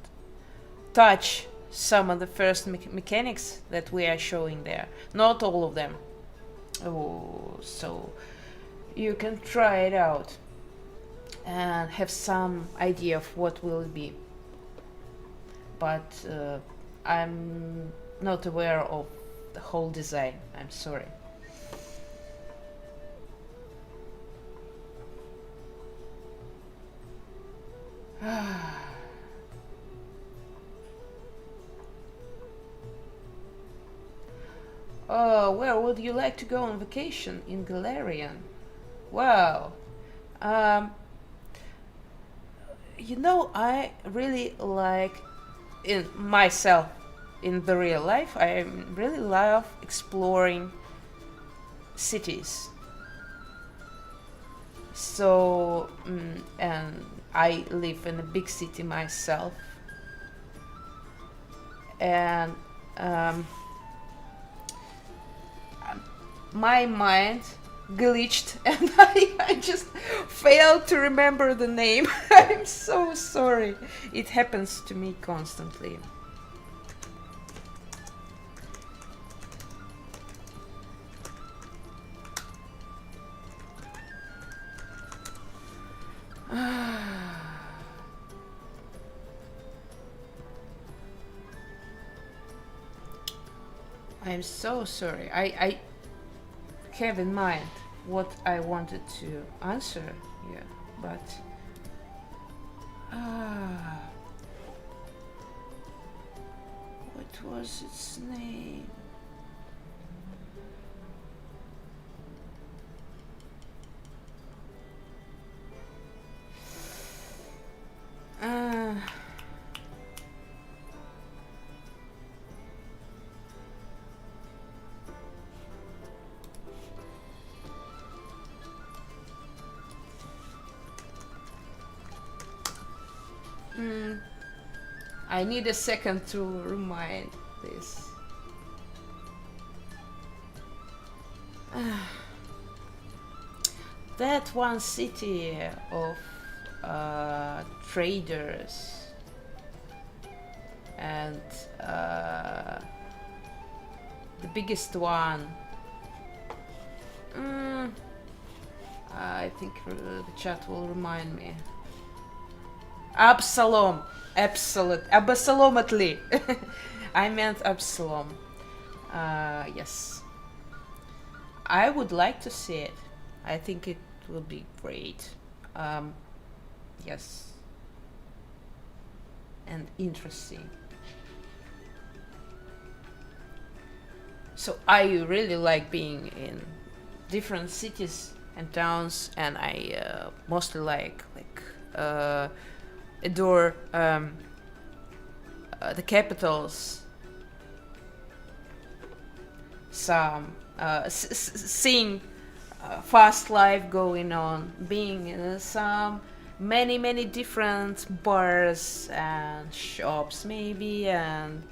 touch some of the first mechanics that we are showing there. Not all of them. So you can try it out and have some idea of what will it be. But I'm not aware of the whole design. I'm sorry. Where would you like to go on vacation? In Galarian? Wow. I really like in myself in the real life. I really love exploring cities. So, and I live in a big city myself. And my mind glitched and I just failed to remember the name. I'm so sorry. It happens to me constantly. I'm so sorry. I have in mind what I wanted to answer here, but what was its name? I need a second to remind this. That one city of traders and the biggest one. I think the chat will remind me. Absalom. Absolutely. I meant Absalom. Yes. I would like to see it. I think it will be great. Yes. And interesting. So I really like being in different cities and towns, and I mostly like adore the capitals. Some seeing fast life going on, being in some many different bars and shops maybe, and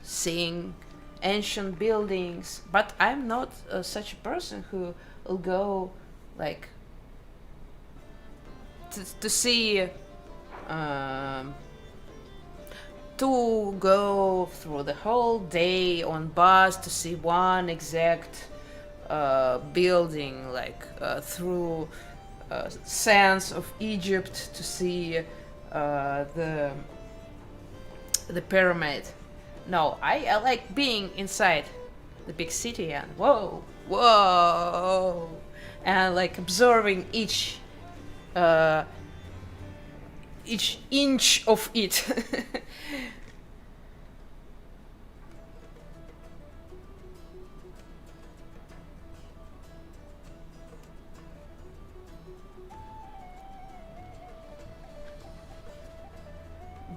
seeing ancient buildings. But I'm not such a person who will go like to see to go through the whole day on bus to see one exact building, like through sands of Egypt to see the pyramid. No, I like being inside the big city and whoa, and like absorbing each inch of it.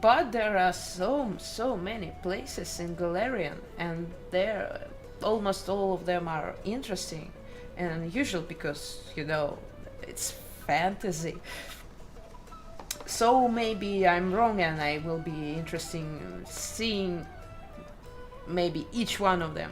But there are so many places in Galarian, and there almost all of them are interesting and unusual because it's fantasy. So maybe I'm wrong, and I will be interested in seeing maybe each one of them.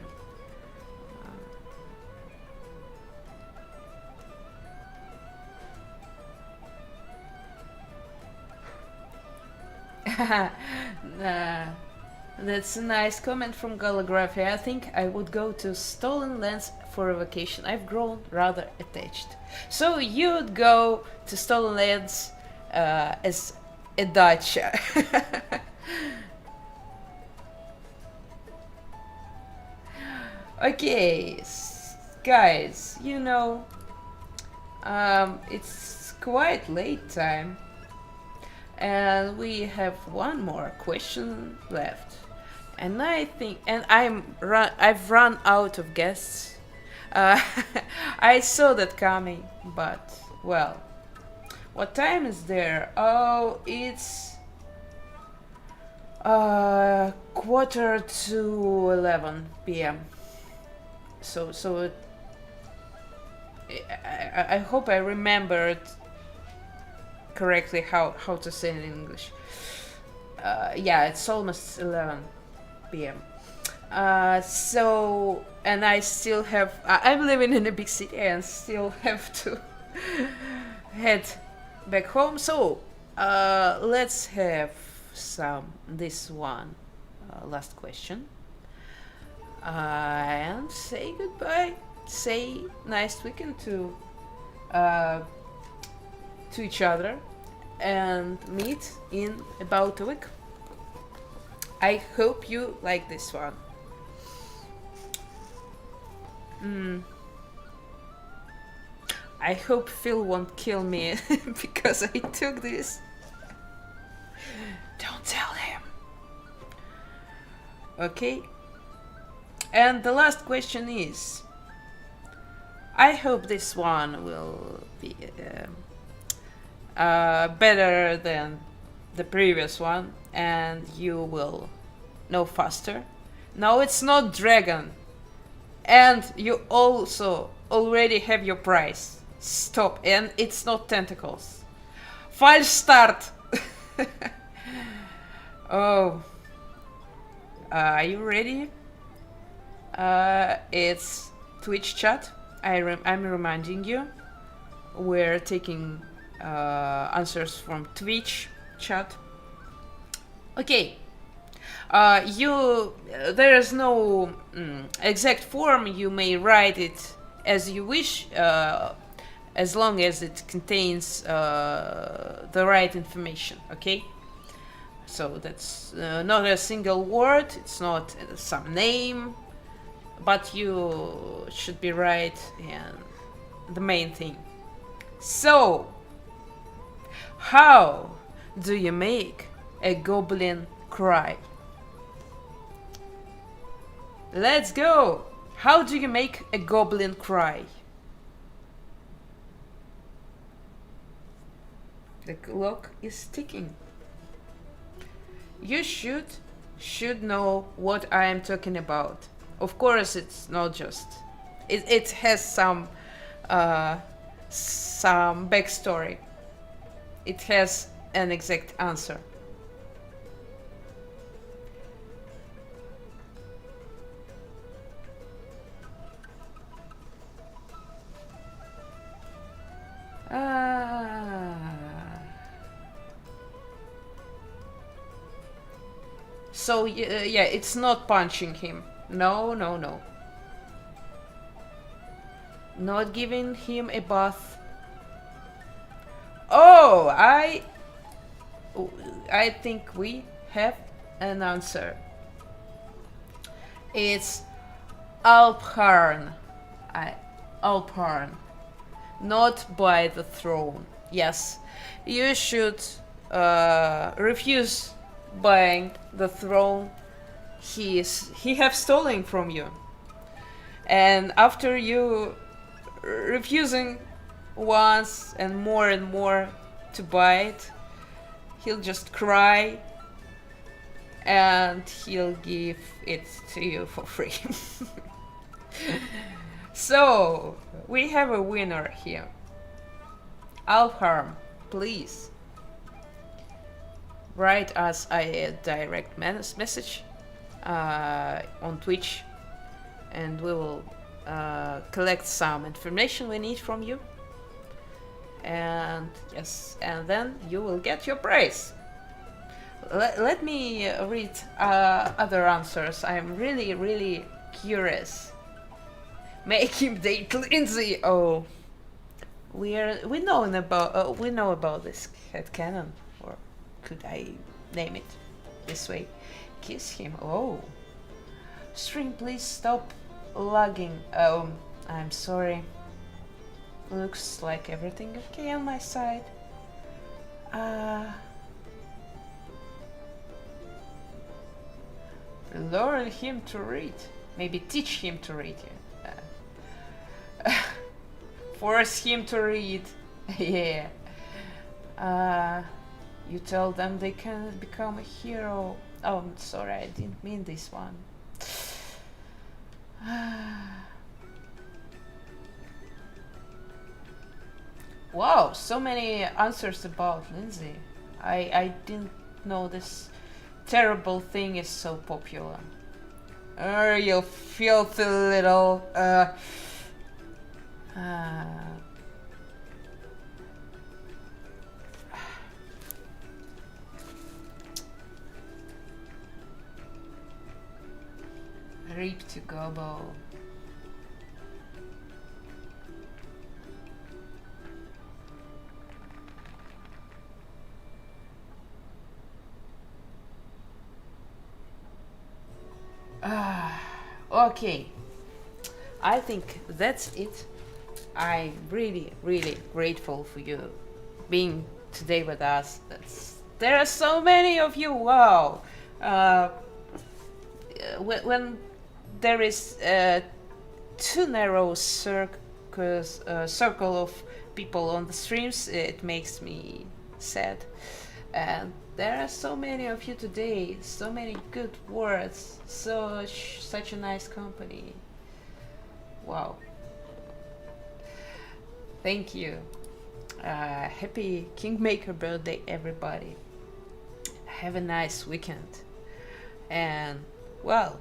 That's a nice comment from Galagraphy. I think I would go to Stolen Lands for a vacation. I've grown rather attached. So you'd go to Stolen Lands as a dacha. Okay, guys, it's quite late time. And we have one more question left, and I think, and I've run out of guests. I saw that coming, but well, what time is there? Oh, it's 11:15 p.m. So I hope I remembered correctly how to say it in English. Yeah, it's almost 11 p.m. So, and I still have, I'm living in a big city and still have to head back home. So, let's have this one last question. And say goodbye. Say nice weekend to each other and meet in about a week. I hope you like this one. I hope Phil won't kill me because I took this. Don't tell him. Okay. And the last question is, I hope this one will be better than the previous one, and you will know faster. No, it's not dragon, and you also already have your prize. Stop, and it's not tentacles. False start. Oh, are you ready? It's Twitch chat. I'm reminding you, we're taking answers from Twitch chat. Okay. There is no exact form. You may write it as you wish, as long as it contains the right information. Okay. So that's not a single word. It's not some name, but you should be right and the main thing. So, how do you make a goblin cry? Let's go! How do you make a goblin cry? The clock is ticking. You should know what I am talking about. Of course, it's not just. It has some backstory. It has an exact answer. So yeah, it's not punching him. No. Not giving him a bath. Oh, I think we have an answer. It's Alpharn. Alpharn. not by the throne. Yes, you should refuse buying the throne he have stolen from you. And after you refusing once and more to buy it, he'll just cry and he'll give it to you for free. So, we have a winner here. Alharm, please write us a direct message on Twitch, and we will collect some information we need from you. And yes, and then you will get your prize. Let me read other answers. I'm really curious. Make him date Lindsay. Oh, we know about this headcanon, or could I name it this way? Kiss him. Oh, stream, please stop lagging. Oh, I'm sorry. Looks like everything okay on my side. Learn him to read. Maybe teach him to read. Force him to read. Yeah. You tell them they can become a hero. Oh, I'm sorry, I didn't mean this one. Wow, so many answers about Lindsay. I didn't know this terrible thing is so popular. You filthy little Rip to Gobo. Okay, I think that's it. I'm really grateful for you being today with us. There are so many of you. Wow. When there is too narrow circle of people on the streams, it makes me sad. And there are so many of you today, so many good words, such a nice company. Wow. Thank you. Happy Kingmaker birthday, everybody. Have a nice weekend. And, well,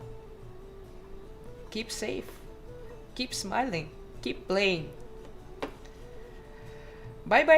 keep safe, keep smiling, keep playing. Bye bye.